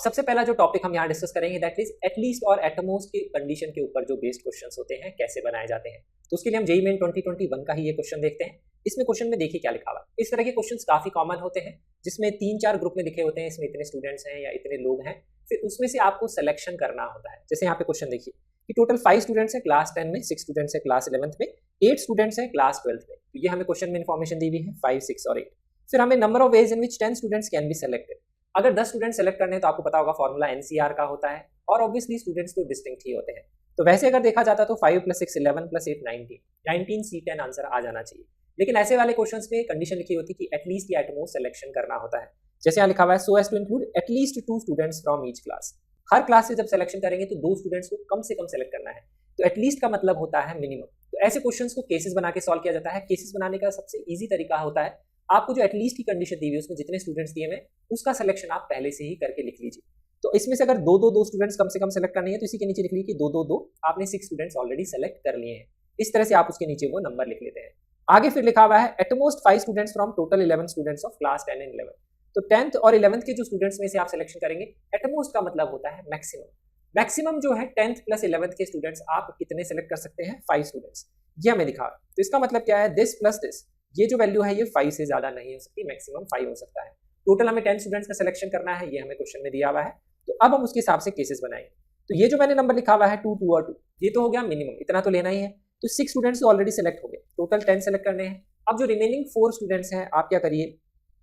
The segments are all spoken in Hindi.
सबसे पहला जो टॉपिक हम यहाँ डिस्कस करेंगे दैट इज एटलीस्ट और एटमोस्ट के कंडीशन के ऊपर जो बेस्ड क्वेश्चंस होते हैं कैसे बनाए जाते हैं। तो उसके लिए हम जेईई मेन 2021 का ही ये क्वेश्चन देखते हैं। इसमें क्वेश्चन में देखिए क्या लिखा हुआ है। इस तरह के क्वेश्चंस काफी कॉमन होते हैं जिसमें 3-4 ग्रुप में लिखे होते हैं, इसमें इतने स्टूडेंट्स हैं या इतने लोग हैं, फिर उसमें से आपको सिलेक्शन करना होता है। जैसे यहाँ पे क्वेश्चन देखिए कि टोटल 5 स्टूडेंट्स हैं क्लास 10 में, 6 स्टूडेंट्स हैं क्लास 11th में, 8 स्टूडेंट्स हैं क्लास 12th में। तो ये हमें क्वेश्चन में इन्फॉर्मेशन दी हुई है 5, 6 और 8। फिर हमें number of ways in which 10 students can be selected. अगर 10 स्टूडेंट सेलेक्ट करने हैं तो आपको पता होगा फॉर्मूला एनसीआर का होता है और ऑब्वियसली स्टूडेंट्स तो डिस्टिंक्ट ही होते हैं। तो वैसे अगर देखा जाता तो 5 + 6 11 + 8 19 C10 आंसर आ जाना चाहिए। लेकिन ऐसे वाले क्वेश्चंस में कंडीशन लिखी होती है कि एटलीस्ट या एटमोस्ट सिलेक्शन करना होता है। जैसे यहाँ लिखा हुआ है so as to include at least 2 students from each class. हर क्लास से जब सिलेक्शन करेंगे तो 2 स्टूडेंट्स को कम से कम सेलेक्ट करना है। तो एटलीस्ट का मतलब होता है मिनिमम। तो ऐसे क्वेश्चंस को केसेस बना के सॉल्व किया जाता है। केसेस बनाने का सबसे ईजी तरीका होता है आपको जो एटलीस्ट की कंडीशन दी हुई है उसमें जितने स्टूडेंट्स दिए हुए उसका सिलेक्शन आप पहले से ही करके लिख लीजिए। तो इसमें से अगर 2 स्टूडेंट्स कम से कम सेलेक्ट करनी है तो इसी के नीचे लिख लीजिए कि 2 आपने 6 स्टूडेंट्स ऑलरेडी सेलेक्ट कर लिए हैं। इस तरह से आप उसके नीचे वो नंबर लिख लेते हैं। आगे फिर लिखा हुआ है at most 5 students from total 11 students of class 10 and 11। तो 10th और 11th के जो स्टूडेंट्स में से आप सिलेक्शन करेंगे, एटमोस्ट का मतलब होता है मैक्सिमम। मैक्सिमम जो है 10th + 11th के स्टूडेंट्स आप कितने सेलेक्ट कर सकते हैं, 5 स्टूडेंट्स। ये हमें दिखा। तो इसका मतलब क्या है, दिस + दिस, ये जो वैल्यू है ये 5 से ज्यादा नहीं हो सकती, मैक्सिमम 5 हो सकता है। टोटल हमें 10 स्टूडेंट्स का सिलेक्शन करना है, ये हमें क्वेश्चन में दिया हुआ है। तो अब हम उसके हिसाब से केसेस बनाएंगे। तो ये जो मैंने नंबर लिखा हुआ है 2, 2 और 2, ये तो हो गया मिनिमम, इतना तो लेना ही है। तो 6 स्टूडेंट्स ऑलरेडी सेलेक्ट हो गए, टोटल 10 सेलेक्ट करने हैं। अब जो रिमेनिंग 4 स्टूडेंट्स हैं आप क्या करिए,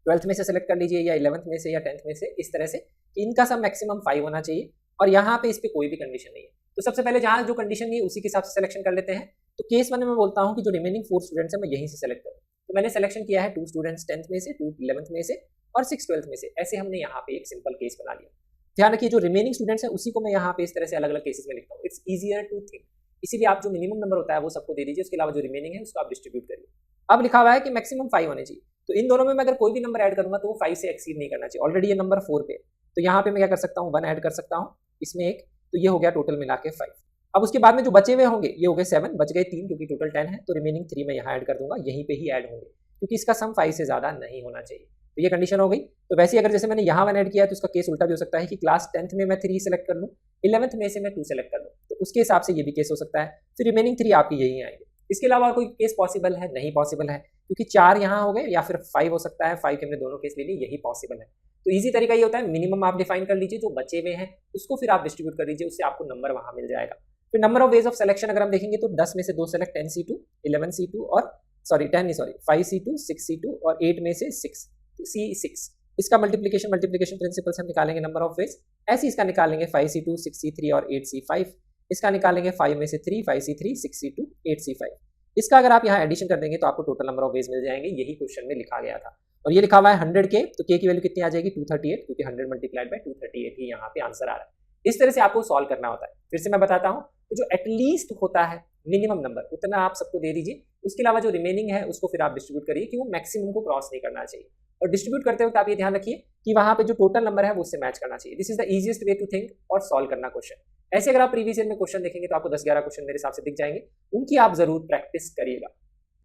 12th में से सेलेक्ट कर लीजिए या 11th में से या 10th में से, इस तरह से कि इनका सब मैक्सिमम 5 होना चाहिए और यहाँ पे इस पे कोई भी कंडीशन नहीं है। तो सबसे पहले जहाँ जो कंडीशन नहीं है उसी के हिसाब से सिलेक्शन कर लेते हैं। तो केस 1 में मैं बोलता हूँ कि जो रिमेनिंग 4 स्टूडेंट्स हैं मैं यहीं से सेलेक्ट करूँ। तो मैंने सिलेक्शन किया है 2 स्टूडेंट्स 10th में से, 2 11th में से और 6 12th में से। ऐसे हमने यहाँ पे एक सिंपल केस बना लिया। ध्यान रखिए जो रिमेनिंग स्टूडेंट्स हैं उसी को मैं यहाँ पे इस तरह से अलग अलग केसेस में लिखता हूँ। It's easier to think. इसीलिए आप जो मिनिमम नंबर होता है वो सबको दे दीजिए, उसके अलावा जो रिमेनिंग है उसको आप डिस्ट्रीब्यूट करिए। अब लिखा हुआ है कि मैक्सिमम 5 होने चाहिए। तो इन दोनों में मैं अगर कोई भी नंबर ऐड करूंगा तो वो 5 से एक्सीड नहीं करना चाहिए। ऑलरेडी ये नंबर 4 पे, तो यहाँ पे मैं क्या कर सकता हूँ, 1 ऐड कर सकता हूँ इसमें एक, तो ये हो गया टोटल मिला के 5। अब उसके बाद में जो बचे हुए होंगे ये हो गए 7, बच गए 3 क्योंकि टोटल 10 है। तो रिमेनिंग 3 मैं यहाँ ऐड कर दूंगा, यहीं पे ही ऐड होंगे क्योंकि इसका सम 5 से ज्यादा नहीं होना चाहिए। तो ये कंडीशन हो गई। तो वैसे ही अगर जैसे मैंने यहाँ 1 ऐड किया है तो इसका केस उल्टा भी हो सकता है कि क्लास 10th में मैं 3 सेलेक्ट कर लूँ, 11th में से मैं 2 सेलेक्ट कर लूँ। तो उसके हिसाब से ये भी केस हो सकता है। फिर रिमेनिंग 3 आपकी यही आएंगे। इसके अलावा कोई केस पॉसिबल है, नहीं पॉसिबल है, क्योंकि 4 यहाँ हो गए या फिर 5 हो सकता है। 5 के हमने दोनों केस ले लिए, यही पॉसिबल है। तो इजी तरीका ये होता है, मिनिमम आप डिफाइन कर लीजिए, जो बचे हुए हैं उसको फिर आप डिस्ट्रीब्यूट कर लीजिए, उससे आपको नंबर वहां मिल जाएगा। फिर number of ways of selection अगर हम देखेंगे तो 10 में से 2 सेलेक्ट, 10 C2, 11 C2 और 5 C2, 6 C2 और 8 में से 6 C6। इसका मल्टीप्लिकेशन प्रिंसिपल से हम निकालेंगे नंबर ऑफ वेज। ऐसे इसका निकालेंगे 5 C2, 6 C3 और 8 C5। इसका निकालेंगे 5 में से 3, 5 C3, 6 C2, 8 C5। इसका अगर आप यहाँ एडिशन कर देंगे तो आपको टोटल नंबर ऑफ वेज मिल जाएंगे। यही क्वेश्चन में लिखा गया था। और ये लिखा हुआ है 100 के, तो के की वैल्यू कितनी आ जाएगी, 238, क्योंकि 100 × 238 ही यहाँ पे आंसर आ रहा है। इस तरह से आपको सॉल्व करना होता है। फिर से मैं बताता हूँ, तो जो एटलीस्ट होता है मिनिमम नंबर उतना आप सबको दे दीजिए। उसके अलावा जो रिमेनिंग है उसको फिर आप डिस्ट्रीब्यूट करिए कि वो मैक्सिमम को क्रॉस नहीं करना चाहिए। और डिस्ट्रीब्यूट करते वक्त आप ये ध्यान रखिए कि वहां पे जो टोटल नंबर है वो उससे मैच करना चाहिए। This is the easiest way to think और सॉल्व करना क्वेश्चन। ऐसे अगर आप प्रीवियस ईयर में क्वेश्चन देखेंगे तो आपको 10-11 क्वेश्चन मेरे हिसाब से दिख जाएंगे, उनकी आप जरूर प्रैक्टिस करिएगा।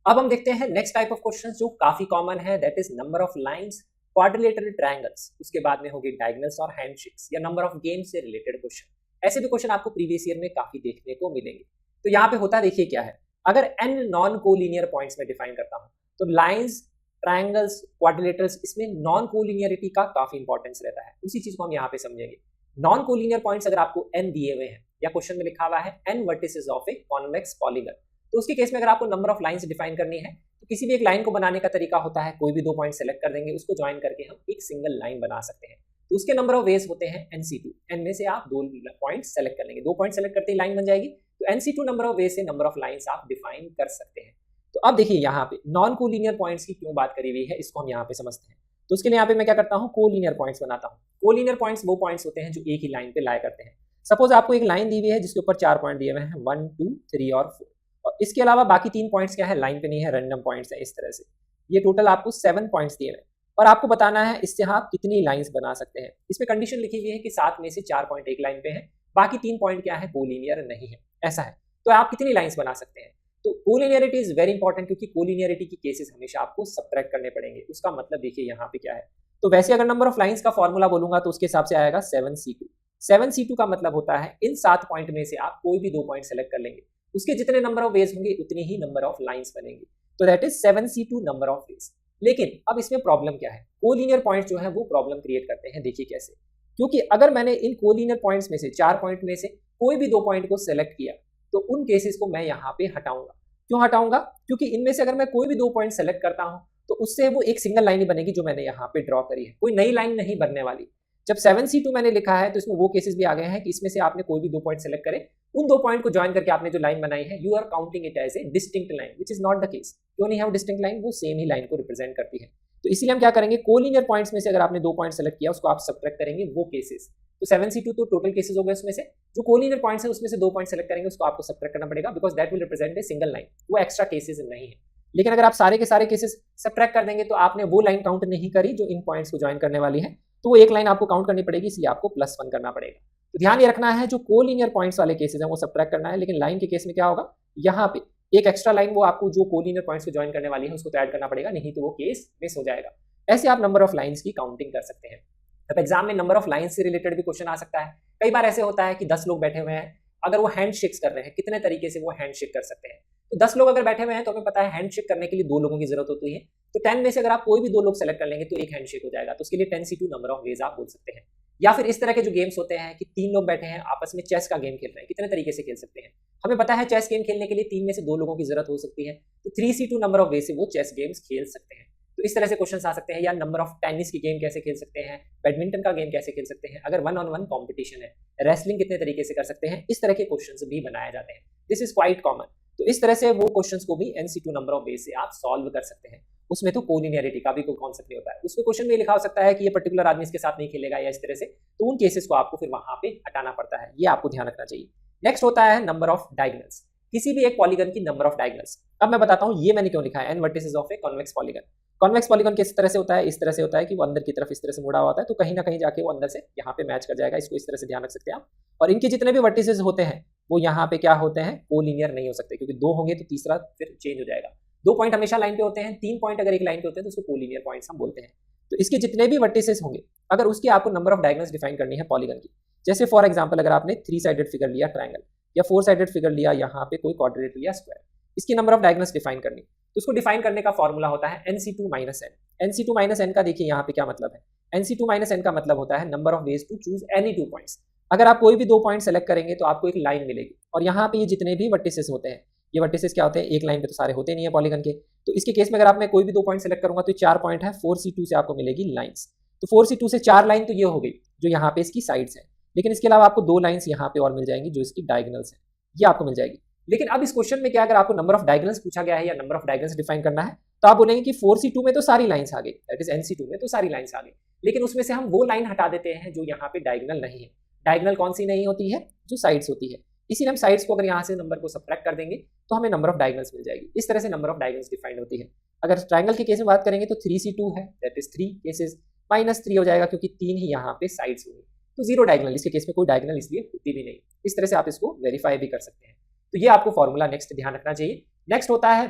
अब हम देखते हैं नेक्स्ट टाइप ऑफ क्वेश्चन जो काफी कॉमन है, that is number of lines, quadrilateral triangles. उसके बाद में होगी डायगोनल्स और हैंडशेक्स या नंबर ऑफ गेम्स से रिलेटेड क्वेश्चन। ऐसे भी क्वेश्चन आपको प्रीवियस ईयर में काफी देखने को मिलेंगे। तो यहाँ पे होता देखिए क्या है, अगर n नॉन कोलिनियर पॉइंट्स में डिफाइन करता हूँ तो लाइंस, ट्रायंगल्स, क्वाड्रिलेटरल्स, इसमें नॉन कोलिनियरिटी का काफी इंपॉर्टेंस रहता है। उसी चीज को हम यहाँ पे समझेंगे। नॉन कोलिनियर पॉइंट्स अगर आपको n दिए हुए हैं या क्वेश्चन में लिखा हुआ है n vertices of a convex polygon, तो उसके केस में अगर आपको नंबर ऑफ लाइंस डिफाइन करनी है तो किसी भी एक लाइन को बनाने का तरीका होता है, कोई भी 2 पॉइंट सेलेक्ट कर देंगे, उसको ज्वाइन करके हम एक सिंगल लाइन बना सकते हैं। तो उसके नंबर ऑफ वेज होते हैं NC2। n में से आप 2 पॉइंट सेलेक्ट कर लेंगे, 2 पॉइंट सेलेक्ट करते ही लाइन बन जाएगी। तो NC2 नंबर ऑफ वेज से नंबर ऑफ लाइंस आप डिफाइन कर सकते हैं। तो अब देखिए यहाँ पे नॉन कोलिनियर पॉइंट्स की क्यों बात करी हुई है, इसको हम यहाँ पे समझते हैं। तो उसके लिए यहाँ पे मैं क्या करता हूँ, कोलिनियर पॉइंट्स बनाता हूँ। कोलिनियर पॉइंट्स वो पॉइंट्स होते हैं जो एक ही लाइन पे लाया करते हैं। सपोज आपको एक लाइन दी हुई है जिसके ऊपर 4 पॉइंट दिए हुए हैं, 1, 2, 3 और 4, और इसके अलावा बाकी 3 पॉइंट्स क्या है, लाइन पे नहीं है, रैंडम पॉइंट्स है। इस तरह से ये टोटल आपको 7 पॉइंट्स दिए हुए हैं और आपको बताना है इससे आप कितनी लाइंस बना सकते हैं। इसमें कंडीशन लिखी हुई है कि 7 में से 4 पॉइंट एक लाइन पे है, बाकी 3 पॉइंट क्या है, कोलिनियर नहीं है, ऐसा है। तो आप कितनी लाइंस बना सकते हैं। तो कोलिनियरिटी इज वेरी इंपॉर्टेंट, क्योंकि कोलिनियरिटी की केसेस हमेशा आपको सबट्रैक्ट करने पड़ेंगे। उसका मतलब देखिए यहाँ पे क्या है, तो वैसे अगर नंबर ऑफ लाइंस का फॉर्मूला बोलूंगा तो उसके हिसाब से आएगा 7c2। 7c2 का मतलब होता है इन 7 पॉइंट में से आप कोई भी 2 पॉइंट सेलेक्ट कर लेंगे, उसके जितने नंबर ऑफ वेज होंगे उतनी ही नंबर ऑफ लाइंस बनेंगी, तो that is 7c2 number of veg. लेकिन अब इसमें प्रॉब्लम क्या है, कोलिनियर पॉइंट जो है वो प्रॉब्लम क्रिएट करते हैं। देखिए कैसे, क्योंकि अगर मैंने इन कोलिनियर पॉइंट्स में से 4 पॉइंट में से कोई भी 2 पॉइंट को सेलेक्ट किया तो उन केसेस को मैं यहाँ पे हटाऊंगा। क्यों हटाऊंगा, क्योंकि इनमें से अगर मैं कोई भी 2 पॉइंट सेलेक्ट करता हूं तो उससे वो एक सिंगल लाइन ही बनेगी जो मैंने यहाँ पे ड्रॉ करी है, कोई नई लाइन नहीं बनने वाली। जब 7c2 मैंने लिखा है तो इसमें वो केसेस भी आ गए हैं कि इसमें से आपने कोई भी 2 पॉइंट सेलेक्ट करे, उन 2 पॉइंट को ज्वाइन करके आपने जो लाइन बनाई है you are counting it as a distinct line, which is not the case. क्यों नहीं है वो डिस्टिंक्ट लाइन, वो सेम ही लाइन को रिप्रेजेंट करती है। तो इसीलिए हम क्या करेंगे, कोलिनियर पॉइंट्स में से अगर आपने 2 पॉइंट सेलेक्ट किया उसको आप सब्ट्रैक्ट करेंगे वो केसेस। तो 7c2 तो टोटल केसेस हो गए, उसमें से जो कोलिनियर पॉइंट्स है उसमें से 2 पॉइंट सेलेक्ट करेंगे उसको आपको सब्ट्रैक्ट करना पड़ेगा, because that will represent a single line, वो एक्स्ट्रा केसेस नहीं है। लेकिन अगर आप सारे के सारे केसेस सब्ट्रैक्ट कर देंगे तो आपने वो लाइन काउंट नहीं करी जो इन पॉइंट्स को ज्वाइन करने वाली है, तो वो एक लाइन आपको काउंट करनी पड़ेगी, इसलिए आपको +1 करना पड़ेगा। तो ध्यान ये रखना है जो कोलिनियर पॉइंट्स वाले केसेस हैं वो सब्ट्रैक्ट करना है, लेकिन लाइन के केस में क्या होगा, यहाँ पे एक एक्स्ट्रा लाइन वो आपको जो कोलिनियर पॉइंट्स को ज्वाइन करने वाली है उसको तो ऐड करना पड़ेगा, नहीं तो वो केस मिस हो जाएगा। ऐसे आप नंबर ऑफ लाइंस की काउंटिंग कर सकते हैं। अब एग्जाम में नंबर ऑफ लाइंस से रिलेटेड भी क्वेश्चन आ सकता है। कई बार ऐसे होता है कि 10 लोग बैठे हुए हैं, अगर वो हैंड शेक्स कर रहे हैं, कितने तरीके से वो हैंड शेक कर सकते हैं। तो 10 लोग अगर बैठे हुए हैं तो हमें पता है हैंड शेक करने के लिए 2 लोगों की जरूरत होती है, तो 10 में से अगर आप कोई भी 2 लोग सेलेक्ट कर लेंगे तो एक हैंड शेक हो जाएगा, तो उसके लिए 10c2 नंबर ऑफ वेज आप बोल सकते हैं। या फिर इस तरह के जो गेम्स होते हैं कि 3 लोग बैठे हैं आपस में चेस का गेम खेल रहे हैं, कितने तरीके से खेल सकते हैं। हमें पता है चेस गेम खेलने के लिए 3 में से 2 लोगों की जरूरत हो सकती है, तो 3c2 नंबर ऑफ वेज से वो चेस गेम्स खेल सकते हैं। तो इस तरह से क्वेश्चन आ सकते हैं, या नंबर ऑफ टेनिस की गेम कैसे खेल सकते हैं, बैडमिंटन का गेम कैसे खेल सकते हैं, अगर 1-on-1 कॉम्पिटिशन है, रेसलिंग कितने तरीके से कर सकते हैं, इस तरह के क्वेश्चंस भी बनाए जाते हैं। This is quite common. तो इस तरह से वो क्वेश्चंस को भी NC2 नंबर ऑफ वेज से आप सॉल्व कर सकते हैं। उसमें तो कोलिनियरिटी का भी कोई कॉन्सेप्ट नहीं होता है, उसमें क्वेश्चन में लिखा हो सकता है कि ये पर्टिकुलर आदमी इसके साथ नहीं खेलेगा या इस तरह से, तो उन केसेस को आपको फिर वहां पे हटाना पड़ता है, ये आपको ध्यान रखना चाहिए। नेक्स्ट होता है नंबर ऑफ डायगोनल्स, किसी भी एक पॉलीगन की नंबर ऑफ डायगोनल्स। अब मैं बताता हूँ ये मैंने क्यों लिखा है, n vertices of a convex polygon. Convex polygon किस तरह से होता है, इस तरह से होता है कि वो अंदर की तरफ इस तरह से मुड़ा हुआ होता है, तो कहीं ना कहीं जाके वो अंदर से यहाँ पे मैच कर जाएगा, इसको इस तरह से ध्यान रख सकते हैं आप। और इनके जितने भी वर्टिसेस होते हैं वो यहाँ पे क्या होते हैं, कोलिनियर नहीं हो सकते, क्योंकि 2 होंगे तो तीसरा फिर चेंज हो जाएगा। 2 पॉइंट हमेशा लाइन पे होते हैं, 3 पॉइंट अगर एक लाइन पे होते हैं तो उसको कोलिनियर पॉइंट्स हम बोलते हैं। तो इसके जितने भी वर्टिसेस होंगे अगर उसकी आपको नंबर ऑफ डायगोनल्स डिफाइन करनी है पॉलीगन की, जैसे फॉर एग्जांपल अगर आपने 3 साइडेड फिगर लिया ट्रायंगल, या 4 साइडेड फिगर लिया यहाँ पे कोई क्वाड्रेट लिया स्क्वायर, इसकी नंबर ऑफ डायगोनल्स डिफाइन करनी, तो उसको डिफाइन करने का फॉर्मूला होता है NC2 - n। NC2 - n का देखिए यहाँ पे क्या मतलब है, NC2 - n का मतलब होता है number of ways to choose any 2 points. अगर आप कोई भी 2 पॉइंट सेलेक्ट करेंगे तो आपको एक लाइन मिलेगी, और यहाँ पे ये जितने भी वर्टिसेस होते हैं, ये वर्टिसेस क्या होते हैं, एक लाइन पे तो सारे होते नहीं है पॉलीगन के, तो इसके केस में अगर आप मैं कोई भी 2 पॉइंट सेलेक्ट करूंगा तो 4 पॉइंट है, 4c2 से आपको मिलेगी लाइंस। तो 4c2 से 4 लाइन तो ये हो गई जो यहाँ पे इसकी साइड्स है, लेकिन इसके अलावा आपको 2 लाइंस यहाँ पे और मिल जाएंगी जो इसकी डायगोनल्स है, ये आपको मिल जाएगी। लेकिन अब इस क्वेश्चन में क्या, अगर आपको नंबर ऑफ डायगोनल्स पूछा गया है या नंबर ऑफ डायगोनल्स डिफाइन करना है, तो आप बोलेंगे कि 4c2 में तो सारी लाइंस आ गई, दैट इज NC2 में तो सारी लाइंस आ गई, लेकिन उसमें से हम वो लाइन हटा देते हैं जो यहाँ पे डायगोनल नहीं है। डायगोनल कौन सी नहीं होती है, जो साइड्स होती है, इसीलिए हम साइड्स को अगर यहाँ से नंबर को सब्ट्रैक्ट कर देंगे तो हमें नंबर ऑफ डायगोनल्स मिल जाएगी। इस तरह से नंबर ऑफ डायगोनल्स डिफाइन होती है। अगर ट्रायंगल के केस में बात करेंगे तो 3c2 है, दैट इज 3 केसेस, -3 हो जाएगा क्योंकि 3 ही यहाँ पे साइड्स होंगी, तो 0 डायगोनल, इसके केस में कोई डायगोनल इसलिए होती भी नहीं। इस तरह से आप इसको वेरीफाई भी कर सकते हैं। तो ये आपको फॉर्मूला नेक्स्ट ध्यान रखना चाहिए। नेक्स्ट होता है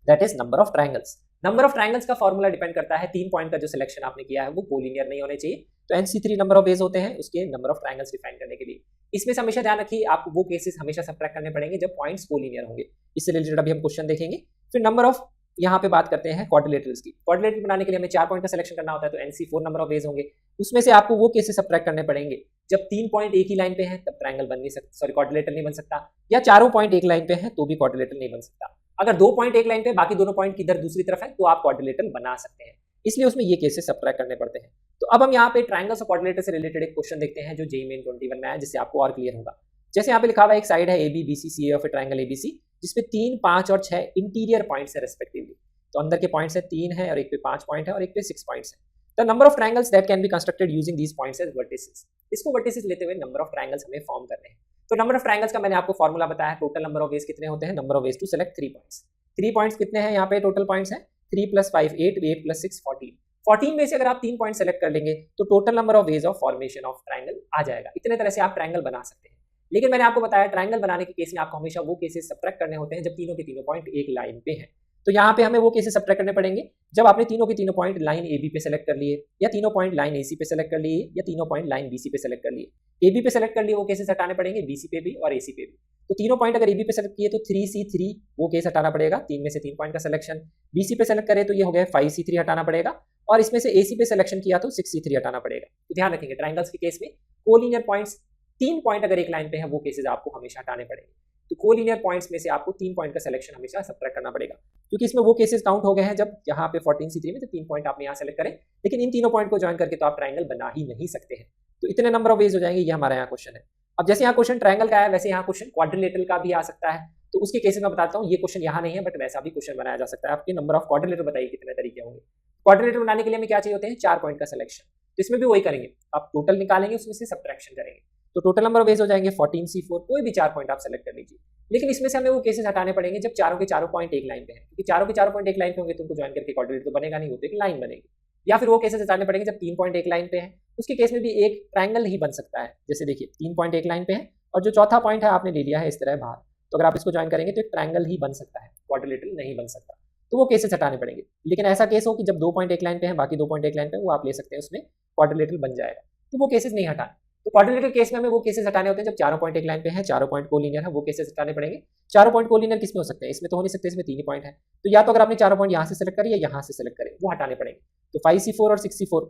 that is number of triangles. Number of triangles का फॉर्मूला डिपेंड करता है 3 पॉइंट का जो सिलेक्शन आपने किया है वो कोलिनियर नहीं होने चाहिए, तो NC3 नंबर ऑफ वेज होते हैं उसके नंबर ऑफ ट्रायंगल्स डिफाइन करने के लिए। इसमें से हमेशा ध्यान रखिए आपको वो केसेस हमेशा सब्ट्रैक्ट करने पड़ेंगे जब पॉइंट्स कोलिनियर होंगे। इससे रिलेटेड अभी हम क्वेश्चन देखेंगे। फिर नंबर ऑफ यहाँ पे बात करते हैं क्वाड्रिलेटरल्स की। क्वाड्रिलेटरल बनाने के लिए हमें 4 पॉइंट का सिलेक्शन करना होता है, तो NC4 नंबर ऑफ वेज होंगे। उसमें से आपको वो केसेस सब्ट्रैक्ट करने पड़ेंगे जब 3 पॉइंट एक ही लाइन पे हैं तब ट्रायंगल बन नहीं सकता, सॉरी क्वाड्रिलेटरल नहीं बन सकता, या चारों पॉइंट एक लाइन पे हैं तो भी क्वाड्रिलेटरल नहीं बन सकता। अगर 2 पॉइंट एक लाइन पे बाकी दोनों पॉइंट किधर दूसरी तरफ है तो आप क्वाड्रिलेटरल बना सकते हैं, इसलिए उसमें ये केसेस सब्ट्रैक्ट करने पड़ते हैं। तो अब हम यहाँ पे ट्रायंगल्स और क्वाड्रिलेटर से रिलेटेड एक क्वेश्चन देखते हैं जो JEE मेन 21 में आया, जिससे आपको और क्लियर होगा। जैसे यहाँ पे लिखा हुआ है एक साइड है ABBCCA of A triangle ABC, जिसपे 3, 5 और 6 इंटीरियर पॉइंट्स है रेस्पेक्टिवली। तो अंदर के पॉइंट्स है 3 है, और एक पे 5 पॉइंट है, और एक पे 6 पॉइंट्स है। The number of triangles that can be constructed using these points as vertices. इसको वर्टिसेस लेते हुए नंबर ऑफ ट्रायंगल्स हमें फॉर्म करने हैं। तो नंबर ऑफ ट्रायंगल्स का मैंने आपको फॉर्मूला बताया, टोटल नंबर ऑफ वेज कितने होते हैं, number of ways to select 3 points. 3 points कितने हैं यहाँ पे, टोटल पॉइंट्स हैं 3 + 5 8, 8 + 6 14। 14 में से अगर आप 3 पॉइंट सेलेक्ट कर लेंगे तो total number of ways of formation of triangle आ जाएगा। इतने तरह से आप ट्रायंगल बना सकते हैं। लेकिन मैंने आपको बताया ट्रायंगल बनाने के केस में आपको हमेशा वो केसेस सब्ट्रैक्ट करने होते हैं जब तीनों के तीनों पॉइंट एक लाइन पे हैं। तो यहाँ पे हमें वो केसेस सब्ट्रैक्ट करने पड़ेंगे जब आपने तीनों के तीनों पॉइंट लाइन ए बी पे सेलेक्ट कर लिए, या तीनों पॉइंट लाइन ए सी पे सेलेक्ट कर लिए, या तीनों पॉइंट लाइन बी सी पे सेलेक्ट कर लिए। ए बी पे सेलेक्ट कर लिए वो केसेस हटाने पड़ेंगे बी सी पे भी और ए सी पे भी। तो तीनों पॉइंट अगर ए बी पे सेलेक्ट किए तो 3C3 वो केस हटाना पड़ेगा, 3 में से 3 पॉइंट का सिलेक्शन। बी सी पे सेलेक्ट करे तो ये हो गया 5C3 हटाना पड़ेगा, और इसमें से ए सी पे सिलेक्शन किया तो 6C3 हटाना पड़ेगा। तो ध्यान रखेंगे ट्राइंगल्स के केस में कोलिनियर पॉइंट्स 3 पॉइंट अगर एक लाइन पे है वो केसेस आपको हमेशा हटाने पड़ेंगे। तो कोलिनियर पॉइंट्स में से आपको 3 पॉइंट का सिलेक्शन हमेशा सब्ट्रैक्ट करना पड़ेगा, क्योंकि इसमें वो केसेस काउंट हो गए हैं जब यहाँ पे 14C3 में तो 3 पॉइंट आपने यहाँ सेलेक्ट करें, लेकिन इन तीनों पॉइंट को ज्वाइन करके तो आप ट्राइंगल बना ही नहीं सकते हैं। तो इतने नंबर ऑफ वेज हो जाएंगे, ये हमारा यहाँ क्वेश्चन है। अब जैसे यहाँ क्वेश्चन ट्राइंगल का है वैसे यहाँ क्वेश्चन क्वाड्रिलेटरल का भी आ सकता है। तो उसके केसेस में बताता हूँ, ये क्वेश्चन यहाँ नहीं है बट वैसा भी क्वेश्चन बनाया जा सकता है। आपके नंबर ऑफ क्वाड्रिलेटर बताइए कितने तरीके होंगे। क्वाड्रिलेटर बनाने के लिए हमें क्या चाहिए होते हैं, 4 पॉइंट का सिलेक्शन। तो इसमें भी वही करेंगे, आप टोटल निकालेंगे उसमें से सब्ट्रैक्शन करेंगे, तो टोटल नंबर ऑफ वेज हो जाएंगे 14C4। कोई भी 4 पॉइंट आप सेलेक्ट कर लीजिए, लेकिन इसमें से हमें वो केसेस हटाने पड़ेंगे जब चारों के चारों पॉइंट एक लाइन पे हैं, क्योंकि चारों के चारों पॉइंट एक लाइन पे होंगे तो उनको ज्वाइन करके क्वाड्रिलेटर तो बनेगा नहीं, वो तो एक लाइन बनेगी। या फिर वो केसेस हटाने पड़ेंगे जब 3 पॉइंट एक लाइन पे है, उसके केस में भी एक ट्राइंगल ही बन सकता है। जैसे देखिए 3 पॉइंट एक लाइन पे है और जो चौथा पॉइंट है आपने ले लिया है इस तरह बाहर, तो अगर आप इसको ज्वाइन करेंगे तो एक ट्राइंगल ही बन सकता है, क्वाड्रिलेटरल नहीं बन सकता। तो वो केसेस हटाने पड़ेंगे। लेकिन ऐसा केस हो कि जब 2 पॉइंट एक लाइन पे है बाकी 2 पॉइंट एक लाइन पे, वो आप ले सकते हैं, उसमें क्वाड्रिलेटरल बन जाएगा। तो वो केसेस नहीं हटाने। तो क्वाड्रिलेटरल केस में हमें वो केसेस हटाने होते हैं जब चारों पॉइंट एक लाइन पे है, चारों पॉइंट कोलिनियर है, वो केसेस हटाने पड़ेंगे। चारों पॉइंट कोलिनियर किसमें हो सकते हैं, इसमें तो हो नहीं सकते, इसमें 3 ही पॉइंट है। तो या तो अगर आपने चारों पॉइंट यहाँ से सेलेक्ट करें या यहाँ से सेलेक्ट करें, वो हटाने पड़ेंगे। तो 5C4 और 6C4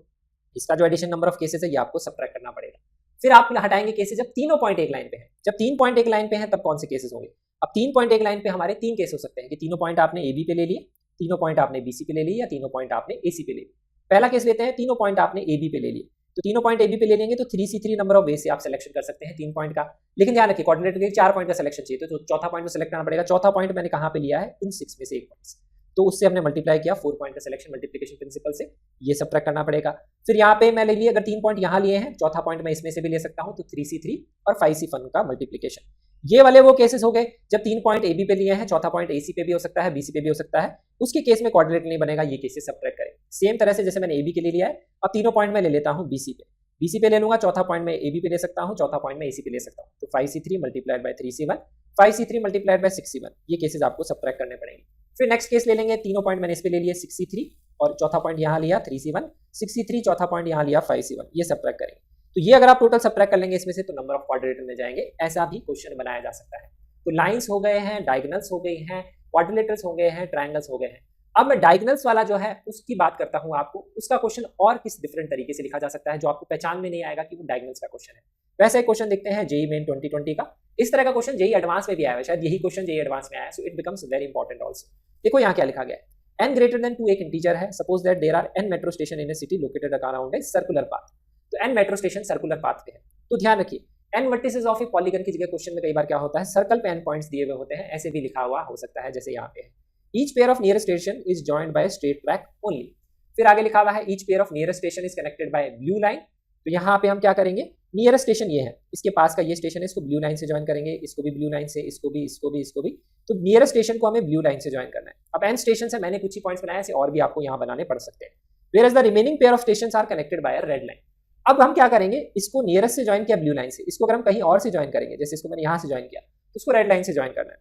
इसका जो एडिशन नंबर ऑफ केसेस है ये आपको सब्ट्रैक्ट करना पड़ेगा। फिर आप हटाएंगे केसेस जब तीनों पॉइंट एक लाइन पे है। जब 3 पॉइंट एक लाइन पे है तब कौन से केसेस होंगे। अब 3 पॉइंट एक लाइन पे हमारे 3 केस हो सकते हैं कि तीनों पॉइंट आपने ए बी पे ले लिए, तीनों पॉइंट आपने बी सी पे ले लिए, या तीनों पॉइंट आपने ए सी पे ले लिए। पहला केस लेते हैं, तीनों पॉइंट आपने ए बी पे ले लिए। तो तीनों पॉइंट ए बी पे ले लेंगे तो 3C3 नंबर ऑफ वे से आप सिलेक्शन कर सकते हैं 3 पॉइंट का। लेकिन ध्यान रखिए क्वाड्रिलेटरल के 4 पॉइंट का सिलेक्शन चाहिए, तो चौथा पॉइंट को सिलेक्ट करना पड़ेगा। चौथा पॉइंट मैंने कहाँ पे लिया है, इन 6 में से एक पॉइंट, तो उससे हमने मल्टीप्लाई किया 4 पॉइंट का सिलेक्शन मल्टीप्लिकेशन प्रिंसिपल से, ये सब्ट्रैक्ट करना पड़ेगा। फिर यहाँ पे मैं ले लिया, अगर 3 पॉइंट यहाँ लिए हैं, चौथा पॉइंट मैं इसमें से भी ले सकता हूँ, तो 3C3 और 5C1 का मल्टीप्लिकेशन। ये वाले वो केसेस हो गए जब 3 पॉइंट ए बी पे लिए हैं, चौथा पॉइंट ए सी पे भी हो सकता है, बी सी पे भी हो सकता है, उसके केस में क्वाड्रिलेटरल नहीं बनेगा, ये केसेस सब्ट्रैक्ट करें। सेम तरह से जैसे मैंने ए बी के लिए लिया है, अब तीनों पॉइंट मैं ले लेता हूँ बी सी पे, बी सी पे ले लूंगा, चौथा पॉइंट मैं ए बी पे ले सकता हूँ, चौथा पॉइंट मैं ए सी पे ले सकता हूँ। तो 5C3 multiplied by 3C1, 5C3 multiplied by 6C1, ये केसेस आपको सब्ट्रैक्ट करने पड़ेंगे। फिर नेक्स्ट केस ले लेंगे, तीनों पॉइंट मैंने इस पे ले लिए 6C3 और चौथा पॉइंट यहाँ लिया 3C1, 6C3 चौथा पॉइंट यहाँ लिया 5C1, ये सब्ट्रैक्ट करेंगे। तो ये अगर आप टोटल सब्ट्रैक्ट कर लेंगे इसमें से तो नंबर ऑफ क्वाड्रिलेटरल में जाएंगे। ऐसा भी क्वेश्चन बनाया जा सकता है। तो लाइंस हो गए हैं, डायगोनल्स हो गई हैं, क्वाड्रिलेटरल्स हो गए हैं, ट्रायंगल्स हो गए हैं। अब मैं डायगोनल्स वाला जो है उसकी बात करता हूं आपको, उसका क्वेश्चन और किस डिफरेंट तरीके से लिखा जा सकता है जो आपको पहचान में नहीं आएगा कि वो डायगोनल्स का क्वेश्चन है। वैसे एक क्वेश्चन देखते हैं जेईई मेन 2020 का। इस तरह का क्वेश्चन जेईई एडवांस में भी आया है, शायद यही क्वेश्चन जेईई एडवांस में आया है, so it becomes very important also. देखो यहाँ क्या लिखा गया है, n ग्रेटर देन 2 एक इंटीजर है, suppose that there are n metro station in a city located around a circular path. तो n metro station circular path पे है। तो ध्यान रखिए n vertices of a polygon की जगह क्वेश्चन में कई बार क्या होता है, सर्कल पे n पॉइंट्स दिए हुए होते हैं, ऐसे भी लिखा हुआ हो सकता है जैसे यहाँ पे है। Each pair of nearest station is joined by straight track only. फिर आगे लिखा हुआ है each pair of nearest station is connected by blue line. तो यहाँ पे हम क्या करेंगे, नियरेस्ट स्टेशन ये है, इसके पास का ये स्टेशन है, इसको ब्लू लाइन से ज्वाइन करेंगे, इसको भी ब्लू लाइन से, इसको भी, इसको भी, इसको भी। तो नियरेस्ट स्टेशन को हमें ब्लू लाइन से ज्वाइन करना है। अब n स्टेशन है, मैंने कुछ ही पॉइंट्स बनाए, ऐसे और भी आपको यहाँ बनाने पड़ सकते हैं। Whereas the remaining pair of stations are connected by a red line. अब हम क्या करेंगे, इसको नियरेस्ट से ज्वाइन किया ब्लू लाइन से, इसको अगर हम कहीं और से ज्वाइन करेंगे, जैसे इसको मैंने यहाँ से ज्वाइन किया तो इसको रेड लाइन से ज्वाइन करना है,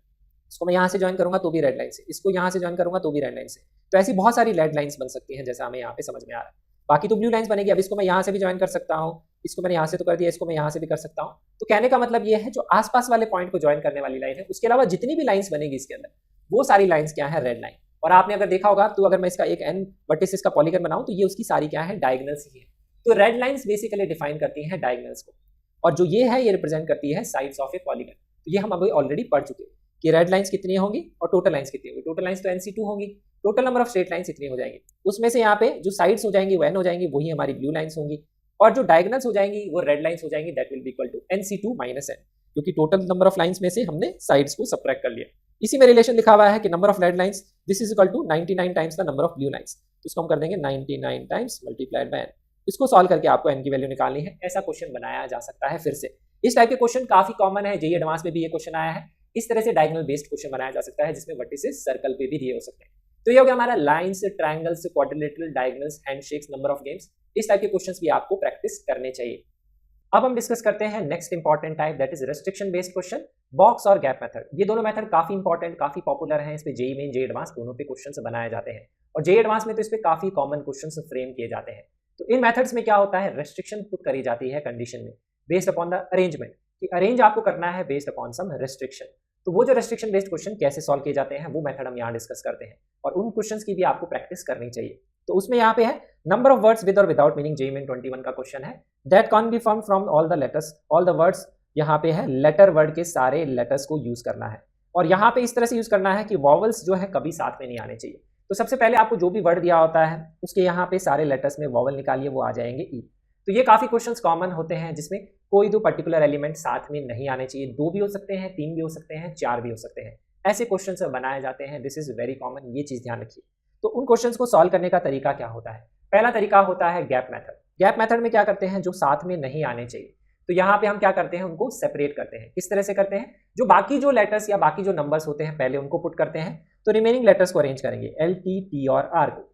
इसको मैं यहाँ से ज्वाइन करूंगा तो भी रेड लाइन से, इसको यहाँ से ज्वाइन करूंगा तो भी रेड लाइन से। तो ऐसी बहुत सारी रेड लाइंस बन सकती हैं जैसा हमें यहाँ पे समझ में आ रहा है। बाकी तो ब्लू लाइंस बनेगी। अब इसको मैं यहाँ से भी ज्वाइन कर सकता हूँ, इसको मैंने यहाँ से तो कर दिया, इसको मैं यहाँ से भी कर सकता हूँ। तो कहने का मतलब ये है जो आसपास वाले पॉइंट को ज्वाइन करने वाली लाइन है, उसके अलावा जितनी भी लाइंस बनेगी इसके अंदर वो सारी लाइंस क्या है, रेड लाइन। और आपने अगर देखा होगा तो अगर मैं इसका एक n वर्टिसेस का पॉलीगन बनाऊं तो ये उसकी सारी क्या है, डायगोनल्स ही है। तो रेड लाइंस बेसिकली डिफाइन करती हैं डायगोनल्स को, और जो ये है ये रिप्रेजेंट करती है साइड्स ऑफ ए पॉलीगन। तो ये हम अभी ऑलरेडी पढ़ चुके हैं कि रेड लाइंस कितनी होंगी और टोटल लाइंस कितनी होंगी। टोटल लाइंस तो NC2 होंगी, total number of straight lines इतनी हो जाएंगी। उसमें से यहाँ पे जो साइड्स हो जाएंगी वो n हो जाएंगी, वही हमारी ब्लू लाइंस होंगी, और जो डायगोनल्स हो जाएंगी वो रेड लाइंस हो जाएंगी। That will be equal to NC2 minus n, क्योंकि टोटल नंबर ऑफ लाइंस में से हमने साइड्स को सब्ट्रैक्ट कर लिया। इसी में रिलेशन लिखा हुआ है कि number of red lines this is equal to 99 times the number of blue lines. तो इसको हम कर देंगे 99 टाइम्स मल्टीप्लाइड बाय n। इसको सॉल्व करके आपको n की वैल्यू निकालनी है। ऐसा क्वेश्चन बनाया जा सकता है। फिर से इस टाइप के क्वेश्चन काफी कॉमन है, जेईई एडवांस में भी ये क्वेश्चन आया है। इस तरह से डायगोनल बेस्ड क्वेश्चन बनाया जा सकता है जिसमें वर्टिसेस सर्कल पे भी दिए हो सकते हैं। तो ये हो गया हमारा lines, triangles, quadrilateral, diagonals, handshakes, number of games. इस टाइप के क्वेश्चंस भी आपको प्रैक्टिस करने चाहिए। अब हम डिस्कस करते हैं next important type, that is restriction based question. Box और गैप मेथड, ये दोनों मेथड काफी इंपॉर्टेंट, काफी पॉपुलर हैं। इस पे जेईई मेन, जेईई एडवांस दोनों पे क्वेश्चंस बनाए जाते हैं और जेईई एडवांस में तो इस पे काफी कॉमन क्वेश्चंस फ्रेम किए जाते हैं। तो इन मेथड्स में क्या होता है, रेस्ट्रिक्शन पुट करी जाती है कंडीशन में बेस्ड अपॉन द अरेंजमेंट, कि अरेंज आपको करना है बेस्ड अपॉन सम रेस्ट्रिक्शन। तो वो जो रेस्ट्रिक्शन बेस्ड क्वेश्चन कैसे सॉल्व किए जाते हैं वो मेथड हम यहाँ डिस्कस करते हैं और उन क्वेश्चंस की भी आपको प्रैक्टिस करनी चाहिए। तो उसमें यहाँ पे है नंबर ऑफ वर्ड्स विद और विदाउट मीनिंग, जेईई मेन 21 का क्वेश्चन है। That can B form from all the letters, all the words, यहाँ पे है लेटर वर्ड के सारे लेटर्स को यूज करना है और यहाँ पे इस तरह से यूज करना है कि वॉवल्स जो है कभी साथ में नहीं आने चाहिए। तो सबसे पहले आपको जो भी वर्ड दिया होता है उसके यहाँ पे सारे लेटर्स में वॉवल निकालिए, वो आ जाएंगे ई। तो ये काफी क्वेश्चंस कॉमन होते हैं जिसमें कोई दो पर्टिकुलर एलिमेंट साथ में नहीं आने चाहिए, दो भी हो सकते हैं, तीन भी हो सकते हैं, चार भी हो सकते हैं, ऐसे क्वेश्चंस बनाए जाते हैं। दिस इज वेरी कॉमन, ये चीज ध्यान रखिए। तो उन क्वेश्चंस को सॉल्व करने का तरीका क्या होता है, पहला तरीका होता है गैप मेथड। गैप मेथड में क्या करते हैं, जो साथ में नहीं आने चाहिए तो यहाँ पे हम क्या करते हैं, उनको सेपरेट करते हैं। किस तरह से करते हैं, जो बाकी जो लेटर्स या बाकी जो नंबर्स होते हैं पहले उनको पुट करते हैं, तो रिमेनिंग लेटर्स को अरेंज करेंगे, एल, टी, टी और आर को।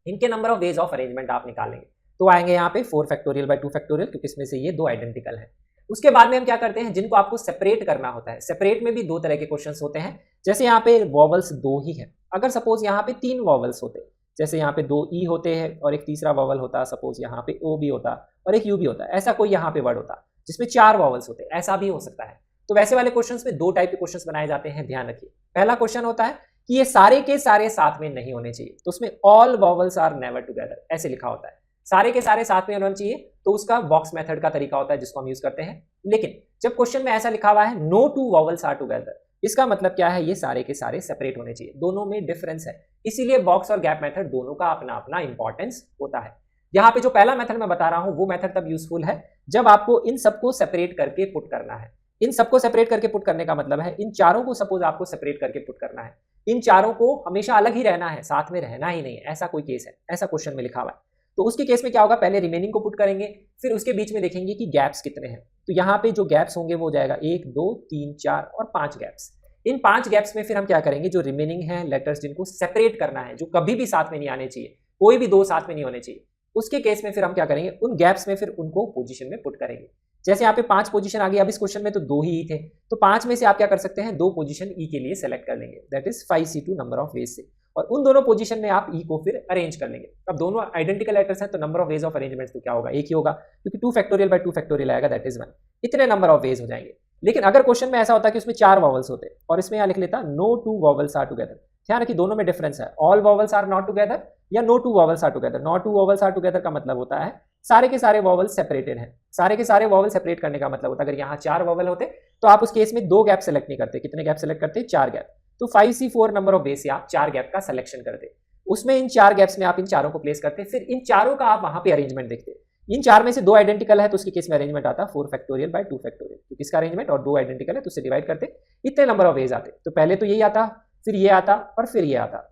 इनके number of ways of arrangement आप निकालेंगे तो आएंगे यहाँ पे 4 फैक्टोरियल बाय 2 फैक्टोरियल, क्योंकि इसमें से ये दो आइडेंटिकल है। उसके बाद में हम क्या करते हैं, जिनको आपको सेपरेट करना होता है, सेपरेट में भी दो तरह के क्वेश्चंस होते हैं। जैसे यहाँ पे वॉवल्स दो ही है, अगर सपोज यहाँ पे 3 वॉवल्स होते, जैसे यहाँ पे 2 ई होते हैं और एक तीसरा वॉवल होता, सपोज यहाँ पे ओ भी होता और एक यू भी होता, ऐसा कोई यहाँ पे वर्ड होता जिसमें 4 वॉवल्स होते, ऐसा भी हो सकता है। तो वैसे वाले क्वेश्चंस में दो टाइप के क्वेश्चंस बनाए जाते हैं, ध्यान रखिए। पहला क्वेश्चन होता है कि ये सारे के सारे साथ में नहीं होने चाहिए, तो उसमें all vowels are never together ऐसे लिखा होता है, सारे के सारे साथ में होना चाहिए, तो उसका बॉक्स मेथड का तरीका होता है जिसको हम यूज करते हैं। लेकिन जब क्वेश्चन में ऐसा लिखा हुआ है no two vowels are together, इसका मतलब क्या है, ये सारे के सारे सेपरेट होने चाहिए, दोनों में डिफरेंस है, इसीलिए बॉक्स और गैप मेथड दोनों का अपना अपना इंपॉर्टेंस होता है। यहाँ पे जो पहला मेथड मैं बता रहा हूं वो मेथड तब यूजफुल है जब आपको इन सबको सेपरेट करके पुट करना है। इन सबको सेपरेट करके पुट करने का मतलब है इन चारों को सपोज आपको सेपरेट करके पुट करना है, इन चारों को हमेशा अलग ही रहना है, साथ में रहना ही नहीं है, ऐसा कोई केस है, ऐसा क्वेश्चन में लिखा हुआ है। तो उसके केस में क्या होगा, पहले रिमेनिंग को पुट करेंगे, फिर उसके बीच में देखेंगे कि गैप्स कितने हैं। तो यहाँ पे जो गैप्स होंगे वो हो जाएगा 1, 2, 3, 4 और 5 गैप्स। इन 5 गैप्स में फिर हम क्या करेंगे, जो रिमेनिंग है लेटर्स जिनको सेपरेट करना है, जो कभी भी साथ में नहीं आने चाहिए, कोई भी दो साथ में नहीं होने चाहिए, उसके केस में फिर हम क्या करेंगे, उन गैप्स में फिर उनको पोजीशन में पुट करेंगे। जैसे यहाँ पे 5 पोजीशन आ गई, अब इस क्वेश्चन में तो 2 ही थे, तो 5 में से आप क्या कर सकते हैं, 2 पोजीशन ई के लिए सेलेक्ट कर लेंगे, that is 5c2 number of veg से, और उन दोनों पोजीशन में आप ई को फिर अरेंज कर लेंगे। अब दोनों आइडेंटिकल लेटर्स हैं तो number of ways of arrangement तो क्या होगा, एक ही होगा, क्योंकि 2 फैक्टोरियल बाय 2 फैक्टोरियल आएगा, दैट इज 1, इतने नंबर ऑफ वेज हो जाएंगे। लेकिन अगर क्वेश्चन में ऐसा होता है कि उसमें 4 वॉवल्स होते और इसमें यहाँ लिख लेता नो 2 वॉवल्स आर टुगेदर, ध्यान रखिए दोनों में डिफरेंस है, all vowels are not together या no 2 vowels are together. Not 2 vowels are together का मतलब होता है सारे के सारे वॉवल्स सेपरेटेड हैं, सारे के सारे वॉवल सेपरेट करने का मतलब होता है अगर यहाँ 4 वॉवल होते तो आप उस केस में 2 गैप सेलेक्ट नहीं करते, कितने गैप सेलेक्ट करते, 4 गैप, तो 5c4 नंबर ऑफ वेज से आप 4 गैप का सिलेक्शन करते, उसमें इन 4 गैप्स में आप इन चारों को प्लेस करते, फिर इन चारों का आप वहां पे अरेंजमेंट देखते, इन 4 में से 2 आइडेंटिकल है तो उसके केस में अरेंजमेंट आता 4 फैक्टोरियल बाय 2 फैक्टोरियल, तो किसका अरेंजमेंट, और 2 आइडेंटिकल है तो उससे डिवाइड करते, इतने नंबर ऑफ वेज आते। तो पहले तो यही आता, फिर ये आता और फिर ये आता,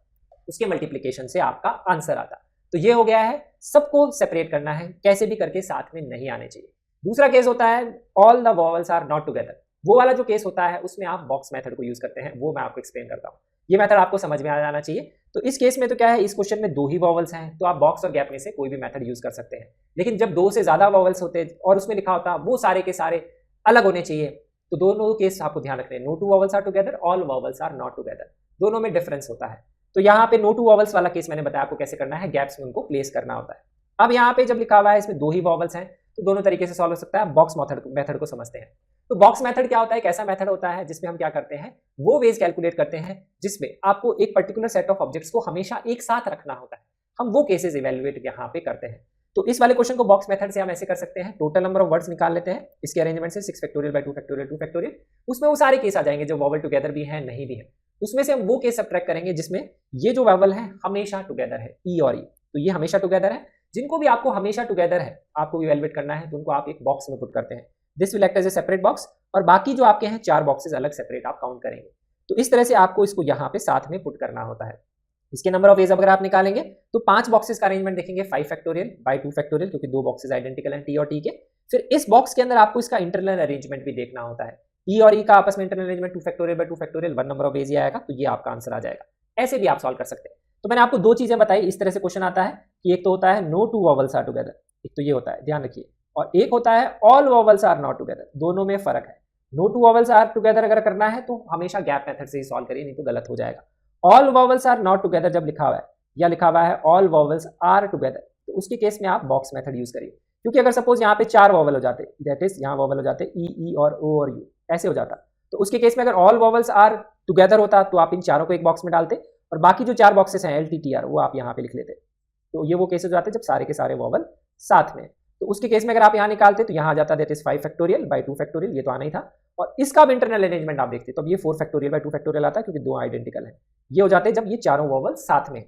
उसके मल्टीप्लीकेशन से आपका आंसर आता। तो ये हो गया है, सबको सेपरेट करना है, कैसे भी करके साथ में नहीं आने चाहिए। दूसरा केस होता है all the vowels are not together, वो वाला जो केस होता है उसमें आप बॉक्स मेथड को यूज करते हैं, वो मैं आपको एक्सप्लेन करता हूँ, ये मेथड आपको समझ में आ जाना चाहिए। तो इस केस में तो क्या है, इस क्वेश्चन में 2 ही वॉवल्स हैं तो आप बॉक्स और गैप में से कोई भी मेथड यूज कर सकते हैं, लेकिन जब 2 से ज्यादा वॉवल्स होते और उसमें लिखा होता वो सारे के सारे अलग होने चाहिए, तो दोनों केस आपको ध्यान रखने, no 2 vowels are together, all vowels are not together, दोनों में डिफरेंस होता है। तो यहाँ पे नो 2 वॉवल्स वाला केस मैंने बताया आपको कैसे करना है, गैप्स में उनको प्लेस करना होता है। अब यहाँ पे जब लिखा हुआ है इसमें 2 ही वॉवल्स हैं तो दोनों तरीके से सॉल्व हो सकता है। बॉक्स मेथड को समझते हैं। तो बॉक्स मेथड क्या होता है, एक ऐसा मेथड होता है जिसमें हम क्या करते हैं, वो वेज कैलकुलेट करते हैं जिसमें आपको एक पर्टिकुलर सेट ऑफ ऑब्जेक्ट्स को हमेशा एक साथ रखना होता है, हम वो केसेस इवेल्युएट यहाँ पे करते हैं। तो इस वाले क्वेश्चन को बॉक्स मेथड से हम ऐसे कर सकते हैं, टोटल नंबर ऑफ वर्ड्स निकाल लेते हैं, इसके अरेंजमेंट से 6 फैक्टोरियल बाय 2 फैक्टोरियल 2 फैक्टोरियल, उसमें वो सारे केस आ जाएंगे जो वॉवल टुगेदर भी है नहीं भी है, उसमें से हम वो केस सब्ट्रैक्ट करेंगे जिसमें ये जो वॉवल है हमेशा टुगेदर है, ई और ई, तो ये हमेशा टुगेदर है। जिनको भी आपको हमेशा टुगेदर है आपको इवेल्युएट करना है तो उनको आप एक बॉक्स में पुट करते हैं, this will act as a separate box, और बाकी जो आपके हैं 4 बॉक्सेस अलग सेपरेट आप काउंट करेंगे। तो इस तरह से आपको इसको यहाँ पे साथ में पुट करना होता है। इसके नंबर ऑफ वेज अगर आप निकालेंगे तो 5 बॉक्सेस का अरेंजमेंट देखेंगे, 5 फैक्टोरियल बाय 2 फैक्टोरियल, क्योंकि 2 बॉक्सेस आइडेंटिकल हैं टी और टी के। फिर इस बॉक्स के अंदर आपको इसका इंटरनल अरेंजमेंट भी देखना होता है, ई और ई का आपस में internal arrangement 2 factorial by 2 factorial 1 number of ways ही आएगा, तो ये आपका आंसर आ जाएगा। ऐसे भी आप सॉल्व कर सकते हैं। तो मैंने आपको 2 चीजें बताई, इस तरह से क्वेश्चन आता है कि एक तो होता है नो 2 वॉवल्स आर टुगेदर, एक तो ये होता है, ध्यान रखिए, और एक होता है all vowels are not together, दोनों में फर्क है। No two vowels are together अगर करना है तो हमेशा गैप मेथड से ही सॉल्व करिए, नहीं तो गलत हो जाएगा। All vowels are not together जब लिखा हुआ है या लिखा हुआ है ऑल वॉवल्स आर टुगेदर, तो उसके केस में आप बॉक्स मेथड यूज करिए। क्योंकि अगर सपोज यहाँ पे 4 वॉवल हो जाते, दैट इज यहाँ वॉवल हो जाते ई और ओ और यू, ऐसे हो जाता, तो उसके केस में अगर ऑल वॉवल्स आर टुगेदर होता तो आप इन चारों को एक बॉक्स में डालते और बाकी जो 4 बॉक्सेस हैं LTTR वो आप यहाँ पे लिख लेते। तो ये वो केसेस हो जाते जब सारे के सारे वॉवल साथ में। तो उसके केस में अगर आप यहाँ निकालते तो यहाँ आ जाता that is 5 factorial by 2 factorial, ये तो आना ही था। और इसका अब इंटरनल अरेंजमेंट आप देखते तो अब ये 4 फैक्टोरियल बाई 2 फैक्टोरियल आता है क्योंकि दो आइडेंटिकल है। ये हो जाते हैं जब ये चारों वॉवल साथ में।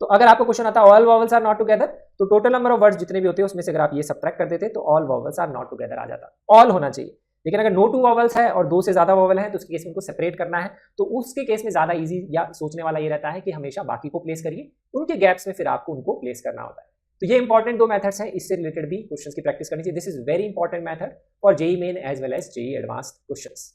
तो अगर आपको क्वेश्चन आता है all vowels are not together, तो टोटल नंबर ऑफ वर्ड्स जितने भी होते हैं उसमें से अगर आप ये सबट्रैक्ट कर देते तो all vowels are not together आ जाता। ऑल होना चाहिए, लेकिन अगर नो टू वॉवल्स है और 2 से ज्यादा वॉवल है तो उसके केस में उनको सेपरेट करना है, तो उसके केस में ज्यादा इजी या सोचने वाला ये रहता है कि हमेशा बाकी को प्लेस करिए, उनके गैप्स में फिर आपको उनको प्लेस करना होता है। तो ये इंपॉर्टेंट 2 मेथड्स हैं, इससे रिलेटेड भी क्वेश्चंस की प्रैक्टिस करनी चाहिए। This is very important method for JEE Main as well as JEE advanced questions.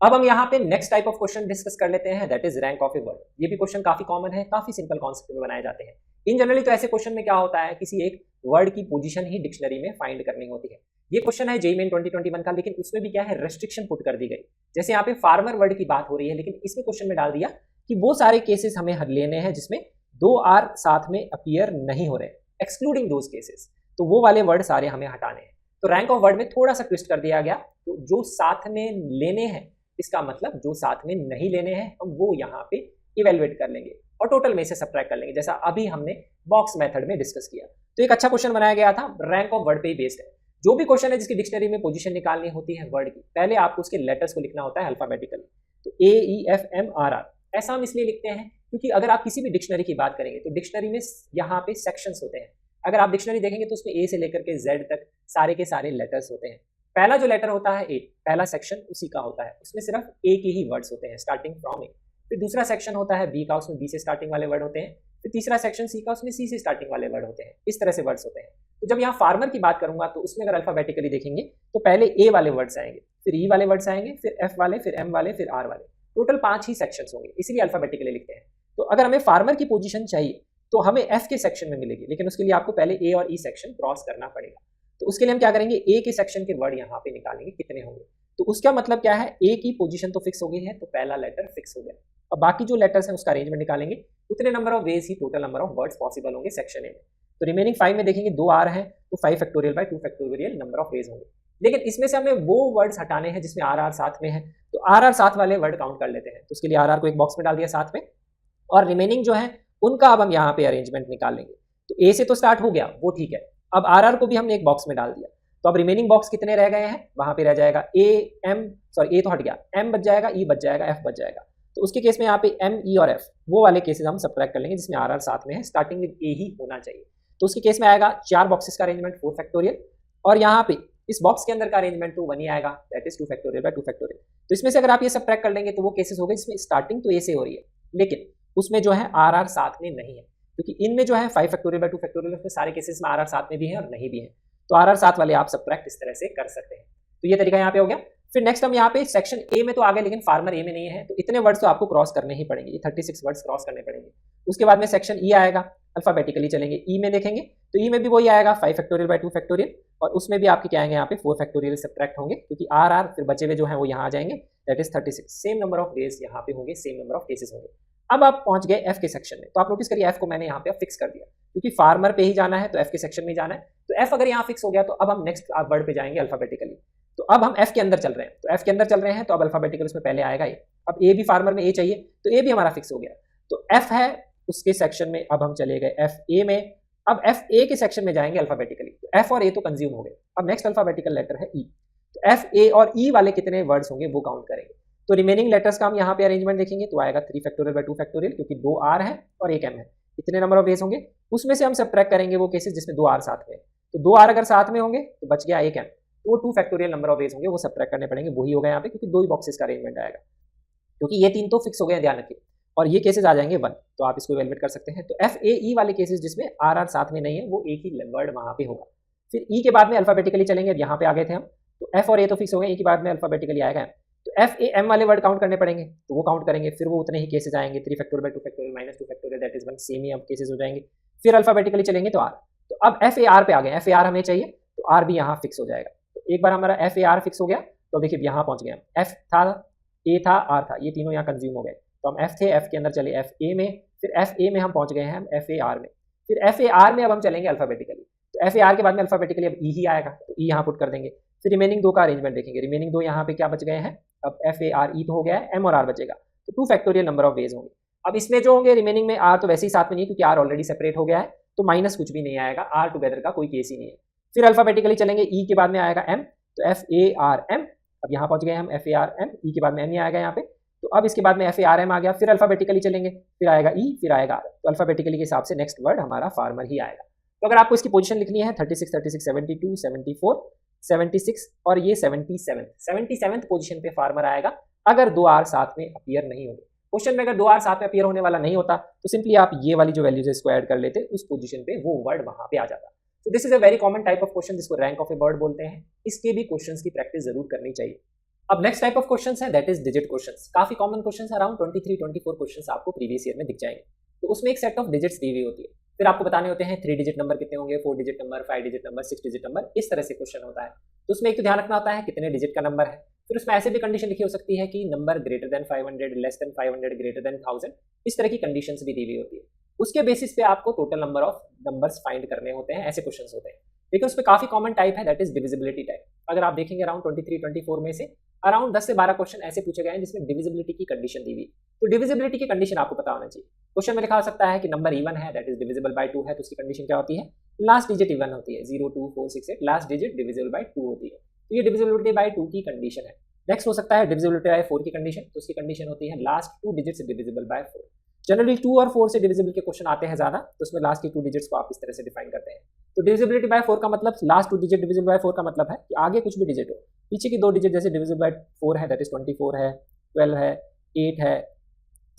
अब हम यहाँ पे next type of question discuss कर लेते हैं, that is rank of a word. ये भी क्वेश्चन काफी कॉमन है, काफी सिंपल कॉन्सेप्ट में बनाए जाते हैं। इन जनरली तो ऐसे क्वेश्चन में क्या होता है, किसी एक वर्ड की पोजीशन ही डिक्शनरी में फाइंड करनी होती है। ये क्वेश्चन है जेईई मेन 2021 का, लेकिन उसमें भी क्या है, रेस्ट्रिक्शन पुट कर दी गई। जैसे यहाँ पे फार्मर वर्ड की बात हो रही है, लेकिन इसमें क्वेश्चन में डाल दिया कि वो सारे केसेस हमें लेने हैं जिसमें 2 आर साथ में अपीयर नहीं हो रहे, एक्सक्लूडिंग दोज केसेस। तो वो वाले वर्ड सारे हमें हटाने हैं। तो रैंक ऑफ वर्ड में थोड़ा सा ट्विस्ट कर दिया गया, तो जो साथ में लेने हैं, इसका मतलब जो साथ में नहीं लेने हैं हम वो यहाँ पे इवेलुएट कर लेंगे और टोटल में से सबट्रैक्ट कर लेंगे, जैसा अभी हमने बॉक्स मेथड में डिस्कस किया। तो एक अच्छा क्वेश्चन बनाया गया था, रैंक ऑफ वर्ड पे ही बेस्ड है। जो भी क्वेश्चन है जिसकी डिक्शनरी में पोजीशन निकालनी होती है वर्ड की, पहले आपको उसके लेटर्स को लिखना होता है अल्फाबेटिकली। तो AEFMRR ऐसा हम इसलिए लिखते हैं क्योंकि अगर आप किसी भी डिक्शनरी की बात करेंगे तो डिक्शनरी में यहाँ पे सेक्शंस होते हैं। अगर आप डिक्शनरी देखेंगे तो उसमें A से लेकर के Z तक सारे के सारे लेटर्स होते हैं। पहला जो लेटर होता है A, पहला सेक्शन उसी का होता है, उसमें सिर्फ A के ही वर्ड्स होते हैं स्टार्टिंग फ्रॉम A। फिर दूसरा सेक्शन होता है B का, उसमें B से स्टार्टिंग वाले वर्ड होते हैं। फिर तीसरा सेक्शन C का, उसमें C से स्टार्टिंग वाले वर्ड होते हैं। इस तरह से वर्ड्स होते हैं। तो जब यहाँ फार्मर की बात करूंगा तो उसमें अगर अल्फाबेटिकली देखेंगे तो पहले A वाले वर्ड्स आएंगे, फिर E वाले वर्ड्स आएंगे, फिर F वाले, फिर M वाले, फिर R वाले। टोटल 5 ही सेक्शंस होंगे, इसीलिए अल्फाबेटिकली लिखते हैं। तो अगर हमें फार्मर की पोजीशन चाहिए तो हमें F के सेक्शन में मिलेगी, लेकिन उसके लिए आपको पहले A और E सेक्शन क्रॉस करना पड़ेगा। तो उसके लिए हम क्या करेंगे, A के सेक्शन के वर्ड यहाँ पे निकालेंगे कितने होंगे। तो उसका मतलब क्या है, A की पोजीशन तो फिक्स हो गई है, तो पहला लेटर फिक्स हो गया। अब बाकी जो लेटर्स हैं उसका अरेंजमेंट निकालेंगे, उतने number of ways he total number of words possible होंगे सेक्शन ए में। तो रिमेनिंग 5 में देखेंगे 2 आर हैं, तो 5 factorial by 2 factorial number of veg होंगे। लेकिन इसमें से हमें वो वर्ड्स हटाने हैं जिसमें आर साथ में है, तो आर साथ वाले वर्ड काउंट कर लेते हैं। तो उसके लिए आर को एक बॉक्स में डाल दिया साथ में, और रिमेनिंग जो है उनका अब हम यहाँ पे अरेंजमेंट निकाल लेंगे। तो ए से तो स्टार्ट हो गया, वो ठीक है। अब आर को भी हमने एक बॉक्स में डाल दिया, तो अब रिमेनिंग बॉक्स कितने रह गए हैं, वहां पे रह जाएगा ए तो हट गया, एम बच जाएगा, ई बच जाएगा, एफ बच जाएगा। तो उसके केस में यहाँ पे एम, ई और एफ वो वाले केसेस हम सबट्रैक्ट कर लेंगे जिसमें आर साथ में है, स्टार्टिंग विद ए ही होना चाहिए। तो उसके केस में आएगा 4 बॉक्सेस का अरेंजमेंट 4 फैक्टोरियल, और यहाँ पे इस बॉक्स के अंदर का अरेंजमेंट तो 1 ही आएगा, that is 2 factorial by 2 factorial. तो इसमें से अगर आप ये सबट्रैक्ट कर लेंगे तो वो केसेस हो गए जिसमें स्टार्टिंग तो ए से हो रही है, लेकिन उसमें जो है आर साथ में नहीं है, क्योंकि इनमें जो है 5 फैक्टोरियल बाय 2 फैक्टोरियल उसमें सारे केसेस में आर साथ में भी है और नहीं भी है। तो आर साथ वाले आप सबट्रैक्ट इस तरह से कर सकते हैं। तो ये तरीका यहाँ पे हो गया। फिर नेक्स्ट हम यहाँ पे सेक्शन ए में तो आ गए, लेकिन फार्मर ए में नहीं है, तो इतने वर्ड्स तो आपको क्रॉस करने ही पड़ेंगे, ये 36 वर्ड्स क्रॉस करने पड़ेंगे। उसके बाद में सेक्शन ई आएगा, अल्फाबेटिकली चलेंगे, ई में देखेंगे तो ई में भी वही आएगा 5 फैक्टोरियल बाय 2 फैक्टोरियल, और उसमें भी आपके क्या आएंगे यहाँ पे 4 फैक्टोरियल सबट्रैक्ट होंगे, क्योंकि आर फिर बचे हुए जो है वो यहाँ आ जाएंगे, that is 36। Same number of days यहाँ पे होंगे, सेम नंबर ऑफ केसेस होंगे। अब आप पहुंच गए एफ के सेक्शन में, तो आप नोटिस करिए एफ को मैंने यहाँ पे फिक्स कर दिया, क्योंकि फार्मर पे ही जाना है तो एफ के सेक्शन में जाना है। तो एफ अगर यहाँ फिक्स हो गया तो अब हम नेक्स्ट वर्ड पे जाएंगे अल्फाबेटिकली। तो अब हम एफ के अंदर चल रहे हैं, तो एफ के अंदर चल रहे हैं तो अब अल्फाबेटिकल उसमें पहले आएगा ए। अब ए भी फार्मर में ए चाहिए, तो ए भी हमारा फिक्स हो गया। तो एफ है उसके सेक्शन में, अब हम चले गए एफ ए में। अब एफ ए के सेक्शन में जाएंगे अल्फाबेटिकली, तो एफ और ए तो कंज्यूम हो गए। अब नेक्स्ट अल्फाबेटिकल लेटर है ई, तो एफ ए और ई वाले कितने वर्ड्स होंगे वो काउंट करेंगे। तो रिमेनिंग लेटर्स का हम यहाँ पे अरेंजमेंट देखेंगे, तो आएगा 3 फैक्टोरियल बाय 2 फैक्टोरियल, क्योंकि 2 आर है और एक एम है, इतने नंबर ऑफ वेज होंगे। उसमें से हम सबट्रैक्ट करेंगे वो केसेस जिसमें 2 आर साथ में, तो 2 आर अगर साथ में होंगे तो बच गया एक एम, तो वो 2 फैक्टोरियल नंबर ऑफ वेज होंगे, वो सबट्रैक्ट करने पड़ेंगे, वही होगा यहाँ पे, क्योंकि 2 ही बॉक्सेस का अरेंजमेंट आएगा, क्योंकि ये 3 तो फिक्स हो गए, ध्यान रखिए। और ये केसेस आ जाएंगे 1, तो आप इसको इवैल्यूएट कर सकते हैं। तो एफ ए ई वाले केसेस जिसमें आर साथ में नहीं है वो एक ही वर्ड वहां पे होगा। फिर ई के बाद में अल्फाबेटिकली चलेंगे, अब यहाँ पे आ गए थे हम, तो एफ और ए तो फिक्स हो गए, ई के बाद में अल्फाबेटिकली आएगा एम, तो एफ ए एम वाले वर्ड काउंट करने पड़ेंगे, तो वो काउंट करेंगे। फिर वो उतने ही केसेस आएंगे, 3 factorial by 2 factorial minus 2 factorial that is 1, same ही अब केसेस हो जाएंगे। फिर अल्फाबेटिकली चलेंगे तो आर, तो अब एफ ए आर पे आ गए, एफ ए आर हमें चाहिए, तो आर भी यहाँ फिक्स हो जाएगा। तो एक बार हमारा एफ ए आर फिक्स हो गया, तो देखिए यहाँ पहुँच गए हम, एफ था, ए था, आर था, ये तीनों यहाँ कंज्यूम हो गए, तो हम एफ थे, एफ के अंदर चले एफ ए में, फिर एफ ए में हम पहुँच गए हैं हम एफ ए आर में, फिर एफ ए आर में अब हम चलेंगे अल्फाबेटिकली, तो एफ ए आर के बाद में अल्फाबेटिकली अब ई ही आएगा, तो ई यहाँ पुट कर देंगे, फिर रिमेनिंग दो का अरेंजमेंट देखेंगे, रिमेनिंग दो यहाँ पे क्या बच गए हैं, अब एफ ए आर ई तो हो गया है, एम और आर बचेगा, तो 2 फैक्टोरियल नंबर ऑफ वेज होंगे। अब इसमें जो होंगे रिमेनिंग में आर तो वैसे ही साथ में नहीं क्योंकि आर ऑलरेडी सेपरेट हो गया है, तो माइनस कुछ भी नहीं आएगा, आर टुगेदर का कोई केस ही नहीं है। फिर अल्फाबेटिकली चलेंगे, ई के बाद में आएगा एम, तो एफ ए आर एम, अब यहाँ पहुंच गए हम एफ ए आर एम, ई के बाद में एम ही आएगा यहाँ पे, तो अब इसके बाद में एफ ए आर एम आ गया, फिर अल्फाबेटिकली चलेंगे, फिर आएगा ई, फिर आएगा आर, तो अल्फाबेटिकली के हिसाब से नेक्स्ट वर्ड हमारा फार्मर ही आएगा। तो अगर आपको इसकी पोजीशन लिखनी है 36, 36, 72, 74, 76 और ये 77 पोजीशन पे फार्मर आएगा अगर 2 आर साथ में अपीयर नहीं होंगे। क्वेश्चन में अगर 2 आर साथ में अपीयर होने वाला नहीं होता तो सिंपली आप ये वाली जो वैल्यूज है इसको ऐड कर लेते, उस पोजीशन पे वो वर्ड वहां पे आ जाता। तो this is a very common type of question जिसको रैंक ऑफ ए बर्ड बोलते हैं, इसके भी क्वेश्चंस की प्रैक्टिस जरूर करनी चाहिए। अब नेक्स्ट टाइप ऑफ क्वेश्चंस है दैट इज डिजिट क्वेश्चंस। काफी कॉमन क्वेश्चंस, अराउंड 23-24 क्वेश्चंस आपको प्रीवियस ईयर में दिख जाएंगे। तो उसमें एक सेट ऑफ डिजिट्स दी हुई होती है, फिर आपको बताने होते हैं 3 डिजिट नंबर कितने होंगे, 4 digit number, 5 digit number, 6 digit number, इस तरह से क्वेश्चन होता है। तो उसमें एक तो ध्यान रखना होता है कितने डिजिट का नंबर है, फिर उसमें ऐसे भी कंडीशन लिखी हो सकती है कि number greater than 500, less than 500, greater than 1000, इस तरह की कंडीशंस भी दी हुई होती है। उसके बेसिस पे आपको total number of numbers find करने होते हैं, ऐसे क्वेश्चंस होते हैं। लेकिन उसमें काफी कॉमन टाइप है दैट इज डिविजिबिलिटी टाइप। अगर आप देखेंगे अराउंड 23-24 में से अराउंड 10 से 12 क्वेश्चन ऐसे पूछे गए हैं जिसमें डिविजिबिलिटी की कंडीशन दी हुई। तो डिविजिबिलिटी की कंडीशन आपको पता होना चाहिए। क्वेश्चन में लिखा हो सकता है कि नंबर इवन है दैट इज डिविजिबल बाय 2 है, तो उसकी कंडीशन क्या होती है, लास्ट डिजिट इवन होती है, 0, 2, 4, 6, 8, लास्ट डिजिट डिविजिबल बाय 2 होती है, तो ये डिविजिबिलिटी बाय 2 की कंडीशन है। नेक्स्ट हो सकता है डिविजिबिलिटी बाय 4 की कंडीशन, तो उसकी कंडीशन होती है last 2 digits divisible by 4। Generally 2 और 4 से डिविजिबल के क्वेश्चन आते हैं ज्यादा, तो उसमें लास्ट की 2 डिजिट्स को आप इस तरह से डिफाइन करते हैं। तो डिविजिबिलिटी बाय 4 का मतलब लास्ट 2 डिजिट डिविजिबल बाय 4 का मतलब है कि आगे कुछ भी डिजिट हो, पीछे की 2 डिजिट जैसे डिविजिबल बाय 4 है दैट इज 24 है, 12 है, 8 है,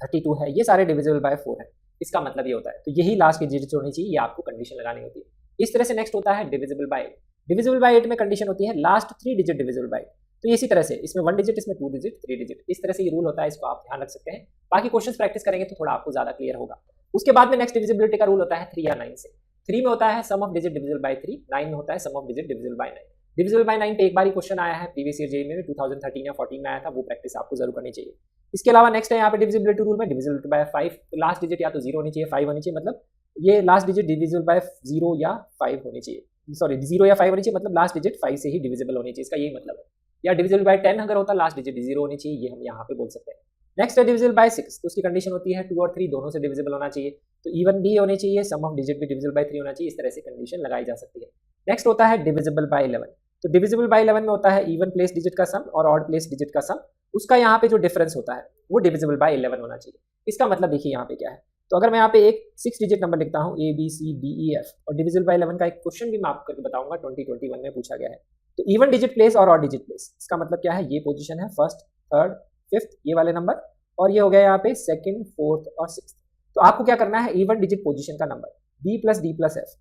32 है, ये सारे डिविजिबल बाय 4 है, इसका मतलब ये होता है। तो यही लास्ट की डिजिट होनी चाहिए, ये आपको कंडीशन लगानी होती है। इस तरह से नेक्स्ट होता है डिविजिबल बाय 8। डिविजिबल बाय 8 में कंडीशन होती है लास्ट 3 डिजिट डिविजिबल बाय 8। तो इसी तरह से इसमें 1 डिजिट, इसमें 2 डिजिट, 3 डिजिट, इस तरह से ये रूल होता है, इसको आप ध्यान रख सकते हैं। बाकी क्वेश्चंस प्रैक्टिस करेंगे तो थोड़ा आपको ज्यादा क्लियर होगा। उसके बाद में नेक्स्ट डिविजिबिलिटी का रूल होता है 3 या 9 से। 3 में होता है sum of digit divisible by 3, 9 में होता है sum of digit divisible by 9। Divisible by 9 पे एक बार ही क्वेश्चन आया है प्रीवियस ईयर जेईई में 2013 या 14 में आया था, वो प्रैक्टिस आपको जरूर करनी चाहिए। इसके अलावा नेक्स्ट है यहाँ पे डिविजिबिलिटी रूल में डिविजिबिलिटी बाय 5, तो लास्ट डिजिट या तो 0 होनी चाहिए, 5 होनी चाहिए, मतलब ये लास्ट डिजिट डिविजिबल बाय 0 या 5 होनी चाहिए, सॉरी 0 या 5 होनी चाहिए, मतलब लास्ट डिजिट 5 से ही डिविजिबल होनी चाहिए, इसका यही मतलब है। या डिविजिबल बाय 10 अगर होता लास्ट डिजिट 0 होनी चाहिए, ये हम यहाँ पे बोल सकते हैं। नेक्स्ट है डिविजिबल बाय 6, तो उसकी कंडीशन होती है 2 और 3 दोनों से डिविजिबल होना चाहिए, तो इवन भी होने चाहिए, सम ऑफ डिजिट भी डिविजिबल बाय 3 होना चाहिए, इस तरह से कंडीशन लगाई जा सकती है। नेक्स्ट होता है डिविजिबल बाय 11, तो डिविजिबल बाय 11 में होता है इवन प्लेस डिजिट का सम और ऑड प्लेस डिजिट का सम, उसका यहाँ पे जो डिफरेंस होता है वो डिविजिबल बाय 11 होना चाहिए। इसका मतलब देखिए यहाँ पे क्या है, तो अगर मैं यहाँ पे एक 6 डिजिट नंबर लिखता हूँ ABCDEF और डिविजिबल बाय 11 का एक क्वेश्चन भी मैं आपको करके बताऊंगा 2021 में पूछा गया है, तो इवन डिजिट प्लेस और ऑड डिजिट प्लेस, इसका मतलब क्या है, ये पोजीशन है फर्स्ट, थर्ड, फिफ्थ, ये वाले नंबर, और ये हो गया यहाँ पे सेकंड, फोर्थ और सिक्स्थ। तो आपको क्या करना है, इवन डिजिट पोजीशन का नंबर B + D + F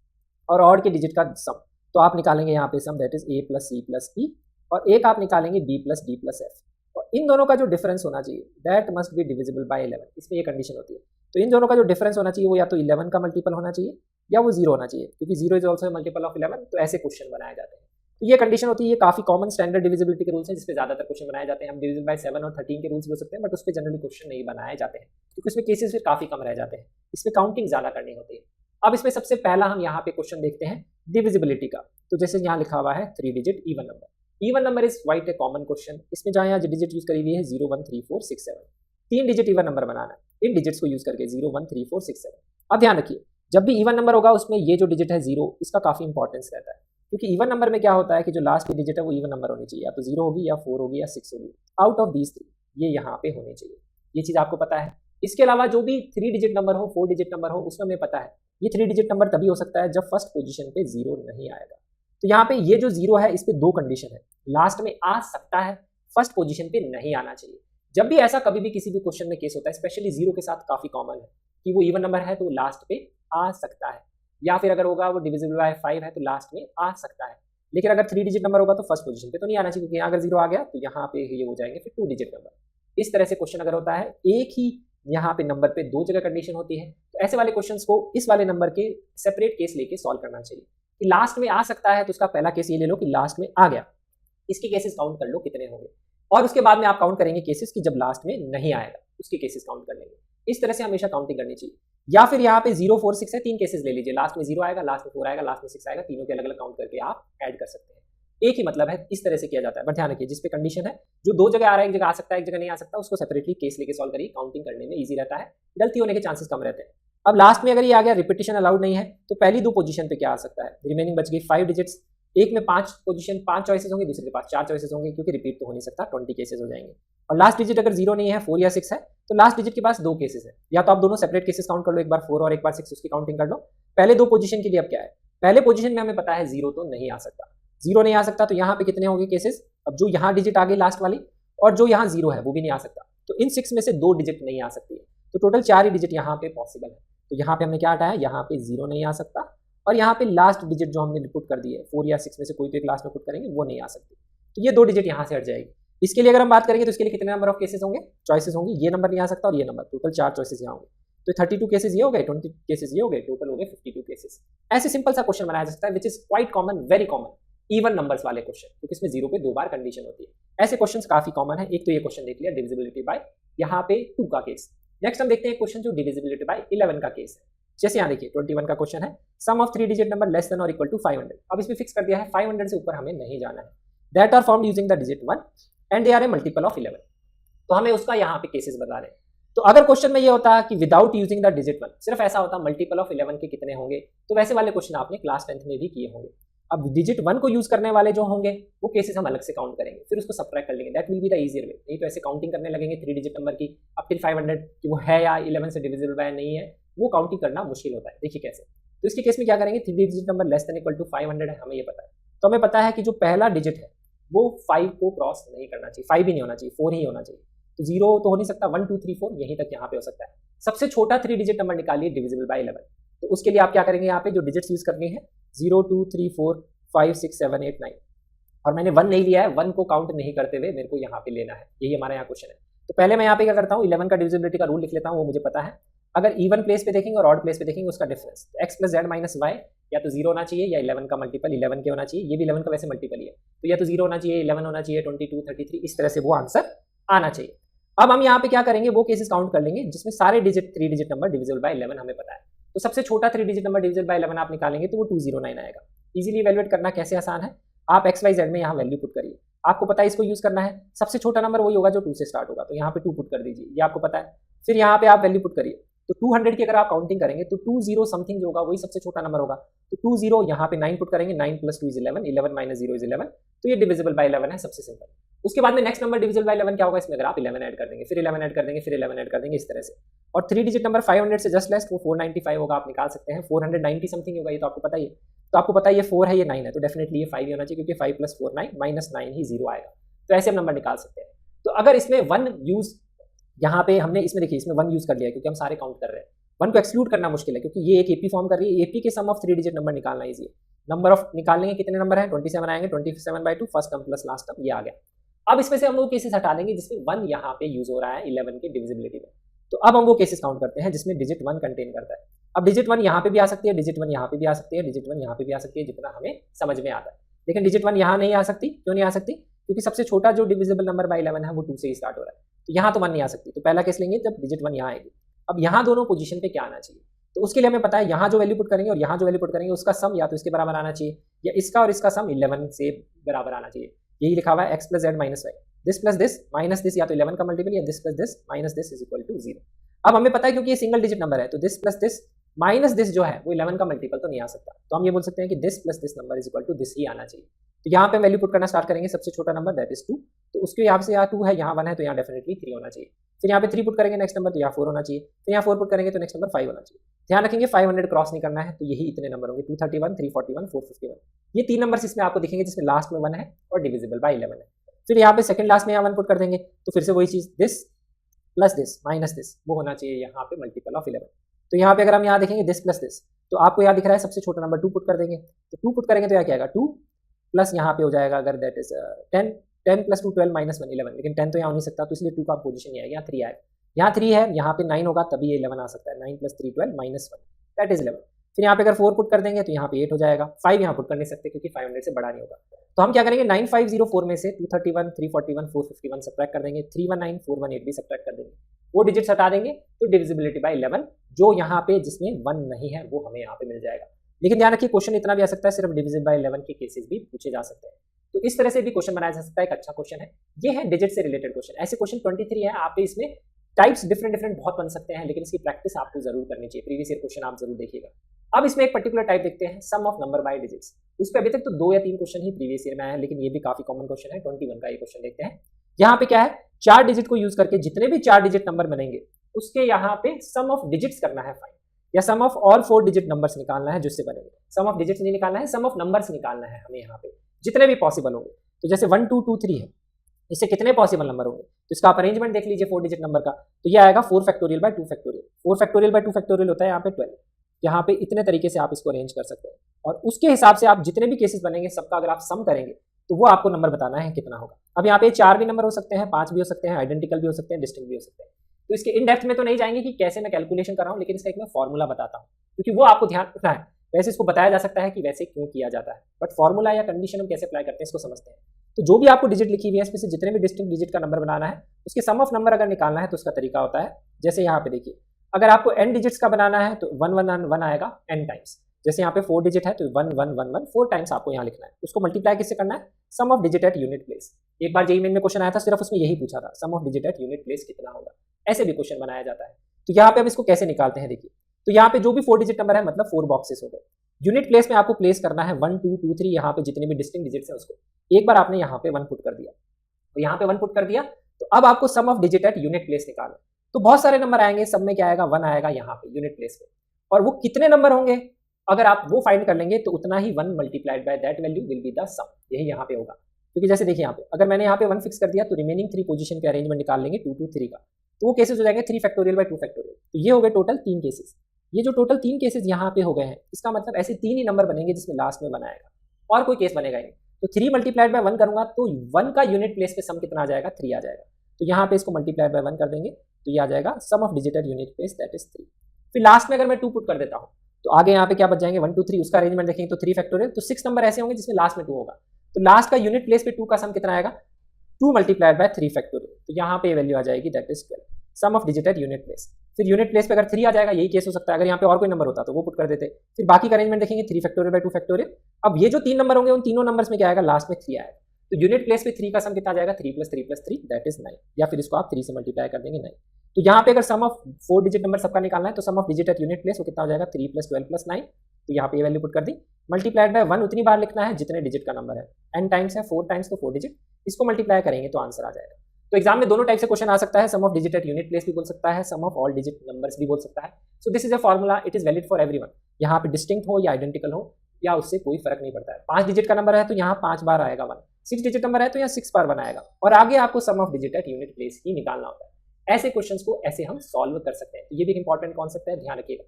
और ऑड के डिजिट का सम, तो आप निकालेंगे यहाँ पे सम that is A + C + E, और एक आप निकालेंगे B + D + F, और इन दोनों का जो डिफरेंस होना चाहिए that must be divisible by 11, इसमें ये कंडीशन होती है। तो इन दोनों का जो डिफरेंस होना चाहिए वो या तो 11 का मल्टीपल होना चाहिए या वो 0 होना चाहिए, क्योंकि 0 इज ऑल्सो मल्टीपल ऑफ 11, तो ऐसे क्वेश्चन बनाए जाते हैं। तो ये कंडीशन होती है, ये काफी कॉमन स्टैंडर्ड डिविजिबिलिटी के रूल्स हैं जिसपे ज्यादातर क्वेश्चन बनाए जाते हैं। हम डिविजन बाय 7 और 13 के रूल्स भी हो सकते हैं, बट उस पर जनरली क्वेश्चन नहीं बनाए जाते हैं क्योंकि उसमें केसेस फिर काफी कम रह जाते हैं, इसमें काउंटिंग ज्यादा करनी होती है। अब इसमें सबसे पहला हम यहाँ पे क्वेश्चन देखते हैं डिविजिबिलिटी का, तो जैसे यहाँ लिखा हुआ है 3 digit even number. Even number is quite a common question, इसमें जहाँ यहाँ डिजिट यूज करी हुई है 0, 1, 3, 4, 6, 7, 3 डिजिट इवन नंबर बनाना है इन डिजिट्स को यूज करके 0, 1, 3, 4, 6, 7। अब ध्यान रखिए जब भी इवन नंबर होगा उसमें ये जो डिजिट है 0, इसका काफी इंपॉर्टेंस रहता है, क्योंकि इवन नंबर में क्या होता है कि जो लास्ट की डिजिट है वो इवन नंबर होनी चाहिए, या तो 0 होगी या 4 होगी या 6 होगी, आउट ऑफ दीज 3 ये यहाँ पे होनी चाहिए, ये चीज आपको पता है। इसके अलावा जो भी 3 डिजिट नंबर हो, 4 डिजिट नंबर हो, उसमें हमें पता है ये 3 डिजिट नंबर तभी हो सकता है जब फर्स्ट पोजीशन पे 0 नहीं आएगा। तो यहाँ पे ये जो 0 है इस पे 2 कंडीशन है, लास्ट में आ सकता है, फर्स्ट पोजीशन पे नहीं आना चाहिए। जब भी ऐसा कभी भी किसी भी क्वेश्चन में केस होता है, स्पेशली 0 के साथ काफी कॉमन है कि वो इवन नंबर है तो लास्ट पे आ सकता है, या फिर अगर होगा वो डिविजिबल बाय 5 है तो लास्ट में आ सकता है। लेकिन अगर 3 डिजिट नंबर होगा तो फर्स्ट पोजीशन पे तो नहीं आना चाहिए, क्योंकि यहाँ अगर 0 आ गया तो यहाँ पे ये हो जाएंगे फिर 2 डिजिट नंबर। इस तरह से क्वेश्चन अगर होता है, एक ही यहाँ पे नंबर पे 2 जगह कंडीशन होती है, तो ऐसे वाले क्वेश्चंस को इस वाले नंबर के सेपरेट केस लेके सॉल्व करना चाहिए कि लास्ट में आ सकता है तो उसका पहला केस ये ले लो कि लास्ट में आ गया, इसके केसेस काउंट कर लो कितने होंगे, और उसके बाद में आप काउंट करेंगे केसेस की जब लास्ट में नहीं आएगा उसके केसेस काउंट कर लेंगे। इस तरह से हमेशा काउंटिंग करनी चाहिए। या फिर यहाँ पे 0 4 6 है, 3 केसेस ले लीजिए, लास्ट में 0 आएगा, लास्ट में 4 आएगा, लास्ट में 6 आएगा, तीनों के अलग अलग काउंट करके आप ऐड कर सकते हैं। एक ही मतलब है, इस तरह से किया जाता है। बट ध्यान रखिए जिस पे कंडीशन है, जो दो जगह आ रहा है एक जगह आ सकता है एक जगह नहीं आ सकता, उसको सेपरेटली केस लेके सॉल्व करिए, काउंटिंग करने में ईजी रहता है, गलती होने के चांसेस कम रहते हैं। अब लास्ट में अगर ये आ गया रिपीटिशन अलाउड नहीं है, तो पहली दो पोजीशन पे क्या आ सकता है, रिमेनिंग बच गई 5 डिजिट्स, एक में 5 पोजीशन 5 चॉइसेस होंगे, दूसरे के पास 4 चॉइसेस होंगे, क्योंकि रिपीट तो हो नहीं सकता, 20 केसेस हो जाएंगे। और लास्ट डिजिट अगर 0 नहीं है, 4 या 6 है, तो लास्ट डिजिट के पास 2 केसेस है, या तो आप दोनों सेपरेट केसेस काउंट कर लो, एक बार 4 और एक बार 6, उसकी काउंटिंग कर लो। पहले दो पोजीशन के लिए अब क्या है, पहले पोजीशन में हमें पता है 0 तो नहीं आ सकता, 0 नहीं आ सकता, तो यहाँ पे कितने होंगे केसेस, अब जो यहाँ डिजिट आ गई लास्ट वाली और जो यहाँ 0 है वो भी नहीं आ सकता, तो इन 6 में से 2 डिजिट नहीं आ सकती है, तो टोटल 4 ही डिजिट यहाँ पे पॉसिबल है। तो यहाँ पे हमने क्या हटाया, यहाँ पे 0 नहीं आ सकता, और यहाँ पे लास्ट डिजिट जो हमने पुट कर दी है 4 या 6 में से कोई तो एक लास्ट में पुट करेंगे वो नहीं आ सकती, तो ये 2 डिजिट यहाँ से हट जाएगी। इसके लिए अगर हम बात करेंगे तो इसके लिए कितने नंबर ऑफ केसेस होंगे, चॉइसेस होंगी, ये नंबर नहीं आ सकता और ये नंबर, टोटल 4 चॉइसेस यहाँ होंगे, तो 32 केसेस ये हो गए, 20 केसेस ये हो गए, टोटल हो गए 52 केसेस। ऐसे सिंपल सा क्वेश्चन बनाया जा सकता है, which is quite common, very common, even numbers वाले क्वेश्चन, क्योंकि इसमें 0 पे 2 बार कंडीशन होती है। ऐसे क्वेश्चंस काफी कॉमन है। एक तो ये क्वेश्चन देख लिया डिविजिबिलिटी बाय यहाँ पे 2 का केस। नेक्स्ट हम देखते हैं क्वेश्चन जो डिविजिबिलिटी बाय 11 का केस है। जैसे यहाँ देखिए 21 का क्वेश्चन है, sum of 3 digit number less than और इक्वल टू 500। अब इसमें फिक्स कर दिया है 500 से ऊपर हमें नहीं जाना है, that are formed using the digit 1 and they are a multiple of 11। तो हमें उसका यहाँ पे केसेस बता रहे हैं। तो अगर क्वेश्चन में ये होता कि विदाउट यूजिंग द डिजिट 1, सिर्फ ऐसा होता मल्टीपल ऑफ 11 के कितने होंगे, तो वैसे वाले क्वेश्चन आपने क्लास 10th में भी किए होंगे। अब डिजिट 1 को यूज करने वाले जो होंगे वो केसेस हम अलग से काउंट करेंगे, फिर उसको सब्ट्रैक्ट कर लेंगे, that will be the easier way. नहीं तो ऐसे काउंटिंग करने लगेंगे 3 डिजिट नंबर की अप टिल 500 कि वो है या 11 से डिविजिबल बाय नहीं है, वो काउंटिंग करना मुश्किल होता है। देखिए कैसे, तो इसके केस में क्या करेंगे, 3 digit number less than equal to 500 है, हमें ये पता है, तो हमें पता है कि जो पहला डिजिट है वो 5 को क्रॉस नहीं करना चाहिए, 5 भी नहीं होना चाहिए, 4 ही होना चाहिए, तो 0 तो हो नहीं सकता, 1 2 3 4 यहीं तक यहाँ पे हो सकता है। सबसे छोटा 3 डिजिट नंबर निकालिए डिविजिबल बाय 11, तो उसके लिए आप क्या करेंगे, यहाँ पे जो डिजिट्स यूज करनी है 0 2 3 4 5 6 7 8 9, और मैंने 1 नहीं लिया है, 1 को काउंट नहीं करते हुए मेरे को यहाँ पे लेना है, यही हमारा यहाँ क्वेश्चन है। तो पहले मैं यहाँ पे क्या करता हूँ, 11 का डिविजिबिलिटी का रूल लिख लेता हूँ, वो मुझे पता है। अगर इवन प्लेस पे देखेंगे और ऑड प्लेस पे देखेंगे उसका डिफरेंस, तो x plus z minus y या तो 0 होना चाहिए या 11 का मल्टीपल 11 के होना चाहिए, ये भी 11 का वैसे मल्टीपल ही है, तो या तो 0 होना चाहिए, 11 होना चाहिए, 22 33, इस तरह से वो आंसर आना चाहिए। अब हम यहाँ पे क्या करेंगे, वो केसेस काउंट कर लेंगे जिसमें सारे digit 3 digit number divisible by 11 हमें पता है। तो सबसे छोटा 3 डिजिट नंबर डिविजिबल बाय 11 आप निकालेंगे तो वो 209 आएगा। इजीली इवैल्यूएट करना कैसे आसान है, आप एक्स वाई जेड में यहाँ वैल्यू पुट करिए, आपको पता है इसको यूज करना है, सबसे छोटा नंबर वही होगा जो 2 से स्टार्ट होगा, तो यहाँ पे 2 पुट कर दीजिए, ये आपको पता है। फिर यहाँ पे आप वैल्यू पुट करिए, तो 200 की अगर आप काउंटिंग करेंगे तो 20 समथिंग जो होगा वही सबसे छोटा नंबर होगा, तो 20 यहाँ पे 9 पुट करेंगे, 9 प्लस 2 इज 11, 11 माइनस 0 इज 11, तो ये डिविजिबल बाय 11 है, सबसे सिंपल। उसके बाद में नेक्स्ट नंबर डिविजिबल बाय 11 क्या होगा, इसमें अगर आप 11 ऐड कर देंगे, फिर 11 ऐड कर देंगे, फिर 11 ऐड कर देंगे, इस तरह से। और 3 डिजिट नंबर 500 से जस्ट लेस, वो 495 होगा, आप निकाल सकते हैं, 490 समथिंग होगा, ये तो आपको पता ही है। तो आपको पता है ये 4 है, ये 9 है, तो डेफिनेटली ये 5 ही होना चाहिए, क्योंकि 5 प्लस 4 9 माइनस 9 ही 0 आएगा, तो ऐसे हम नंबर निकाल सकते हैं। तो अगर इसमें 1 यूज, यहाँ पे हमने इसमें देखिए इसमें 1 यूज कर लिया है, क्योंकि हम सारे काउंट कर रहे हैं, 1 को एक्सक्लूड करना मुश्किल है, क्योंकि ये एक एपी फॉर्म कर रही है, एपी के सम ऑफ 3 डिजिट नंबर निकालना इजी है। नंबर ऑफ निकालने के कितने नंबर हैं, 27 आएंगे, 27/2 first term plus last term, ये आ गया। अब इसमें से हम वो केसेस हटा देंगे जिसमें 1 यहाँ पे यूज हो रहा है 11 के डिविजिबिलिटी में, तो अब हम वो केसेस काउंट करते हैं जिसमें डिजिट 1 कंटेन करता है। अब डिजिट 1 यहाँ पे भी आ सकती है, डिजिट 1 यहाँ पे भी आ सकती है, डिजिट 1 यहाँ पे भी आ सकती है, जितना हमें समझ में आता है। लेकिन डिजिट 1 यहाँ नहीं आ सकती, क्यों नहीं आ सकती, क्योंकि सबसे छोटा जो डिविजिबल नंबर बाय 11 है वो 2 से ही स्टार्ट हो रहा है, तो यहाँ तो 1 नहीं आ सकती। तो पहला केस लेंगे जब डिजिट 1 यहाँ आएगी। अब यहाँ दोनों पोजीशन पे क्या आना चाहिए, तो उसके लिए हमें पता है यहाँ जो वैल्यू पुट करेंगे और यहाँ जो वैल्यू पुट करेंगे उसका सम या तो इसके बराबर आना चाहिए या इसका और इसका सम 11 से बराबर आना चाहिए। यही लिखा हुआ है x plus z minus y, this plus this minus this, या तो 11 का मल्टीपल या this plus this minus this is equal to 0। अब हमें पता है क्योंकि ये सिंगल डिजिट नंबर है, तो this plus this minus this जो है वो 11 का मल्टीपल तो नहीं आ सकता, तो हम ये बोल सकते हैं कि this plus this number is equal to this ही आना चाहिए। तो यहाँ पे वैल्यू पुट करना स्टार्ट करेंगे, सबसे छोटा नंबर दैट इज 2, तो उसके यहाँ से यहाँ 2 है, यहाँ 1 है, तो यहाँ डेफिनेटली 3 होना चाहिए। फिर यहाँ पे 3 पुट करेंगे नेक्स्ट नंबर, तो यहाँ 4 होना चाहिए, फिर यहाँ 4 पुट करेंगे तो नेक्स्ट नंबर 5 होना चाहिए। ध्यान रखेंगे 500 क्रॉस नहीं करना है, तो यही इतने नंबर होंगे, 231 341 451, ये 3 नंबर इसमें आपको दिखेंगे जिसमें लास्ट में 1 है और डिविजिबल बाय 11 है। फिर यहाँ पे सेकंड लास्ट में यहाँ 1 पुट कर देंगे, तो फिर से वही चीज this plus this minus this, वो होना चाहिए यहाँ पे मल्टीपल ऑफ 11। तो यहाँ पे अगर हम यहाँ देखेंगे दिस प्लस दिस, तो आपको यहाँ दिख रहा है सबसे छोटा नंबर 2 पुट कर देंगे, तो 2 पुट करेंगे तो यहाँ क्या आएगा 2 प्लस यहाँ पे हो जाएगा अगर दैट इज 10, 10 प्लस 2 12 माइनस 1 11, लेकिन 10 तो यहाँ हो नहीं सकता, तो इसलिए 2 का पोजीशन नहीं आएगा, यहाँ 3 आएगा, यहाँ 3 है, यहाँ पे 9 होगा तभी ये 11 आ सकता है, 9 प्लस 3 12 माइनस 1 दैट इज 11। फिर यहाँ पे अगर 4 पुट कर देंगे तो यहाँ पे 8 हो जाएगा। 5 यहाँ पुट कर नहीं सकते क्योंकि 500 से बड़ा नहीं होगा। तो हम क्या करेंगे, 9504 में से 231, 341, 451 सब्ट्रैक्ट कर देंगे, 319, 418 भी सब्ट्रैक्ट कर देंगे, वो डिजिट्स हटा देंगे तो डिविजिबिलिटी बाय 11 जो यहाँ पे जिसमें 1 नहीं है वो हमें यहाँ पे मिल जाएगा। लेकिन ध्यान रखिए क्वेश्चन इतना भी आ सकता है, सिर्फ डिविजिबल बाय 11 के केसेस भी पूछे जा सकते हैं। तो इस तरह से भी क्वेश्चन बनाया जा सकता है, एक अच्छा क्वेश्चन है। ये है डिजिट से रिलेटेड क्वेश्चन। ऐसे क्वेश्चन 23 है, आप इसमें टाइप्स डिफरेंट बहुत बन सकते हैं, लेकिन इसकी प्रैक्टिस आपको जरूर करनी चाहिए। प्रीवियस ईयर क्वेश्चन आप जरूर देखिएगा। अब इसमें एक पर्टिकुलर टाइप देखते हैं, सम ऑफ नंबर बाय डिजिट्स। उस पर अभी तक तो 2 या 3 क्वेश्चन ही प्रीवियस ईयर में आए हैं, लेकिन ये भी काफी कॉमन क्वेश्चन है। 21 का ये क्वेश्चन देखते हैं। यहाँ पे क्या है, 4 डिजिट को यूज करके जितने भी 4 डिजिट नंबर बनेंगे उसके यहाँ पे सम ऑफ डिजिट्स करना है फाइंड, या सम ऑफ ऑल 4 डिजिट नंबर्स निकालना है जिससे बनेंगे। सम ऑफ डिजिट्स नहीं निकालना है, सम ऑफ नंबर्स निकालना है हमें यहाँ पे, जितने भी पॉसिबल होंगे। तो जैसे 1 2 2 3 है, इससे कितने पॉसिबल नंबर होंगे, तो इसका आप अरेंजमेंट देख लीजिए 4 डिजिट नंबर का। तो ये आएगा 4 factorial by 2 factorial. 4 factorial by 2 factorial होता है यहाँ पे 12। यहाँ पे इतने तरीके से आप इसको अरेंज कर सकते हैं, और उसके हिसाब से आप जितने भी केसेस बनेंगे सबका अगर आप सम करेंगे तो वो आपको नंबर बताना है कितना होगा। अब यहाँ पे 4 भी नंबर हो सकते हैं, 5 भी हो सकते हैं, आइडेंटिकल भी हो सकते हैं, डिस्टिंक्ट भी हो सकते हैं। तो इसके इन डेप्थ में तो नहीं जाएंगे कि कैसे मैं कैलकुलेशन कर रहा हूँ, लेकिन इसका एक मैं फॉर्मूला बताता हूँ, क्योंकि वो आपको ध्यान रखना है। वैसे इसको बताया जा सकता है कि वैसे क्यों किया जाता है, बट फॉर्मूला या कंडीशन हम कैसे अप्लाई करते हैं इसको समझते हैं। तो जो भी आपको डिजिट लिखी हुई है इसमें से जितने भी डिस्टिंक्ट डिजिट का नंबर बनाना है, उसके सम ऑफ नंबर अगर निकालना है तो उसका तरीका होता है, जैसे यहाँ पे देखिए, अगर आपको n डिजिट्स का बनाना है तो 1 1 1 1 आएगा n टाइम्स। जैसे यहाँ पे 4 डिजिट है तो 1 1 1 1 4 टाइम्स आपको यहाँ लिखना है। उसको मल्टीप्लाई किससे करना है, sum of digit at unit place. एक बार जेईई मेन में क्वेश्चन आया था, सिर्फ उसमें यही पूछा था, sum of digit at unit place कितना होगा। ऐसे भी क्वेश्चन बनाया जाता है। तो यहाँ पे हम इसको कैसे निकालते हैं, देखिए, तो यहाँ पे जो भी 4 डिजिट नंबर है मतलब 4 बॉक्सेस हो गए। यूनिट प्लेस में आपको प्लेस करना है 1 2 2 3, यहाँ पे जितने भी डिस्टिंक्ट डिजिट्स हैं उसको। एक बार आपने यहाँ पे 1 पुट कर दिया, तो यहाँ पे 1 पुट कर दिया, तो अब आपको sum of digit at unit place निकालना। तो बहुत सारे नंबर आएंगे, सब में क्या आएगा, 1 आएगा यहाँ पे यूनिट प्लेस पे, और वो कितने नंबर होंगे अगर आप वो फाइंड कर लेंगे तो उतना ही 1 multiplied by that value will be the sum. यही यहाँ पे होगा, क्योंकि जैसे देखिए यहाँ पे अगर मैंने यहाँ पे 1 फिक्स कर दिया तो रिमेनिंग 3 पोजीशन के अरेंजमेंट निकाल लेंगे 2 2 3 का, तो वो केसेस हो जाएंगे 3 फैक्टोरियल बाय 2 फैक्टोरियल। तो ये हो गए टोटल 3 केसेस। ये जो टोटल 3 केसेस यहाँ पे हो गए हैं, इसका मतलब ऐसे 3 ही नंबर बनेंगे जिसमें लास्ट में 1 आएगा, और कोई केस बनेगा नहीं। तो 3 मल्टीप्लाइड बाय 1 करूंगा तो 1 का यूनिट प्लेस पे सम कितना आ जाएगा, 3 आ जाएगा। तो यहाँ पे इसको मल्टीप्लाइड बाय 1 कर देंगे तो ये आ जाएगा sum of digit at unit place that is 3। फिर लास्ट में अगर मैं 2 पुट कर देता हूँ तो आगे यहाँ पे क्या बच जाएंगे 1 2 3, उसका अरेंजमेंट देखेंगे तो 3 फैक्टोरियल, तो 6 नंबर ऐसे होंगे जिसमें लास्ट में 2 होगा। तो लास्ट का यूनिट प्लेस पे 2 का सम कितना आएगा, 2 मल्टीप्लाइड बाय 3 फैक्टोरियल। तो यहाँ पे वैल्यू आ जाएगी that is 12, sum of digit at unit place. फिर यूनिट प्लेस पे अगर 3 आ जाएगा, यही केस हो सकता है। अगर यहाँ पे और कोई नंबर होता तो वो पुट कर देते। फिर बाकी का अरेंजमेंट देखेंगे 3 फैक्टोरियल बाय 2 फैक्टोरियल। अब ये जो 3 नंबर होंगे उन तीनों नंबर्स में क्या आएगा, लास्ट में 3 आएगा। तो यूनिट प्लेस पे 3 का सम कितना आ जाएगा, 3 + 3 + 3 दैट इज 9, या फिर इसको आप 3 से मल्टीप्लाई कर देंगे 9। तो यहाँ पे अगर सम ऑफ 4 डिजिट नंबर सबका निकालना है तो sum of digit at unit place वो कितना हो जाएगा, 3 + 12 + 9। तो यहाँ पे ये वैल्यू पुट कर दी, मल्टीप्लाइड बाय 1 उतनी बार लिखना है जितने डिजिट का नंबर है। n टाइम्स है 4 टाइम्स, तो 4 डिजिट, इसको मल्टीप्लाई करेंगे तो आंसर आ जाएगा। तो एग्जाम में दोनों टाइप से क्वेश्चन आ सकता है, sum of digit at unit place भी बोल सकता है, sum of all digit numbers भी बोल सकता है। So this is a formula, it is valid for everyone. यहाँ पे डिस्टिंक्ट हो या आइडेंटिकल हो या उससे कोई फर्क नहीं पड़ता है। 5 डिजिट का नंबर है तो यहाँ 5 बार आएगा 1, 6 डिजिट नंबर है तो यहाँ 6 बार 1 आएगा, और आगे आपको sum of digit at unit place ही निकालना होता है। ऐसे क्वेश्चंस को ऐसे हम सॉल्व कर सकते हैं। तो ये भी एक इंपॉर्टेंट कॉन्सेप्ट है, ध्यान रखिएगा।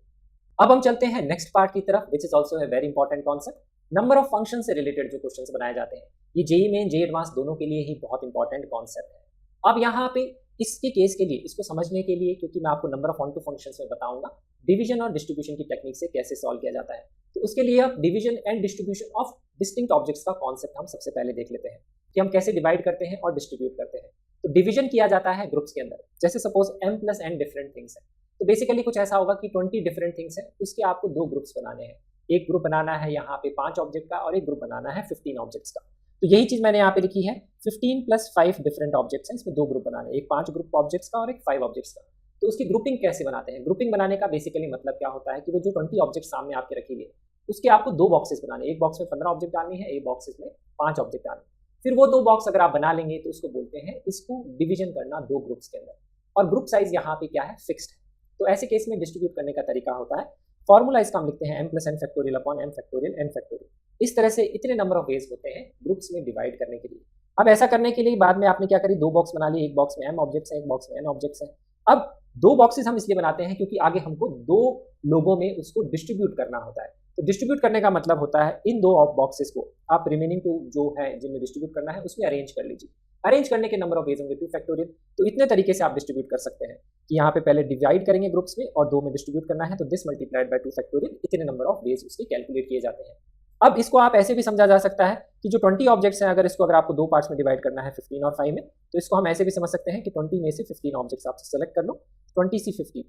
अब हम चलते हैं नेक्स्ट पार्ट की तरफ, which is also a very important concept, number of function से रिलेटेड जो क्वेश्चंस बनाए जाते हैं। ये जेईई मेन जेईई एडवांस दोनों के लिए ही बहुत इंपॉर्टेंट कॉन्सेप्ट है। अब यहाँ पे इसके केस के लिए, इसको समझने के लिए, क्योंकि मैं आपको number of onto functions में बताऊंगा डिवीजन और डिस्ट्रीब्यूशन की टेक्निक से कैसे सॉल्व किया जाता है, तो उसके लिए अब division and distribution of distinct objects का कॉन्सेप्ट हम सबसे पहले देख लेते हैं कि हम कैसे डिवाइड करते हैं और डिस्ट्रीब्यूट करते हैं। तो डिवीजन किया जाता है ग्रुप्स के अंदर, जैसे suppose m + n different things है, तो बेसिकली कुछ ऐसा होगा कि 20 डिफरेंट थिंग्स है, उसके आपको 2 ग्रुप्स बनाने हैं। एक ग्रुप बनाना है यहाँ पे 5 ऑब्जेक्ट का, और एक ग्रुप बनाना है 15 ऑब्जेक्ट्स का। तो यही चीज मैंने यहाँ पे लिखी है, 15 + 5 डिफरेंट ऑब्जेक्ट्स हैं, इसमें 2 ग्रुप बनाने हैं, एक 5 ग्रुप ऑब्जेक्ट्स का और एक 5 ऑब्जेक्ट्स का। तो उसकी ग्रुपिंग कैसे बनाते हैं, ग्रुपिंग बनाने का बेसिकली मतलब क्या होता है कि वो जो 20 ऑब्जेक्ट सामने आपके रखी हुई है उसके आपको 2 बॉक्सेस बनाने, एक बॉक्स में 15 ऑब्जेक्ट डालनी है, एक बॉक्सेस में 5 ऑब्जेक्ट डालने। फिर वो 2 बॉक्स अगर आप बना लेंगे तो उसको बोलते हैं, इसको डिवीजन करना 2 ग्रुप्स के अंदर, और ग्रुप साइज यहाँ पे क्या है, फिक्स्ड है। तो ऐसे केस में डिस्ट्रीब्यूट करने का तरीका होता है, फॉर्मूला इसका हम लिखते हैं m + n factorial upon m factorial n factorial. इस तरह से इतने नंबर ऑफ वेज होते हैं ग्रुप्स में डिवाइड करने के लिए। अब ऐसा करने के लिए बाद में आपने क्या करी, 2 बॉक्स बना लिए, एक बॉक्स में m ऑब्जेक्ट्स है, एक बॉक्स में n ऑब्जेक्ट्स है। अब 2 बॉक्सेस हम इसलिए बनाते हैं क्योंकि आगे हमको 2 लोगों में उसको डिस्ट्रीब्यूट करना होता है। तो डिस्ट्रीब्यूट करने का मतलब होता है इन 2 बॉक्सेस को आप रिमेनिंग 2 जो है जिनमें डिस्ट्रीब्यूट करना है उसमें अरेंज कर लीजिए। अरेंज करने के नंबर ऑफ वेज होंगे 2 फैक्टोरियल। तो इतने तरीके से आप डिस्ट्रीब्यूट कर सकते हैं कि यहाँ पे पहले डिवाइड करेंगे ग्रुप्स में और 2 में डिस्ट्रीब्यूट करना है, तो दिस मल्टीप्लाइड बाय 2 फैक्टोरियल, इतने नंबर ऑफ वेज उसके कैलकुलेट किए जाते हैं। अब इसको आप ऐसे भी समझा जा सकता है कि जो 20 ऑब्जेक्ट्स हैं, अगर इसको अगर आपको 2 पार्ट्स में डिवाइड करना है 15 और 5 में, तो इसको हम ऐसे भी समझ सकते हैं कि 20 में से 15 ऑब्जेक्ट्स आप सेलेक्ट कर लो, 20 से 15,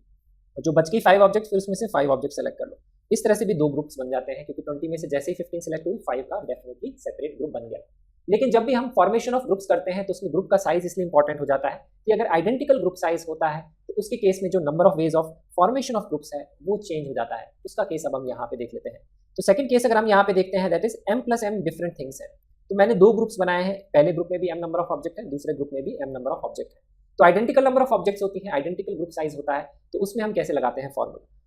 और जो बच गई 5 ऑब्जेक्ट्स फिर उसमें से 5 ऑब्जेक्ट सेलेक्ट कर लो। इस तरह से भी 2 ग्रुप्स बन जाते हैं, क्योंकि 20 में से जैसे ही 15 सेलेक्ट हुई 5 का डेफिनेटली सेपरेट ग्रुप बन गया। लेकिन जब भी हम फॉर्मेशन ऑफ ग्रुप्स करते हैं तो उसमें ग्रुप का साइज इसलिए इंपॉर्टेंट हो जाता है कि अगर आइडेंटिकल ग्रुप साइज होता है तो उसके केस में जो number of ways of formation of groups है वो चेंज हो जाता है। उसका केस अब हम यहाँ पे देख लेते हैं। तो सेकंड केस अगर हम यहाँ पे देखते हैं, that is m + m different things है। तो मैंने 2 ग्रुप्स बनाए हैं, पहले ग्रुप में भी m नंबर ऑफ ऑब्जेक्ट है, दूसरे ग्रुप में भी m नंबर ऑफ ऑब्जेक्ट है। तो आइडेंटिकल नंबर ऑफ ऑब्जेक्ट्स होती है, आइडेंटिकल ग्रुप साइज होता है, तो उसमें हम कैसे लगाते हैं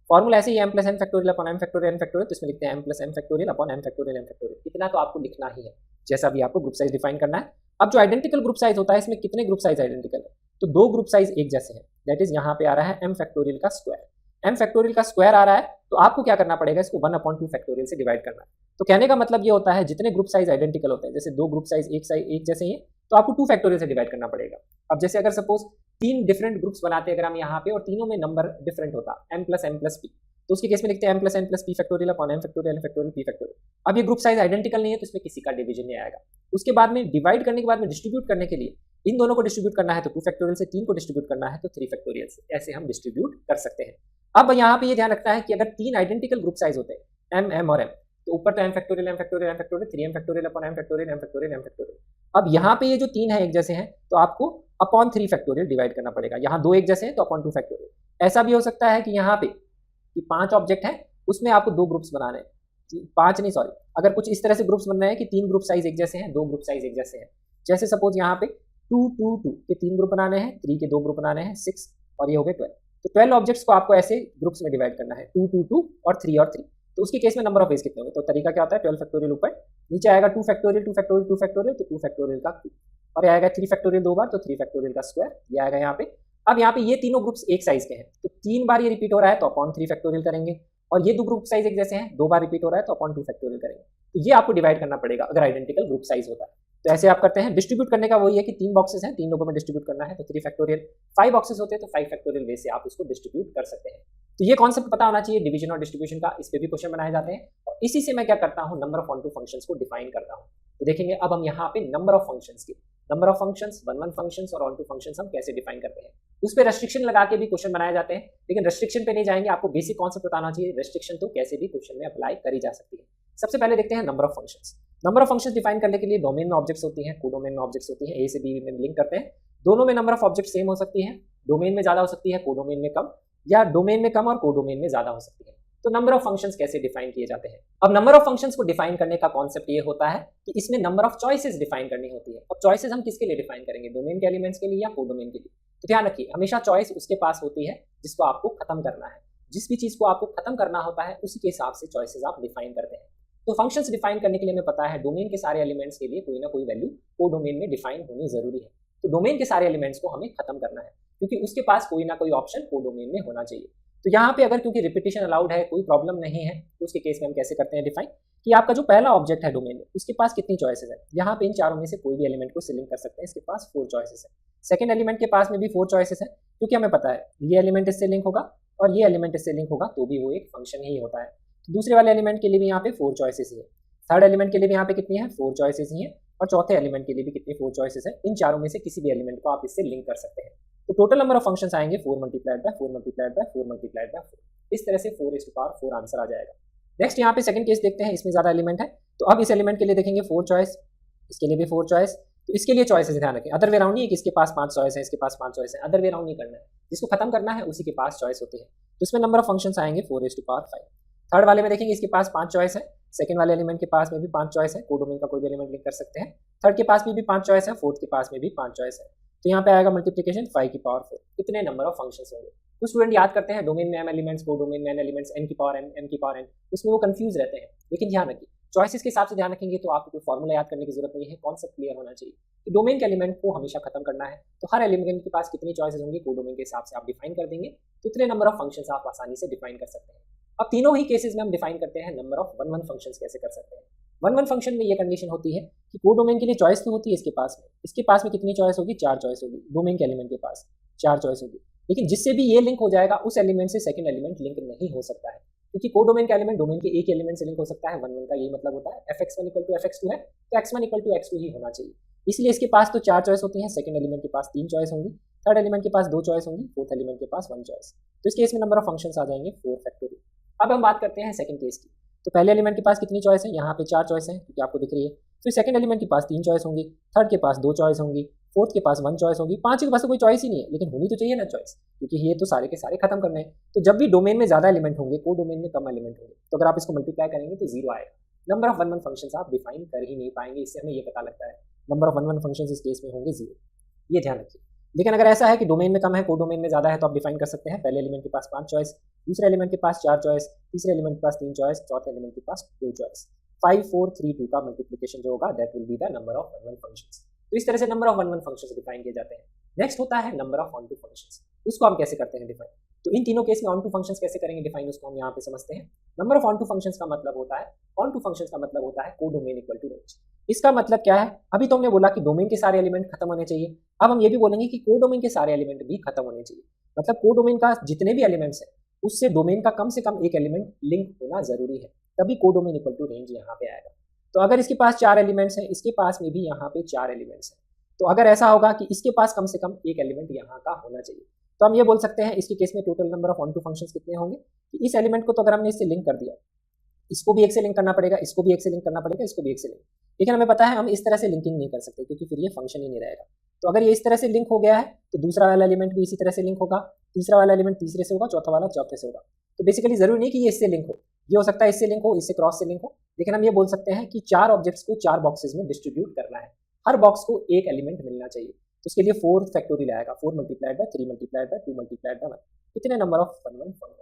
फॉर्मूला ऐसे ही m + m factorial upon m factorial n factorial. तो इसमें लिखते हैं m + m factorial upon m factorial n factorial. इतना तो आपको लिखना ही है, जैसा भी आपको ग्रुप साइज डिफाइन करना है। अब जो आइडेंटिकल ग्रुप साइज होता है, इसमें कितने ग्रुप साइज आइडेंटिकल है, तो 2 ग्रुप साइज एक जैसे हैं, दैट इज यहाँ पे आ रहा है m फैक्टोरियल का स्क्वायर। m फैक्टोरियल का स्क्वायर आ रहा है, तो आपको क्या करना पड़ेगा, इसको 1/2 फैक्टोरियल से डिवाइड करना है। तो कहने का मतलब ये होता है जितने ग्रुप साइज आइडेंटिकल होते हैं, जैसे 2 ग्रुप साइज एक जैसे ही हैं, तो आपको 2 फैक्टोरियल से डिवाइड करना पड़ेगा। अब जैसे अगर सपोज 3 डिफरेंट ग्रुप्स बनाते हैं अगर हम यहाँ पे, और तीनों में नंबर डिफरेंट होता m + m + p, तो उसके केस में लिखते हैं m + n + p factorial upon m factorial n factorial p factorial. अब ये ग्रुप साइज आइडेंटिकल नहीं है, तो इसमें किसी का डिवीजन नहीं आएगा। उसके बाद में डिवाइड करने के बाद में डिस्ट्रीब्यूट करने के लिए इन दोनों को डिस्ट्रीब्यूट करना है तो 2 फैक्टोरियल से, 3 को डिस्ट्रीब्यूट करना है तो 3 फैक्टोरियल से, ऐसे हम डिस्ट्रीब्यूट कर सकते हैं। अब यहाँ पे ये ध्यान रखना है कि अगर 3 आइडेंटिकल ग्रुप साइज होते हैं m m और m, तो ऊपर तो m factorial m factorial m factorial 3m factorial upon m factorial m factorial m factorial. अब यहाँ पे ये जो 3 है एक जैसे हैं, तो आपको अपॉन 3 फैक्टोरियल डिवाइड करना पड़ेगा। यहाँ 2 एक जैसे हैं तो अपॉन 2 फैक्टोरियल। ऐसा भी हो सकता है कि यहाँ पे कि 5 ऑब्जेक्ट हैं, उसमें आपको 2 ग्रुप्स बनाने हैं, 5 नहीं सॉरी, अगर कुछ इस तरह से ग्रुप्स बन रहे हैं कि 3 ग्रुप साइज एक जैसे हैं, 2 ग्रुप साइज एक जैसे हैं, जैसे सपोज यहाँ पे 2 2 2 के 3 ग्रुप बनाने हैं, 3 के 2 ग्रुप बनाने हैं, 6 और ये हो गए 12। तो 12 ऑब्जेक्ट्स को आपको ऐसे ग्रुप्स में डिवाइड करना है, 2 2 2 और 3 और 3। तो उसके केस में नंबर ऑफ वेज कितने होंगे, तो तरीका क्या होता है, 12 फैक्टोरियल ऊपर, नीचे आएगा 2 फैक्टोरियल 2 फैक्टोरियल 2 फैक्टोरियल, तो 2 फैक्टोरियल का क्यूब, और ये आएगा 3 फैक्टोरियल 2 बार, तो 3 फैक्टोरियल का स्क्वायर, ये आएगा यहाँ पे। अब यहाँ पे ये तीनों ग्रुप्स एक साइज के हैं, तो 3 बार ये रिपीट हो रहा है तो अपॉन 3 फैक्टोरियल करेंगे, और ये 2 ग्रुप साइज एक जैसे हैं, 2 बार रिपीट हो रहा है तो अपॉन 2 फैक्टोरियल करेंगे। तो ये आपको डिवाइड करना पड़ेगा अगर आइडेंटिकल ग्रुप साइज होता है। तो ऐसे आप करते हैं। डिस्ट्रीब्यूट करने का वही है कि 3 बॉक्सेस हैं, 3 लोगों में डिस्ट्रीब्यूट करना है तो 3 फैक्टोरियल, 5 बॉक्सेस होते हैं तो 5 फैक्टोरियल वे से आप उसको डिस्ट्रीब्यूट कर सकते हैं। तो ये कॉन्सेप्ट पता होना चाहिए डिवीजन और डिस्ट्रीब्यूशन का, इस पे भी क्वेश्चन बनाए जाते हैं। और इसी से मैं क्या करता हूँ, नंबर ऑफ ऑन-टू फंक्शंस को डिफाइन करता हूँ। तो देखेंगे अब हम यहाँ पे नंबर ऑफ फंक्शंस की, number of functions, one functions और ऑन-टू फंक्शंस हम कैसे डिफाइन करते हैं। उस पर रेस्ट्रिक्शन लगा के भी क्वेश्चन बनाए जाते हैं, लेकिन रेस्ट्रिक्शन पे नहीं जाएंगे, आपको बेसिक कॉन्सेप्ट बताना चाहिए। रेस्ट्रिक्शन तो कैसे भी क्वेश्चन में अप्लाई करी जा सकती है। सबसे पहले देखते हैं number of functions. Number of functions define करने के लिए डोमेन में ऑब्जेक्ट्स होती हैं, कोडोमेन में ऑब्जेक्ट्स होती हैं, ए से बी में लिंक करते हैं। दोनों में नंबर ऑफ ऑब्जेक्ट सेम हो सकती है, डोमेन में ज्यादा हो सकती है, कोडोमेन में कम, या डोमेन में कम और कोडोमेन में ज्यादा हो सकती है। तो नंबर ऑफ फंक्शंस कैसे डिफाइन किए जाते हैं। अब नंबर ऑफ फंक्शंस को डिफाइन करने का कॉन्सेप्ट ये होता है कि इसमें नंबर ऑफ चॉइसेस डिफाइन करनी होती है। अब चॉइसेस हम किसके लिए डिफाइन करेंगे, डोमेन के एलिमेंट्स के लिए या कोडोमेन के लिए। तो ध्यान रखिए, हमेशा चॉइस उसके पास होती है जिसको आपको खत्म करना है। जिस भी चीज को आपको खत्म करना होता है उसी के हिसाब से चॉइसेस आप डिफाइन करते हैं। तो फंक्शंस डिफाइन करने के लिए हमें पता है डोमेन के सारे एलिमेंट्स के लिए कोई ना कोई वैल्यू कोडोमेन में डिफाइन होनी जरूरी है। तो डोमेन के सारे एलिमेंट्स को हमें खत्म करना है, क्योंकि उसके पास कोई ना कोई ऑप्शन कोडोमेन में होना चाहिए। तो यहाँ पे अगर क्योंकि रिपीटिशन अलाउड है, कोई प्रॉब्लम नहीं है, तो उसके केस में हम कैसे करते हैं डिफाइन कि आपका जो पहला ऑब्जेक्ट है डोमेन में, उसके पास कितनी चॉइसेस है। यहाँ पे इन चारों में से कोई भी एलिमेंट को सिलेक्ट कर सकते हैं, इसके पास 4 चॉइसेस है। सेकंड एलिमेंट के पास में भी 4 चॉइसेस है, क्योंकि हमें पता है ये एलिमेंट इससे लिंक होगा और ये एलिमेंट इससे लिंक होगा, तो भी वो एक फंक्शन ही होता है। तो दूसरे वाले एलिमेंट के लिए भी यहाँ पे 4 चॉइसेस ही है, थर्ड एलिमेंट के लिए भी यहाँ पे कितनी है 4 चॉइसेस ही है, और चौथे एलिमेंट के लिए भी कितनी 4 चॉइसेस है। इन चारों में से किसी भी एलिमेंट को आप इससे लिंक कर सकते हैं। तो टोटल नंबर ऑफ फंक्शंस आएंगे 4 multiplied bye 4 multiplied bye 4 multiplied bye 4। इस तरह से 4 आंसर आ जाएगा। नेक्स्ट यहाँ पे सेकंड केस देखते हैं, इसमें ज्यादा एलिमेंट है, तो अब इस एलिमेंट के लिए देखेंगे 4 चॉइस, इसके लिए भी 4 चॉइस। तो इसके लिए चॉइसेस ध्यान रखें, अदर वे राउंड नहीं है कि इसके पास 5 चॉइस है, इसके पास 5 चॉइस है, अदर वे राउंड नहीं करना है। जिसको खत्म करना है उसी के पास चॉइस होती है। तो इसमें नंबर ऑफ फंक्शंस आएंगे 4 थर्ड वाले में देखेंगे इसके पास 5 चॉइस है, सेकंड वाले एलिमेंट के पास में भी 5 चॉइस है, कोडोमेन का कोई भी एलिमेंट लिंक कर सकते हैं। थर्ड के पास में भी 5 चॉइस है, फोर्थ के पास में भी 5 चॉइस है। तो यहाँ पे आएगा मल्टीप्लिकेशन 5 की पावर 4। इतने नंबर ऑफ फंक्शंस होंगे। कुछ स्टूडेंट याद करते हैं डोमेन में m एलिमेंट्स, कोडोमेन में n एलिमेंट्स, n की पावर m की पावर n, उसमें वो कंफ्यूज रहते हैं। लेकिन ध्यान रखिए, चॉइसेस के हिसाब से ध्यान रखेंगे तो आपको कोई फॉर्मूला याद करने की जरूरत नहीं है, कॉन्सेप्ट क्लियर होना चाहिए कि डोमेन के एलिमेंट को हमेशा खत्म करना है। तो हर एलिमेंट के पास कितनी चॉइसेस होंगी कोडोमेन के हिसाब से आप डिफाइन कर देंगे, तो इतने नंबर ऑफ फंक्शंस आप आसानी से डिफाइन कर सकते हैं। अब तीनों ही केसेस में हम डिफाइन करते हैं नंबर ऑफ वन फंक्शंस कैसे कर सकते हैं। वन फंक्शन में ये कंडीशन होती है कि को डोमेन के लिए चॉइस तो होती है इसके पास में कितनी चॉइस होगी, 4 चॉइस होगी, डोमेन के एलिमेंट के पास 4 चॉइस होगी। लेकिन जिससे भी ये लिंक हो जाएगा उस एलिमेंट से सेकंड एलिमेंट लिंक नहीं हो सकता है, क्योंकि को डोमेन का एलिमेंट डोमेन के एक एलिमेंट से लिंक हो सकता है, 1 1 का यही मतलब होता है। fx1 = fx2 है तो x1 = x2 ही होना चाहिए। इसलिए इसके पास तो 4 चॉइस होती हैं, सेकंड एलिमेंट के पास 3 चॉइस होंगी, थर्ड एलिमेंट के पास 2 चॉइस होंगी, फोर्थ एलिमेंट के पास 1 चॉइस। तो इस केस में नंबर ऑफ फंक्शंस आ जाएंगे 4 फैक्टोरियल। अब हम बात करते हैं सेकंड केस की। तो पहले एलिमेंट के पास कितनी चॉइस है, यहाँ पे 4 चॉइस है क्योंकि आपको दिख रही है। फिर सेकंड एलिमेंट के पास 3 चॉइस होंगी, थर्ड के पास 2 चॉइस होंगी, फोर्थ के पास 1 चॉइस होगी, पांच के पास तो कोई चॉइस ही नहीं है, लेकिन होनी तो चाहिए ना चॉइस, क्योंकि ये तो सारे के सारे खत्म करने हैं। तो जब भी डोमेन में ज्यादा एलिमेंट होंगे, को डोमेन में कम एलिमेंट होंगे, तो अगर आप इसको मल्टीप्लाई करेंगे तो 0 आएगा। नंबर ऑफ 1 1 फंक्शंस आप डिफाइन कर ही नहीं पाएंगे, इससे हमें ये पता लगता है नंबर ऑफ 1 1 फंक्शंस इस केस में होंगे 0, ये ध्यान रखिए। लेकिन अगर ऐसा है कि डोमेन में कम है, को डोमेन में ज्यादा है, तो आप डिफाइन कर सकते हैं पहले एलिमेंट के पास 5 चॉइस, दूसरे एलिमेंट के पास 4 चॉइस, तीसरे एलिमेंट के पास 3 चॉइस, चौथे एलिमेंट के पास 2 चॉइस। 5 4 3 2 का मल्टीप्लिकेशन जो होगा that will be the number of 1 1 functions. तो इस तरह से नंबर ऑफ 1 1 फंक्शंस डिफाइन किए जाते हैं। नेक्स्ट होता है number of onto functions. उसको हम कैसे करते हैं डिफाइन? तो इन तीनों केस में ऑन टू फंक्शंस कैसे करेंगे डिफाइन, उसको हम यहाँ पे समझते हैं। Number of onto functions का मतलब होता है, ऑन टू फंक्शंस का मतलब होता है को डोमेन इक्वल टू रेंज। इसका मतलब क्या है? अभी तो हमने बोला कि डोमेन के सारे एलिमेंट खत्म होने चाहिए, अब हम ये भी बोलेंगे कि को डोमेन के सारे एलिमेंट भी खत्म होने चाहिए। मतलब को डोमेन का जितने भी एलिमेंट्स हैं उससे डोमेन का कम से कम एक एलिमेंट लिंक होना जरूरी है, तभी को डोमेन इक्वल टू रेंज यहाँ पे आएगा। तो अगर इसके पास 4 एलिमेंट्स हैं, इसके पास में भी यहाँ पे 4 एलिमेंट्स हैं, तो अगर ऐसा होगा कि इसके पास कम से कम एक एलिमेंट यहाँ का होना चाहिए, तो हम ये बोल सकते हैं इसके केस में total number of onto functions कितने होंगे कि इस एलिमेंट को तो अगर हमने इससे लिंक कर दिया, इसको भी एक से लिंक करना पड़ेगा, इसको भी एक से लिंक करना पड़ेगा, इसको भी एक से लिंक। लेकिन हमें पता है हम इस तरह से लिंकिंग नहीं कर सकते क्योंकि फिर ये फंक्शन ही नहीं रहेगा। तो अगर ये इस तरह से लिंक हो गया है तो दूसरा वाला एलिमेंट भी इसी तरह से लिंक होगा, तीसरा वाला एलिमेंट तीसरे से होगा, चौथा वाला चौथे से होगा। तो बेसिकली जरूरी नहीं कि ये इससे लिंक हो, ये हो सकता है इससे लिंक हो, इससे क्रॉस से लिंक हो, लेकिन हम ये बोल सकते हैं कि 4 ऑब्जेक्ट्स को 4 बॉक्सेस में डिस्ट्रीब्यूट करना है, हर बॉक्स को एक एलिमेंट मिलना चाहिए। तो उसके लिए 4 फैक्टोरियल आएगा, 4 multiplied by 3 multiplied by 2 multiplied by 1। इतने number of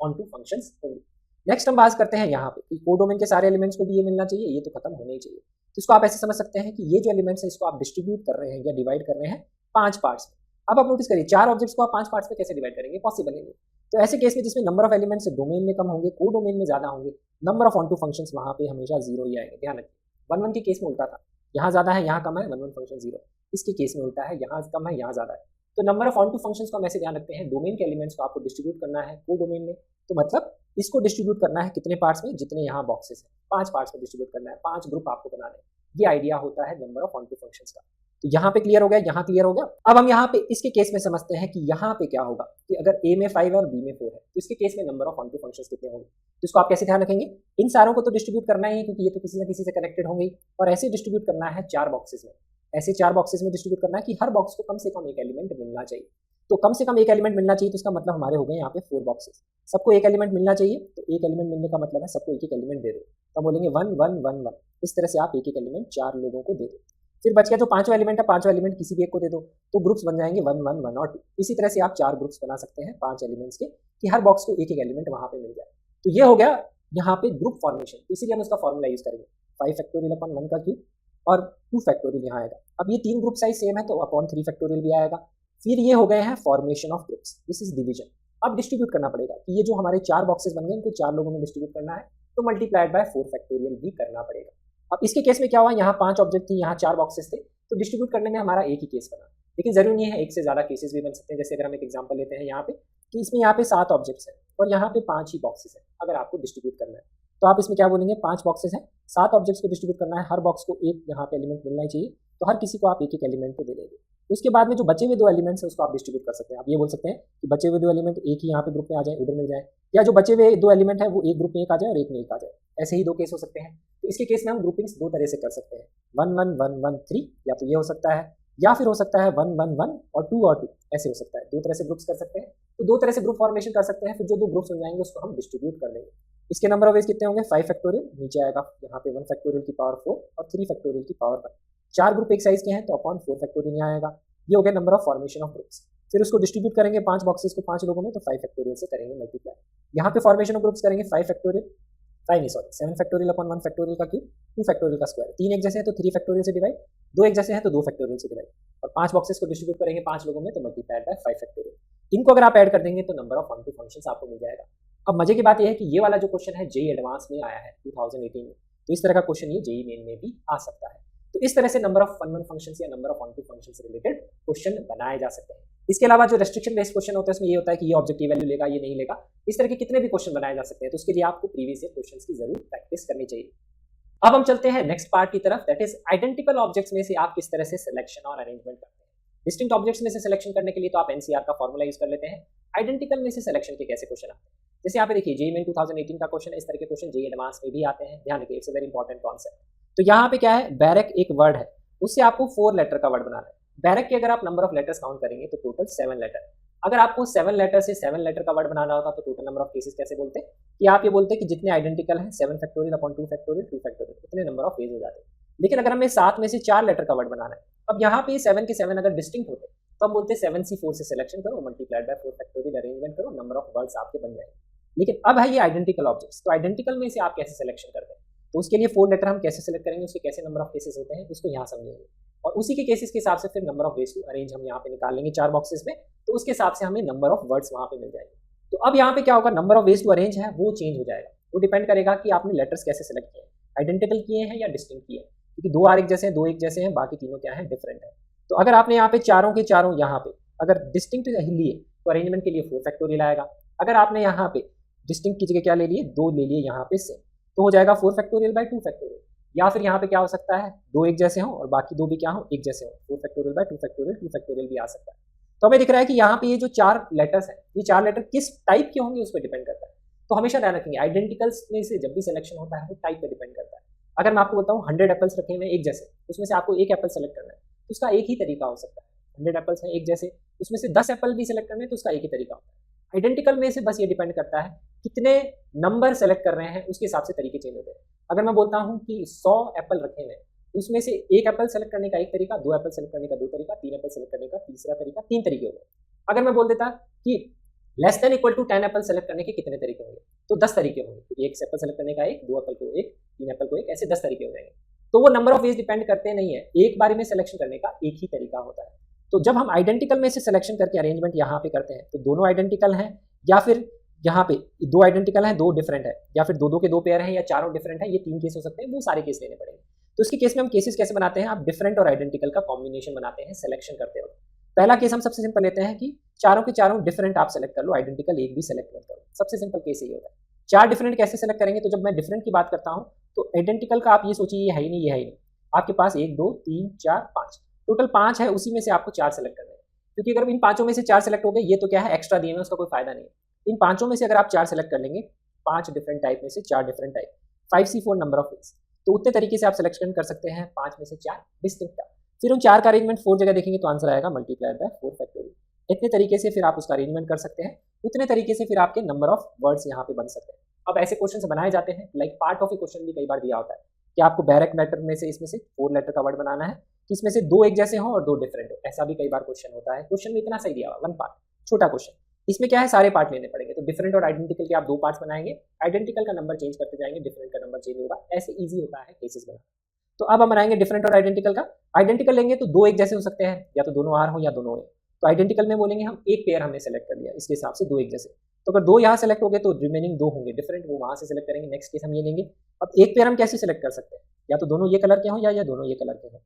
onto functions होंगे। नेक्स्ट हम बात करते हैं यहाँ पे कि को डोमेन के सारे एलिमेंट्स को भी ये मिलना चाहिए, ये तो खत्म होने ही चाहिए। तो इसको आप ऐसे समझ सकते हैं कि ये जो एलिमेंट्स है इसको आप डिस्ट्रीब्यूट कर रहे हैं या डिवाइड कर रहे हैं 5 पार्ट्स में। अब आप नोटिस करिए 4 ऑब्जेक्ट्स को आप 5 पार्ट्स में कैसे डिवाइड करेंगे, पॉसिबल नहीं। तो ऐसे केस में जिसमें नंबर ऑफ एलिमेंट्स डोमेन में कम होंगे, को डोमेन में ज्यादा होंगे, number of onto functions वहां पे हमेशा 0 ही आएंगे। ध्यान रखिए 1 1 के केस में उल्टा था, यहाँ ज्यादा है यहाँ कम है, 1 1 फंक्शन 0। इसके केस में उल्टा है, यहाँ कम है यहाँ ज्यादा है। तो number of onto functions को हम ऐसे ध्यान रखते हैं, डोमेन के एलिमेंट्स को आपको डिस्ट्रीब्यूट करना है को डोमेन में, तो मतलब इसको डिस्ट्रीब्यूट करना है कितने पार्ट्स में, जितने यहाँ बॉक्सेस हैं 5 पार्ट्स में डिस्ट्रीब्यूट करना है, 5 ग्रुप आपको बनाने हैं। ये आइडिया होता है number of onto functions का। तो यहाँ पे क्लियर हो गया, यहाँ क्लियर हो गया। अब हम यहाँ पे इसके केस में समझते हैं कि यहाँ पे क्या होगा कि अगर ए में 5 और बी में 4 है तो इसके केस में number of onto functions कितने होंगे। तो इसको आप कैसे ध्यान रखेंगे, इन सारों को तो डिस्ट्रीब्यूट करना ही है क्योंकि ये तो किसी ना किसी से कनेक्टेड होंगे, और ऐसे डिस्ट्रीब्यूट करना है 4 बॉक्सेस में, ऐसे 4 बॉक्सेस में डिस्ट्रीब्यूट करना है कि हर बॉक्स को कम से कम एक एलिमेंट मिलना चाहिए। तो कम से कम एक एलिमेंट मिलना चाहिए, तो इसका मतलब हमारे हो गए यहाँ पे 4 बॉक्सेस, सबको एक एलिमेंट मिलना चाहिए। तो एक एलिमेंट मिलने का मतलब है सबको एक एक एलिमेंट दे दो, तो हम बोलेंगे 1 1 1 1। इस तरह से आप एक एक एलिमेंट 4 लोगों को दे दो। फिर बच गया जो 5वां एलिमेंट है, 5वां एलिमेंट किसी भी एक को दे दो, तो ग्रुप्स बन जाएंगे 1 1 1 और 2। इसी तरह से आप 4 ग्रुप्स बना सकते हैं 5 एलिमेंट्स के कि हर बॉक्स को एक एक एलिमेंट वहां पे मिल जाए। तो ये हो गया यहाँ पे ग्रुप फॉर्मेशन। तो इसीलिए हम उसका फॉर्मूला यूज करेंगे 5 फैक्टोरियल अपॉन 1 का क्यूब और 2 फैक्टोरियल यहाँ आएगा। अब ये 3 ग्रुप साइज सेम है तो अपॉन 3 फैक्टोरियल भी आएगा। फिर ये हो गए हैं formation of groups, this is division. अब डिस्ट्रीब्यूट करना पड़ेगा कि ये जो हमारे 4 बॉक्सेस बन गए इनको 4 लोगों में डिस्ट्रीब्यूट करना है, तो मल्टीप्लाइड बाय 4 फैक्टोरियल भी करना पड़ेगा। अब इसके केस में क्या हुआ, यहाँ 5 ऑब्जेक्ट थी, यहाँ 4 बॉक्सेस थे, तो डिस्ट्रीब्यूट करने में हमारा एक ही केस बना। लेकिन जरूरी नहीं है, एक से ज्यादा केसेस भी बन सकते हैं। जैसे अगर हम एक एग्जांपल लेते हैं यहाँ पे कि इसमें यहाँ पे 7 ऑब्जेक्ट्स हैं और यहाँ पे 5 ही बॉक्सेस हैं, अगर आपको डिस्ट्रीब्यूट करना है तो आप इसमें क्या बोलेंगे, 5 बॉक्सेस हैं, 7 ऑब्जेक्ट्स को डिस्ट्रीब्यूट करना है, हर बॉक्स को एक यहाँ पे एलिमेंट मिलना चाहिए, तो हर किसी को आप एक एक एलिमेंट को दे देंगे। उसके बाद में जो बचे हुए 2 एलिमेंट्स हैं उसको आप डिस्ट्रीब्यूट कर सकते हैं। आप ये बोल सकते हैं कि बचे हुए 2 एलिमेंट एक ही यहाँ पे ग्रुप में आ जाए, उधर मिल जाए, या जो बचे हुए 2 एलिमेंट है वो एक ग्रुप में एक आ जाए और एक में एक आ जाए। ऐसे ही 2 केस हो सकते हैं। तो इसके केस में हम ग्रुपिंग्स 2 तरह से कर सकते हैं, 1 1 1 1 3, या तो ये हो सकता है, या फिर हो सकता है 1 1 1 और 2, ऐसे हो सकता है। 2 तरह से ग्रुप्स कर सकते हैं, तो 2 तरह से ग्रुप फॉर्मेशन कर सकते हैं। फिर जो 2 ग्रुप्स बन जाएंगे उसको हम डिस्ट्रीब्यूट कर देंगे। इसके नंबर ऑफ वेज कितने होंगे, 5 फैक्टोरियल, नीचे आएगा यहाँ पे 1 फैक्टोरियल की पावर 4 और 3 फैक्टोरियल की पावर 1। 4 ग्रुप एक साइज के हैं तो अपॉन 4 फैक्टोरियल यहाँ आएगा। ये हो गया number of formation of groups. फिर उसको डिस्ट्रीब्यूट करेंगे 5 बॉक्सेस को 5 लोगों में, तो 5 फैक्टोरियल से करेंगे मल्टीप्लाई। यहाँ पे फॉर्मेशन ऑफ ग्रुप्स करेंगे 5 फैक्टोरियल, 7 फैक्टोरियल अपॉन 1 फैक्टोरियल का क्यूब, 2 फैक्टोरियल का स्क्वायर। 3 एक जैसे हैं तो 3 फैक्टोरियल से डिवाइड, 2 एक जैसे हैं तो 2 फैक्टोरियल से डिवाइड, और 5 बॉक्सेस को डिस्ट्रीब्यूट करेंगे 5 लोगों में तो मल्टीप्लाइड बाय 5 फैक्टोरियल। इनको अगर आप ऐड कर देंगे तो number of onto functions आपको मिल जाएगा। अब मजे की बात यह है कि ये वाला जो क्वेश्चन है जेईई एडवांस में आया है 2018 में, तो इस तरह का क्वेश्चन ये जेईई मेन में भी आ सकता है। तो इस तरह से number of one one functions या number of one to function से रिलेटेड क्वेश्चन बनाए जा सकते हैं। इसके अलावा जो रेस्ट्रिक्शन बेस्ड क्वेश्चन होता है उसमें ये होता है कि ये ऑब्जेक्टिव वैल्यू लेगा, ये नहीं लेगा, इस तरह के कितने भी क्वेश्चन बनाए जा सकते हैं। तो उसके लिए आपको प्रीवियस ईयर क्वेश्चंस की जरूर प्रैक्टिस करनी चाहिए। अब हम चलते हैं नेक्स्ट पार्ट की तरफ, दैट इज आइडेंटिकल ऑब्जेक्ट्स में से आप किस तरह से सिलेक्शन और अरेंजमेंट करते हैं। डिस्टिंक्ट ऑब्जेक्ट्स में से सिलेक्शन करने के लिए तो आप एनसीआर का फॉर्मूला यूज कर लेते हैं। आइडेंटिकल में से सिलेक्शन के कैसे क्वेश्चन आते हैं, जैसे यहाँ पे देखिए जेईई मेन 2018 का क्वेश्चन है, इस तरह के क्वेश्चन जेईई एडवांस में भी आते हैं। ध्यान रखिए, it's a very important concept. तो यहाँ पे क्या है, बैरक एक वर्ड है, उससे आपको 4 लेटर का वर्ड बनाना है। बैरक के अगर आप नंबर ऑफ लेटर्स काउंट करेंगे तो टोटल 7 लेटर। अगर आपको 7 लेटर से 7 लेटर का वर्ड बनाना होता तो टोटल नंबर ऑफ केसेस कैसे बोलते हैं कि आप ये बोलते हैं कि जितने आइडेंटिकल हैं 7 फैक्टोरियल अपॉन 2 फैक्टोरियल 2 फैक्टोरियल, उतने नंबर ऑफ वेज हो जाते हैं। लेकिन अगर हमें 7 में से 4 लेटर का वर्ड बनाना है, अब यहाँ पे 7 के 7 अगर डिस्टिंक्ट होते तो हम बोलते हैं 7C4 से सिलेक्शन करो, मल्टीप्लाइड बाय 4 फैक्टोरियल, अरेंजमेंट करो, नंबर ऑफ वर्ड्स आपके बन जाएंगे। लेकिन अब है ये आइडेंटिकल ऑब्जेक्ट्स, तो आइडेंटिकल में से आप कैसे सिलेक्शन करते हैं, तो उसके लिए 4 लेटर हम कैसे सिलेक्ट करेंगे, उसके कैसे नंबर ऑफ केसेस होते हैं उसको यहाँ समझेंगे। और उसी के केसेस के हिसाब से फिर number of ways to arrange हम यहाँ पे निकाल लेंगे 4 बॉक्सेस में, तो उसके हिसाब से हमें नंबर ऑफ वर्ड्स वहाँ पे मिल जाएंगे। तो अब यहाँ पे क्या होगा, number of ways to arrange है वो चेंज हो जाएगा। वो डिपेंड करेगा कि आपने लेटर्स कैसे सेलेक्ट किए हैं, आइडेंटिकल किए हैं या डिस्टिंक्ट किए हैं, क्योंकि 2 आर एक जैसे हैं, 2 एक जैसे हैं, बाकी तीनों क्या है, डिफरेंट है। तो अगर आपने यहाँ पे चारों के चारों यहाँ पे अगर डिस्टिंक्ट लिए तो अरेंजमेंट के लिए 4 फैक्टोरियल आएगा। अगर आपने यहाँ पे डिस्टिंक्ट की जगह क्या ले लिए, 2 ले लिए यहाँ पे सेम, तो हो जाएगा 4 फैक्टोरियल बाय 2 फैक्टोरियल। या फिर यहाँ पे क्या हो सकता है, 2 एक जैसे हों और बाकी 2 भी क्या हो, एक जैसे हों, 4 फैक्टोरियल बाय 2 फैक्टोरियल 2 फैक्टोरियल भी आ सकता है। तो हमें दिख रहा है कि यहाँ पे ये जो 4 लेटर्स हैं, ये 4 लेटर किस टाइप के होंगे उस पर डिपेंड करता है। तो हमेशा ध्यान रखेंगे आइडेंटिकल्स में से जब भी सिलेक्शन होता है वो टाइप पे डिपेंड करता है। अगर मैं आपको बताऊँ 100 एप्पल्स रखे हुए एक जैसे, उसमें से आपको एक एप्पल सेलेक्ट करना है तो उसका एक ही तरीका हो सकता है। 100 एप्पल्स हैं एक जैसे, उसमें से 10 एप्पल भी सेलेक्ट करने हैं तो उसका एक ही तरीका होता है। आइडेंटिकल में से बस ये डिपेंड करता है कितने नंबर सेलेक्ट कर रहे हैं, उसके हिसाब से तरीके चेंज होते हैं। अगर मैं बोलता हूँ कि 100 एप्पल रखे हुए हैं, उसमें से एक एप्पल सेलेक्ट करने का एक तरीका, 2 एप्पल सेलेक्ट करने का 2 तरीका, 3 एप्पल सेलेक्ट करने का तीसरा तरीका, 3 तरीके हो गए। अगर मैं बोल देता कि less than equal to 10 apple select करने के कितने तरीके होंगे, तो 10 तरीके होंगे। तो एक एप्पल सेलेक्ट करने का एक, 2 एप्पल को एक, 3 एप्पल को एक, ऐसे 10 तरीके हो जाएंगे। तो वो नंबर ऑफ वेज डिपेंड करते नहीं है, एक बार में सिलेक्शन करने का एक ही तरीका होता है। तो जब हम आइडेंटिकल में से सिलेक्शन करके अरेंजमेंट यहाँ पे करते हैं तो दोनों आइडेंटिकल हैं, या फिर यहाँ पे 2 आइडेंटिकल हैं 2 डिफरेंट है, या फिर 2 के 2 पेयर हैं, या चारों डिफरेंट है, ये 3 केस हो सकते हैं, वो सारे केस लेने पड़ेंगे। तो इसके केस में हम केसेस कैसे बनाते हैं, आप डिफरेंट और आइडेंटिकल का कॉम्बिनेशन बनाते हैं सिलेक्शन करते हो। पहला केस हम सबसे सिंपल लेते हैं कि चारों के चारों डिफरेंट आप सेलेक्ट कर लो, आइडेंटिकल एक भी सेलेक्ट मत करो। सबसे सिंपल केस यही होता है। 4 डिफरेंट कैसे सेलेक्ट करेंगे, तो जब मैं डिफरेंट की बात करता हूँ तो आइडेंटिकल का आप ये सोचिए ये है ही नहीं, ये है ही नहीं। आपके पास 1 2 3 4 5 टोटल 5 है, उसी में से आपको 4 सेलेक्ट करने हैं। क्योंकि अगर इन 5 में से 4 सेलेक्ट हो गए, ये तो क्या है एक्स्ट्रा दिए हैं, उसका कोई फायदा नहीं है। इन 5 में से अगर आप 4 सेलेक्ट कर लेंगे, 5 डिफरेंट टाइप में से 4 different type, 5C4 number of veg, तो उतने तरीके से आप सिलेक्शन कर सकते हैं 5 में से 4 डिस्टिंक्ट का। फिर उन 4 का अरेंजमेंट 4 जगह देखेंगे तो आंसर आएगा मल्टीप्लाइड बाय 4 फैक्टोरियल। इतने तरीके से फिर आप उसका अरेंजमेंट कर सकते हैं, उतने तरीके से फिर आपके नंबर ऑफ वर्ड्स यहाँ पे बन सकते हैं। अब ऐसे क्वेश्चन बनाए जाते हैं, like part of A question भी कई बार दिया होता है कि आपको बैरक लेटर में से इसमें से 4 लेटर का वर्ड बनाना है, इसमें से 2 एक जैसे हों और 2 डिफरेंट हो। ऐसा भी कई बार क्वेश्चन होता है। क्वेश्चन में इतना सही दिया हुआ 1 पार्ट, छोटा क्वेश्चन, इसमें क्या है सारे पार्ट लेने पड़ेंगे। तो डिफरेंट और आइडेंटिकल के आप 2 पार्ट्स बनाएंगे, आइडेंटिकल का नंबर चेंज करते जाएंगे, डिफरेंट का नंबर चेंज होगा, ऐसे ईजी होता है केसेस बनाना। तो अब हम बनाएंगे डिफरेंट और आइडेंटिकल का। आइडेंटिकल लेंगे तो 2 एक जैसे हो सकते हैं, या तो दोनों आर हो या दोनों ए। तो आइडेंटिकल में बोलेंगे हम एक पेयर हमने सेलेक्ट कर लिया, इसके हिसाब से 2 एक जैसे। तो अगर 2 यहाँ सेलेक्ट हो गए तो रिमेनिंग 2 होंगे डिफरेंट, वो वहाँ से सेलेक्ट करेंगे। नेक्स्ट केस हम ये लेंगे। अब एक पेयर हम कैसे सेलेक्ट कर सकते हैं, या तो दोनों ये कलर के हों या दोनों ये कलर के हों,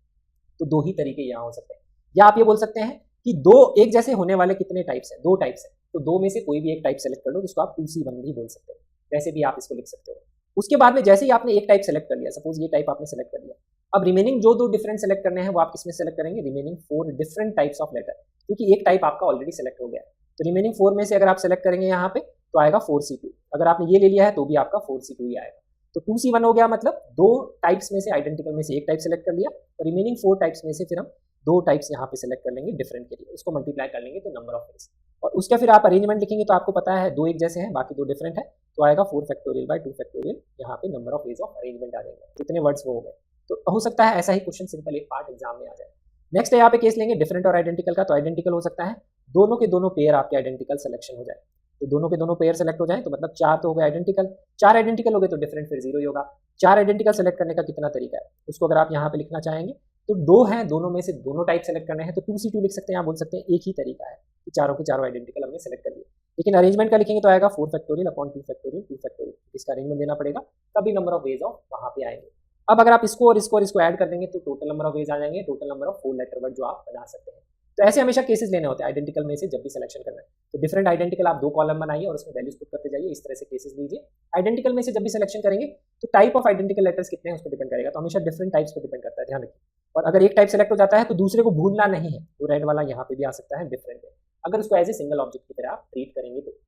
तो 2 ही तरीके यहाँ हो सकते हैं। या आप ये बोल सकते हैं कि 2 एक जैसे होने वाले कितने टाइप्स हैं, 2 टाइप्स हैं, तो 2 में से कोई भी एक टाइप सेलेक्ट कर लो, जिसको आप 2C1 भी बोल सकते हो, वैसे भी आप इसको लिख सकते हो। उसके बाद में जैसे ही आपने एक टाइप सेलेक्ट कर लिया, सपोज ये टाइप आपने सेलेक्ट कर लिया, अब रिमेनिंग जो 2 डिफरेंट सेलेक्ट करने हैं वो आप किसमें सेलेक्ट करेंगे, remaining 4 different types of letter, क्योंकि एक टाइप आपका ऑलरेडी सेलेक्ट हो गया है। तो रिमेनिंग 4 में से अगर आप सेलेक्ट करेंगे यहाँ पे तो आएगा 4C2। अगर आपने ये ले लिया है तो भी आपका 4C2 ही आएगा। तो 2C1 हो गया, मतलब 2 टाइप्स में से आइडेंटिकल में से एक टाइप सेलेक्ट कर लिया, और रिमेनिंग 4 टाइप्स में से फिर हम 2 टाइप्स यहाँ पे सेलेक्ट कर लेंगे डिफरेंट के लिए, उसको मल्टीप्लाई कर लेंगे तो नंबर ऑफ वेज, और उसका फिर आप अरेंजमेंट लिखेंगे तो आपको पता है 2 एक जैसे हैं, बाकी 2 डिफरेंट है, तो आएगा 4 फैक्टोरियल बाय 2 फैक्टोरियल, यहाँ पे number of ways of arrangement आ जाएंगे। कितने वर्ड्स वो हो गए। तो हो सकता है ऐसा ही क्वेश्चन सिंपल एक पार्ट एग्जाम में आ जाए। नेक्स्ट यहाँ पे केस लेंगे डिफरेंट और आइडेंटिकल का। तो आइडेंटिकल हो सकता है दोनों के दोनों पेयर आपके आइडेंटिकल सिलेक्शन हो जाए, तो दोनों के दोनों पेयर सेलेक्ट हो जाए, तो मतलब 4 तो हो गए आइडेंटिकल, 4 आइडेंटिकल हो गए तो डिफरेंट फिर 0 ही होगा। 4 आइडेंटिकल सेलेक्ट करने का कितना तरीका है, उसको अगर आप यहाँ पे लिखना चाहेंगे तो 2 हैं, दोनों में से दोनों टाइप सेलेक्ट करने हैं, तो 2C2 लिख सकते हैं। आप बोल सकते हैं एक ही तरीका है कि चारों के चारों आइडेंटिकल हमने सेलेक्ट कर लिए। लेकिन अरेंजमेंट का लिखेंगे तो आएगा 4 फैक्टोरियल अपॉन 2 फैक्टोरियल 2 फैक्टोरियल, इसका अरेंजमेंट देना पड़ेगा, तभी नंबर ऑफ वेज ऑफ वहाँ पे आएंगे। अब अगर आप इसको और इसको ऐड कर देंगे तो टोटल नंबर ऑफ वेज आ जाएंगे, total number of 4 letter word जो आप बना सकते हैं। तो ऐसे हमेशा केसेस लेने होते हैं आइडेंटिकल में से जब भी सिलेक्शन करना है। तो डिफरेंट आइडेंटिकल आप 2 कॉलम बनाइए और उसमें वैल्यूज पुट करते जाइए, इस तरह से केसेस लीजिए। आइडेंटिकल में से जब भी सिलेक्शन करेंगे तो टाइप ऑफ आइडेंटिकल लेटर्स कितने हैं उस पर डिपेंड करेगा, तो हमेशा डिफरेंट टाइप्स पर डिपेंड करता है, ध्यान रखिए। और अगर एक टाइप सेलेक्ट हो जाता है तो दूसरे को भूलना नहीं है, वो रेड वाला यहाँ पे भी आ सकता है डिफरेंट है, अगर उसको एज ए सिंगल ऑब्जेक्ट की तरह आप ट्रीट करेंगे तो।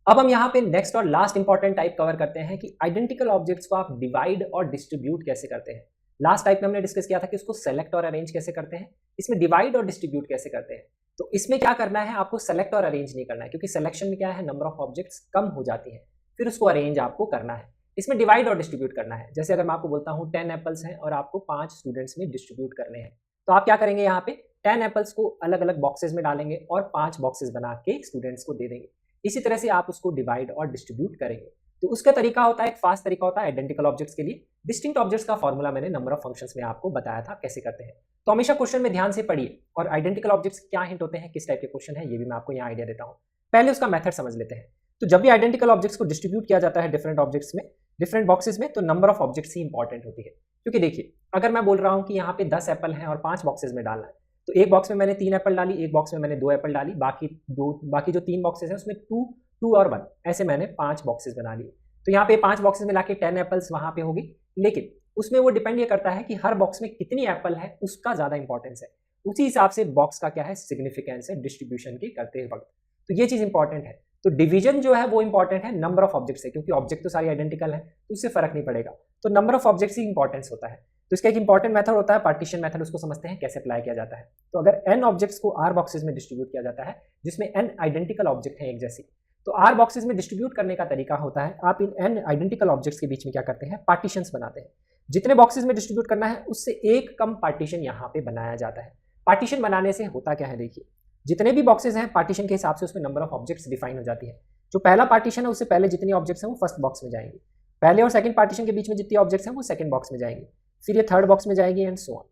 अब हम यहाँ पे नेक्स्ट और लास्ट इंपॉर्टेंट टाइप कवर करते हैं कि आइडेंटिकल ऑब्जेक्ट्स को आप डिवाइड और डिस्ट्रीब्यूट कैसे करते हैं। लास्ट टाइप में हमने डिस्कस किया था कि उसको सेलेक्ट और अरेंज कैसे करते हैं, इसमें डिवाइड और डिस्ट्रीब्यूट कैसे करते हैं। तो इसमें क्या करना है, आपको सेलेक्ट और अरेंज नहीं करना है, क्योंकि सिलेक्शन में क्या है, नंबर ऑफ ऑब्जेक्ट्स कम हो जाती है, फिर उसको अरेंज आपको करना है। इसमें डिवाइड और डिस्ट्रीब्यूट करना है। जैसे अगर मैं आपको बोलता हूँ 10 एप्पल्स हैं और आपको 5 स्टूडेंट्स में डिस्ट्रीब्यूट करने हैं, तो आप क्या करेंगे, यहाँ पे 10 एप्पल्स को अलग अलग बॉक्सेस में डालेंगे और 5 बॉक्सेस बना के स्टूडेंट्स को दे देंगे। इसी तरह से आप उसको डिवाइड और डिस्ट्रीब्यूट करेंगे। तो उसका तरीका होता है, एक फास्ट तरीका होता है आइडेंटिकल ऑब्जेक्ट्स के लिए। डिस्टिंक्ट ऑब्जेक्ट्स का फॉर्मूला मैंने नंबर ऑफ फंक्शंस में आपको बताया था कैसे करते हैं। तो हमेशा क्वेश्चन में ध्यान से पढ़िए और आइडेंटिकल ऑब्जेक्ट्स क्या हिंट होते हैं, किस टाइप के क्वेश्चन है, ये भी मैं आपको यहाँ आइडिया देता हूँ। पहले उसका मेथड समझ लेते हैं। तो जब भी आइडेंटिकल ऑब्जेक्ट्स को डिस्ट्रीब्यूट किया जाता है डिफरेंट ऑब्जेक्ट्स में, डिफरेंट बॉक्सेस में, तो number of objects he important होती है। क्योंकि देखिए, अगर मैं बोल रहा हूँ कि यहाँ पे 10 एप्पल हैं और 5 बॉक्सेस में डालना है, तो एक बॉक्स में मैंने 3 एप्पल डाली, एक बॉक्स में मैंने 2 एप्पल डाली, बाकी जो 3 बॉक्सेस हैं उसमें 2, 2 और 1 ऐसे मैंने 5 बॉक्सेस बना लिए। तो यहाँ पे 5 बॉक्सेस मिला के 10 एप्पल्स वहाँ पे होगी, लेकिन उसमें वो डिपेंड ये करता है कि हर बॉक्स में कितनी एप्पल है, उसका ज़्यादा इंपॉर्टेंस है। उसी हिसाब से बॉक्स का क्या है, सिग्निफिकेंस है डिस्ट्रीब्यूशन की करते वक्त। तो ये चीज़ इंपॉर्टेंट है। तो डिवीजन जो है वो इंपॉर्टेंट है नंबर ऑफ ऑब्जेक्ट से, क्योंकि ऑब्जेक्ट तो सारी आइडेंटिकल है, तो उससे फर्क नहीं पड़ेगा। तो number of objects he importance होता है। तो इसका एक इंपॉर्टेंट मेथड होता है पार्टीशन मेथड, उसको समझते हैं कैसे अप्लाई किया जाता है। तो अगर n ऑब्जेक्ट्स को r बॉक्सेस में डिस्ट्रीब्यूट किया जाता है, जिसमें n आइडेंटिकल ऑब्जेक्ट है एक जैसी, तो r बॉक्सेस में डिस्ट्रीब्यूट करने का तरीका होता है, आप इन n आइडेंटिकल ऑब्जेक्ट्स के बीच में क्या करते हैं, पार्टीशंस बनाते हैं। जितने बॉक्सेस में डिस्ट्रीब्यूट करना है उससे एक कम पार्टीशन यहाँ पे बनाया जाता है। पार्टीशन बनाने से होता क्या है, देखिए, जितने भी बॉक्सेस हैं पार्टीशन के हिसाब से उसमें नंबर ऑफ ऑब्जेक्ट्स डिफाइन हो जाती है। जो पहला पार्टीशन है उससे पहले जितनी ऑब्जेक्ट्स हैं वो फर्स्ट बॉक्स में जाएंगे, पहले और सेकंड पार्टीशन के बीच में जितनी ऑब्जेक्ट्स हैं वो सेकंड बॉक्स में जाएंगी, फिर ये थर्ड बॉक्स में जाएगी एंड सो ऑन।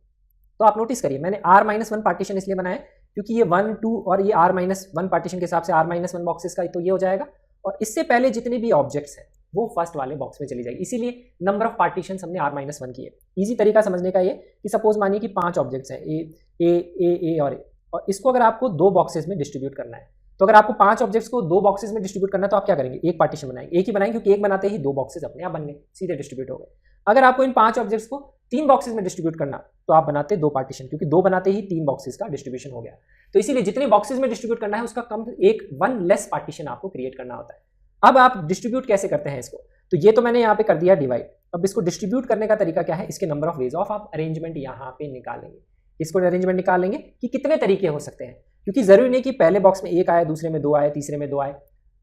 तो आप नोटिस करिए, मैंने r-1 पार्टीशन इसलिए बनाया क्योंकि ये 1, 2 और ये r-1 पार्टीशन के हिसाब से r-1 बॉक्सेस का, तो ये हो जाएगा, और इससे पहले जितनी भी ऑब्जेक्ट्स हैं वो फर्स्ट वाले बॉक्स में चली जाएगी, इसीलिए नंबर ऑफ पार्टीशन हमने r-1 किए। इजी तरीका समझने का ये कि सपोज मानिए कि 5 ऑब्जेक्ट्स हैं ए और इसको अगर आपको 2 बॉक्सेस में डिस्ट्रीब्यूट करना है, तो अगर आपको 5 ऑब्जेक्ट्स को 2 बॉक्सेस में डिस्ट्रीब्यूट करना है तो आप क्या करेंगे, एक पार्टीशन बनाएंगे, एक ही बनाएंगे, क्योंकि एक बनाते ही 2 बॉक्सेस अपने आप बन गए, सीधे डिस्ट्रीब्यूट हो गए। अगर आपको इन 5 ऑब्जेक्ट्स को 3 बॉक्सेस में डिस्ट्रीब्यूट करना तो आप बनाते 2 पार्टीशन, क्योंकि 2 बनाते ही 3 बॉक्सेस का डिस्ट्रीब्यूशन हो गया। तो इसीलिए जितने बॉक्सेस में डिस्ट्रीब्यूट करना है उसका कम एक 1 लेस पार्टीशन आपको क्रिएट करना होता है। अब आप डिस्ट्रीब्यूट कैसे करते हैं इसको, तो ये तो मैंने यहाँ पे कर दिया डिवाइड। अब इसको डिस्ट्रीब्यूट करने का तरीका क्या है, इसके नंबर ऑफ वेज ऑफ आप अरेंजमेंट यहाँ पे निकालेंगे। इसको अरेंजमेंट निकालेंगे कि कितने तरीके हो सकते हैं, क्योंकि जरूरी नहीं कि पहले बॉक्स में 1 आए, दूसरे में 2 आए, तीसरे में 2 आए।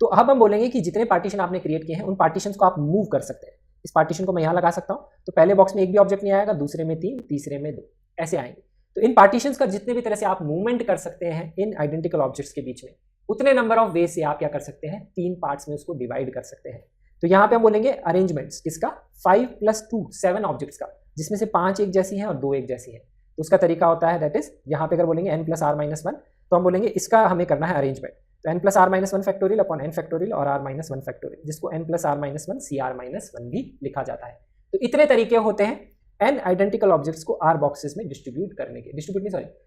तो अब हम बोलेंगे कि जितने पार्टीशन आपने क्रिएट किए हैं उन पार्टीशन को आप मूव कर सकते हैं। इस पार्टीशन को मैं यहाँ लगा सकता हूँ, तो पहले बॉक्स में एक भी ऑब्जेक्ट नहीं आएगा, दूसरे में 3, तीसरे में 2, ऐसे आएंगे। तो इन पार्टीशंस का जितने भी तरह से आप मूवमेंट कर सकते हैं इन आइडेंटिकल ऑब्जेक्ट्स के बीच में, उतने नंबर ऑफ वे से आप क्या कर सकते हैं, 3 पार्ट्स में उसको डिवाइड कर सकते हैं। तो यहाँ पे हम बोलेंगे अरेंजमेंट्स किसका, 5 + 2 7 ऑब्जेक्ट्स का, जिसमें से 5 एक जैसी हैं और 2 एक जैसी हैं। तो उसका तरीका होता है दैट इज, यहाँ पे अगर बोलेंगे n + r-1, तो हम बोलेंगे इसका हमें करना है अरेंजमेंट। तो n + r-1 factorial upon n factorial और r-1 फैक्टोरियल, जिसको n + r-1 cr-1 भी लिखा जाता है। तो इतने तरीके होते हैं n आइडेंटिकल ऑब्जेक्ट्स को r बॉक्सेस में डिस्ट्रीब्यूट करने के,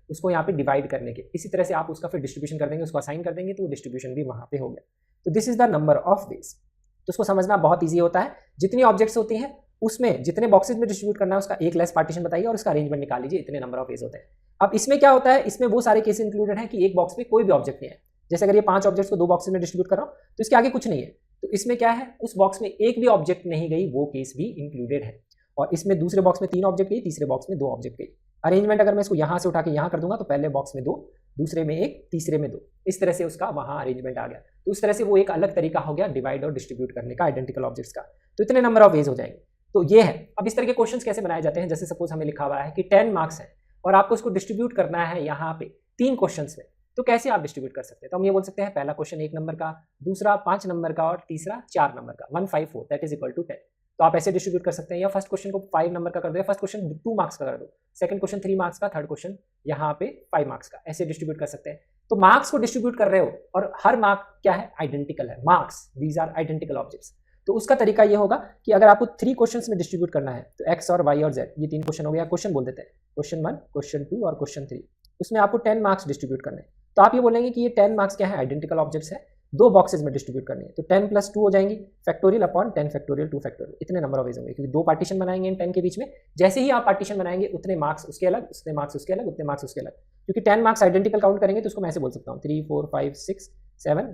उसको यहाँ पे डिवाइड करने के। इसी तरह से आप उसका फिर डिस्ट्रीब्यूशन कर देंगे, उसको असाइन कर देंगे, तो वो डिस्ट्रीब्यूशन भी वहाँ पे हो गया। तो this is the number of veg. तो उसको समझना बहुत ईजी होता है। जितनी ऑब्जेक्ट्स होती हैं उसमें जितने बॉक्सेस में डिस्ट्रीब्यूट करना है उसका एक लेस पार्टीशन बताइए और उसका अरेंजमेंट निकाल लीजिए, इतने नंबर ऑफ वेज होते हैं। अब इसमें क्या होता है, इसमें वो सारे केस इंक्लूडेड हैं कि एक बॉक्स में कोई भी ऑब्जेक्ट नहीं है। जैसे अगर ये 5 ऑब्जेक्ट्स को 2 बॉक्सेस में डिस्ट्रीब्यूट कर रहा हूँ तो इसके आगे कुछ नहीं है, तो इसमें क्या है, उस बॉक्स में एक भी ऑब्जेक्ट नहीं गई, वो केस भी इंक्लूडेड है। और इसमें दूसरे बॉक्स में 3 ऑब्जेक्ट गई, तीसरे बॉक्स में 2 ऑब्जेक्ट गई। अरेंजमेंट अगर मैं इसको यहाँ से उठा के यहाँ कर दूंगा तो पहले बॉक्स में 2, दूसरे में 1, तीसरे में 2, इस तरह से उसका वहाँ अरेंजमेंट आ गया। तो उस तरह से वो एक अलग तरीका हो गया डिवाइड और डिस्ट्रीब्यूट करने का आइडेंटिकल ऑब्जेक्ट्स का। तो इतने नंबर ऑफ वेज हो जाएंगे। तो ये है। अब इस तरह के क्वेश्चंस कैसे बनाए जाते हैं, जैसे सपोज हमें लिखा हुआ है कि 10 मार्क्स है और आपको उसको डिस्ट्रीब्यूट करना है यहाँ पे 3 क्वेश्चंस में, तो कैसे आप डिस्ट्रीब्यूट कर सकते हैं। तो हम ये बोल सकते हैं पहला क्वेश्चन 1 नंबर का, दूसरा 5 नंबर का और तीसरा 4 नंबर का, 1 5 4 दैट इज इक्वल टू 10। तो आप ऐसे डिस्ट्रीब्यूट कर सकते हैं, या फर्स्ट क्वेश्चन को 5 नंबर का कर दो, या फर्स्ट क्वेश्चन 2 मार्क्स का कर दो, सेकंड क्वेश्चन 3 मार्क्स का, थर्ड क्वेश्चन यहाँ पे 5 मार्क्स का, ऐसे डिस्ट्रीब्यूट कर सकते हैं। तो मार्क्स को डिस्ट्रीब्यूट कर रहे हो और हर मार्क क्या है, आइडेंटिकल है, marks these are identical objects. तो उसका तरीका ये होगा कि अगर आपको 3 क्वेश्चंस में डिस्ट्रीब्यूट करना है तो x और y और z ये 3 क्वेश्चन हो गया, क्वेश्चन बोल देते हैं, क्वेश्चन 1, क्वेश्चन 2 और क्वेश्चन 3, उसमें आपको 10 मार्क्स डिस्ट्रीब्यूट करने हैं। तो आप ये बोलेंगे कि ये 10 मार्क्स क्या है, आइडेंटिकल ऑब्जेक्ट्स है, 2 बॉक्सेस में डिस्ट्रीब्यूट करनी है, तो 10 + 2 हो जाएंगी, फैक्टोरियल अपॉन 10 फैक्टोरियल 2 फैक्टोरियल, इतने नंबर ऑफ वेज होंगे, क्योंकि 2 पार्टीशन बनाएंगे इन 10 के बीच में। जैसे ही आप पार्टीशन बनाएंगे उतने मार्क्स उसके अलग, उतने मार्क्स उसके अलग, उतने मार्क्स उसके अलग, क्योंकि 10 मार्क्स आइडेंटिकल काउंट करेंगे तो उसको मैं ऐसे बोल सकता हूँ 3 4 5 6 7,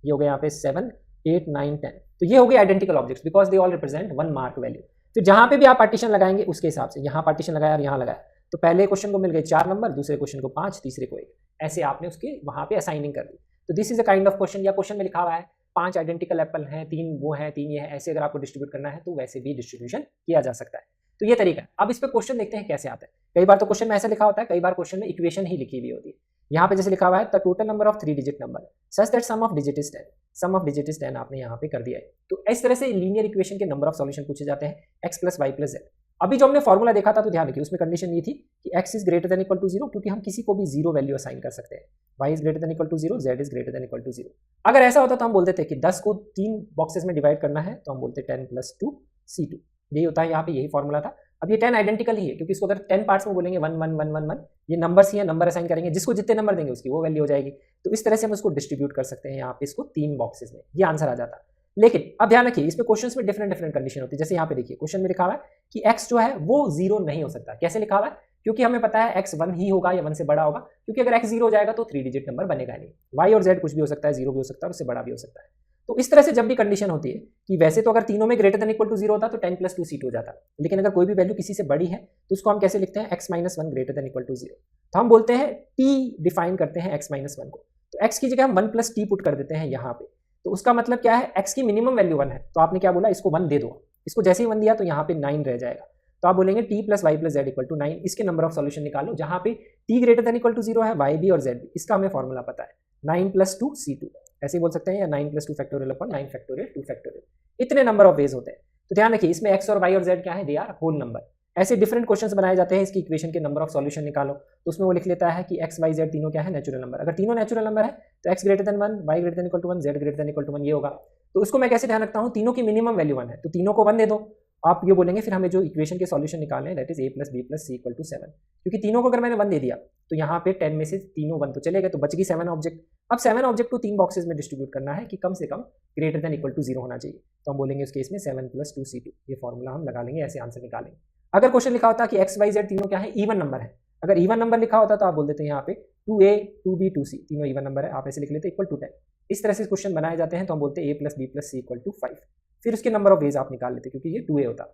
ये हो गया यहाँ पे 7 8 9 10, तो ये हो गए identical objects because they all represent 1 mark value. फिर जहाँ पे भी आप पार्टीशन लगाएंगे उसके हिसाब से, यहाँ पार्टीशन लगाया और यहाँ लगाया, तो पहले क्वेश्चन को मिल गए 4 नंबर, दूसरे क्वेश्चन को 5, तीसरे को 1, ऐसे आपने उसके वहाँ पे असाइनिंग कर दी। तो this is a kind of question, या क्वेश्चन में लिखा हुआ है 5 आइडेंटिकल एप्पल हैं, 3 वो हैं, 3 ये है, ऐसे अगर आपको डिस्ट्रीब्यूट करना है तो वैसे भी डिस्ट्रीब्यूशन किया जा सकता है। तो ये तरीका है। अब इस पे क्वेश्चन देखते हैं कैसे आता है। कई बार तो क्वेश्चन में ऐसा लिखा होता है, कई बार क्वेश्चन में इक्वेशन ही लिखी हुई होती है। यहाँ पे जैसे लिखा हुआ है the total number of 3 digit number such that sum of digit is 10, sum of digit is 10 आपने यहाँ पे कर दिया है। तो इस तरह से लीनियर इक्वेशन के नंबर ऑफ सॉल्यूशन पूछे जाते हैं, x + y + z। अभी जो हमने फॉर्मूला देखा था तो ध्यान रखिए उसमें कंडीशन ये थी कि x is greater than equal to 0, क्योंकि हम किसी को भी 0 वैल्यू असाइन कर सकते हैं, y is greater than equal to 0, z is greater than equal to 0। अगर ऐसा होता तो हम बोलते थे कि 10 को 3 बॉक्सेस में डिवाइड करना है तो हम बोलते 10 + 2 c2, यही होता है यहाँ पे, यही फॉर्मूला था। अब ये 10 आइडेंटिकल ही है, क्योंकि इसको अगर 10 पार्ट्स में बोलेंगे 1 1 1 1 1, ये नंबर्स ही है, नंबर असाइन करेंगे, जिसको जितने नंबर देंगे उसकी वो वैल्यू हो जाएगी। तो इस तरह से हम उसको डिस्ट्रीब्यूट कर सकते हैं यहाँ पे इसको 3 बॉक्सेस में, ये आंसर आ जाता। लेकिन अब ध्यान रखिए इसमें क्वेश्चंस में डिफरेंट कंडीशन होती है। जैसे यहाँ पे देखिए क्वेश्चन में लिखा हुआ है कि x जो है वो 0 नहीं हो सकता। कैसे लिखा हुआ है? क्योंकि हमें पता है x 1 ही होगा या 1 से बड़ा होगा, क्योंकि अगर x 0 हो जाएगा तो 3 डिजिट नंबर बनेगा नहीं। y और z कुछ भी हो सकता है, 0 भी हो सकता है और उससे बड़ा भी हो सकता है। तो इस तरह से जब भी कंडीशन होती है कि वैसे तो अगर तीनों में ग्रेटर देन इक्वल टू 0 होता तो 10 + 2 c2 हो जाता, लेकिन अगर कोई भी वैल्यू किसी से बड़ी है तो उसको हम कैसे लिखते हैं, x - 1 greater than equal to 0। तो हम बोलते हैं t डिफाइन करते हैं x - 1 को, तो x की जगह हम 1 + t पुट कर देते हैं यहाँ पे। तो उसका मतलब क्या है, x की मिनिमम वैल्यू 1 है, तो आपने क्या बोला, इसको 1 दे दो। इसको जैसे ही 1 दिया तो यहाँ पे 9 रह जाएगा, तो आप बोलेंगे t + y + z = 9। इसके नंबर ऑफ सॉल्यूशन निकालो, जहाँ पे t greater than equal to 0 है, y भी और z भी, इसका हमें फॉर्मूला पता है 9 + 2 c2, ऐसे ही बोल सकते हैं, या 9 + 2 फैक्टोरियल अपॉन 9 फैक्टोरियल 2 फैक्टोरियल, इतने नंबर ऑफ वेज होते हैं। तो ध्यान रखिए इसमें x और y और z क्या है, दे आर होल नंबर। ऐसे डिफरेंट क्वेश्चंस बनाए जाते हैं, इसकी इक्वेशन के नंबर ऑफ सॉल्यूशन निकालो, तो उसमें वो लिख लेता है कि x y z तीनों क्या है, नेचुरल नंबर। अगर तीनों नेचुरल नंबर है तो x greater than 1, y greater than equal to 1, z greater than equal to 1, ये होगा। तो उसको मैं कैसे ध्यान रखता हूँ, तीनों की मिनिमम वैल्यू 1 है तो तीनों को 1 दे दो। आप ये बोलेंगे फिर हमें जो इक्वेशन के सॉल्यूशन निकालने हैं that is a + b + c = 7, क्योंकि तीनों को अगर मैंने 1 दे दिया तो यहाँ पे 10 में से तीनों 1 तो चले गए, तो बच गई 7 ऑब्जेक्ट। अब 7 ऑब्जेक्ट को 3 बॉक्सेस में डिस्ट्रीब्यूट करना है कि कम से कम ग्रेटर देन इक्वल टू 0 होना चाहिए, तो हम बोलेंगे उस केस में 7 + 2 c2, ये फॉर्मूला हम लगा लेंगे, ऐसे आंसर निकालेंगे। अगर क्वेश्चन लिखा होता कि x y z तीनों क्या है, इवन नंबर है, अगर इवन नंबर लिखा होता तो आप बोल देते हैं यहाँ पे 2a 2b 2c तीनों इवन नंबर है, आप ऐसे लिख लेते = 10। इस तरह से क्वेश्चन बनाए जाते हैं, तो हम बोलते हैं a + b + c = 5, फिर उसके नंबर ऑफ वेज आप निकाल लेते, क्योंकि ये 2a होता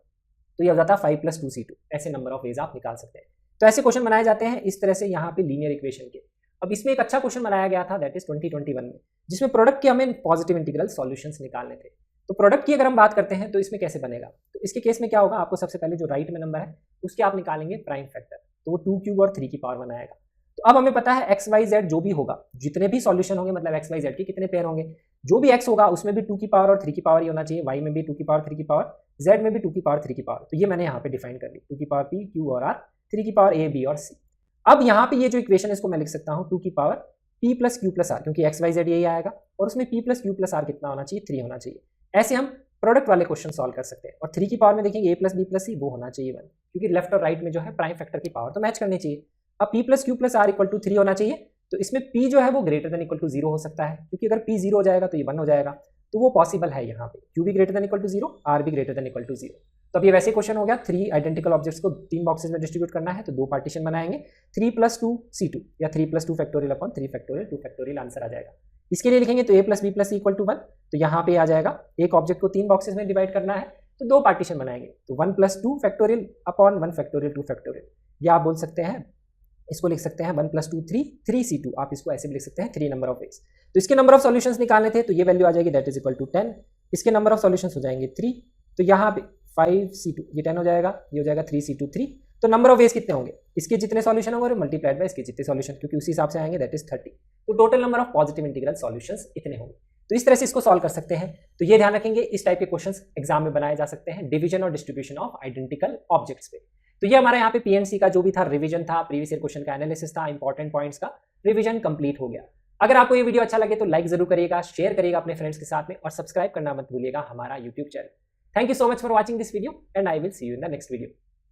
तो ये हो जाता 5 + 2 c2, ऐसे नंबर ऑफ वेज आप निकाल सकते हैं। तो ऐसे क्वेश्चन बनाए जाते हैं इस तरह से यहाँ पे लीनियर इक्वेशन के। अब इसमें एक अच्छा क्वेश्चन बनाया गया था दैट इज 2021 में, जिसमें प्रोडक्ट के हमें पॉजिटिव इंटीग्रल सॉल्यूशंस निकालने थे। तो प्रोडक्ट की अगर हम बात करते हैं तो इसमें कैसे बनेगा, तो इसके केस में क्या होगा, आपको सबसे पहले जो राइट में नंबर है उसके आप निकालेंगे प्राइम फैक्टर, तो वो 2³ और 3 की पावर बनाएगा। तो अब हमें पता है x y z जो भी होगा, जितने भी सॉल्यूशन होंगे, मतलब x y z के कितने पेयर होंगे, जो भी x होगा उसमें भी 2 की पावर और 3 की पावर ही होना चाहिए, y में भी 2 की पावर 3 की पावर, z में भी 2 की पावर 3 की पावर। तो ये मैंने यहाँ पे डिफाइन कर ली, 2 की पावर p q और r, 3 की पावर a b और c। अब यहाँ पे ये जो इक्वेशन है इसको मैं लिख सकता हूँ 2 की पावर p + q + r, क्योंकि x y z यही आएगा, और उसमें p + q + r कितना होना चाहिए, 3 होना चाहिए। ऐसे हम प्रोडक्ट वाले क्वेश्चन सॉल्व कर सकते हैं। और 3 की पावर में देखेंगे a + b + c, वो होना चाहिए 1, क्योंकि लेफ्ट और राइट में जो है प्राइम फैक्टर की पावर तो मैच करनी चाहिए। अब p + q + r = 3 होना चाहिए, तो इसमें p जो है वो ग्रेटर देन इक्वल टू 0 हो सकता है, क्योंकि अगर p 0 हो जाएगा तो ये 1 हो जाएगा, तो वो पॉसिबल है यहाँ पे, q भी greater than equal to 0, r भी ग्रेटर देन इक्वल टू 0। तो अब ये वैसे क्वेश्चन हो गया, 3 आइडेंटिकल ऑब्जेक्ट्स को 3 बॉक्सेस में डिस्ट्रीब्यूट करना है, तो 2 पार्टीशन बनाएंगे, 3 + 2 c2 या 3 + 2 factorial upon 3 factorial 2 factorial answer आ जाएगा। इसके लिए लिखेंगे तो a + b + c = 1, तो यहाँ पे आ जाएगा, एक ऑब्जेक्ट को 3 बॉक्सेस में डिवाइड करना है तो 2 पार्टीशन बनाएंगे, तो 1 + 2 फैक्टोरियल अपॉन 1 फैक्टोरियल 2 फैक्टोरियल, या आप बोल सकते हैं इसको लिख सकते हैं 1 + 2 3 c2, आप इसको ऐसे भी लिख सकते हैं 3 नंबर ऑफ वेज। तो इसके नंबर ऑफ सॉल्यूशंस निकालने थे, तो ये वैल्यू आ जाएगी दैट इज इक्वल टू 10, इसके नंबर ऑफ सॉल्यूशंस हो जाएंगे 3, तो यहाँ पे 5 c2 ये 10 हो जाएगा, ये हो जाएगा 3 c2 3, तो नंबर ऑफ वेज कितने होंगे, इसके जितने सॉल्यूशन होंगे मल्टीप्लाइड बाय इसके जितने सॉल्यूशन, क्योंकि उसी हिसाब से आएंगे दैट इज 30, तो total number of positive integral solutions इतने होंगे। तो इस तरह से इसको सॉल्व कर सकते हैं। तो ये ध्यान रखेंगे, इस टाइप के क्वेश्चंस एग्जाम में बनाए जा सकते हैं, डिवीजन और डिस्ट्रीब्यूशन ऑफ आइडेंटिकल ऑब्जेक्ट्स पे। तो ये हमारा यहाँ पे पीएनसी का जो भी था रिवीजन था, प्रीवियस ईयर क्वेश्चन का एनालिसिस था, इंपॉर्टेंट पॉइंट्स का रिवीजन कंप्लीट हो गया। अगर आपको ये वीडियो अच्छा लगे तो लाइक जरूर करिएगा, शेयर करिएगा अपने फ्रेंड्स के साथ में और सब्सक्राइब करना मत भूलिएगा हमारा YouTube channel. Thank you so much for watching this video and I will see you in the next video.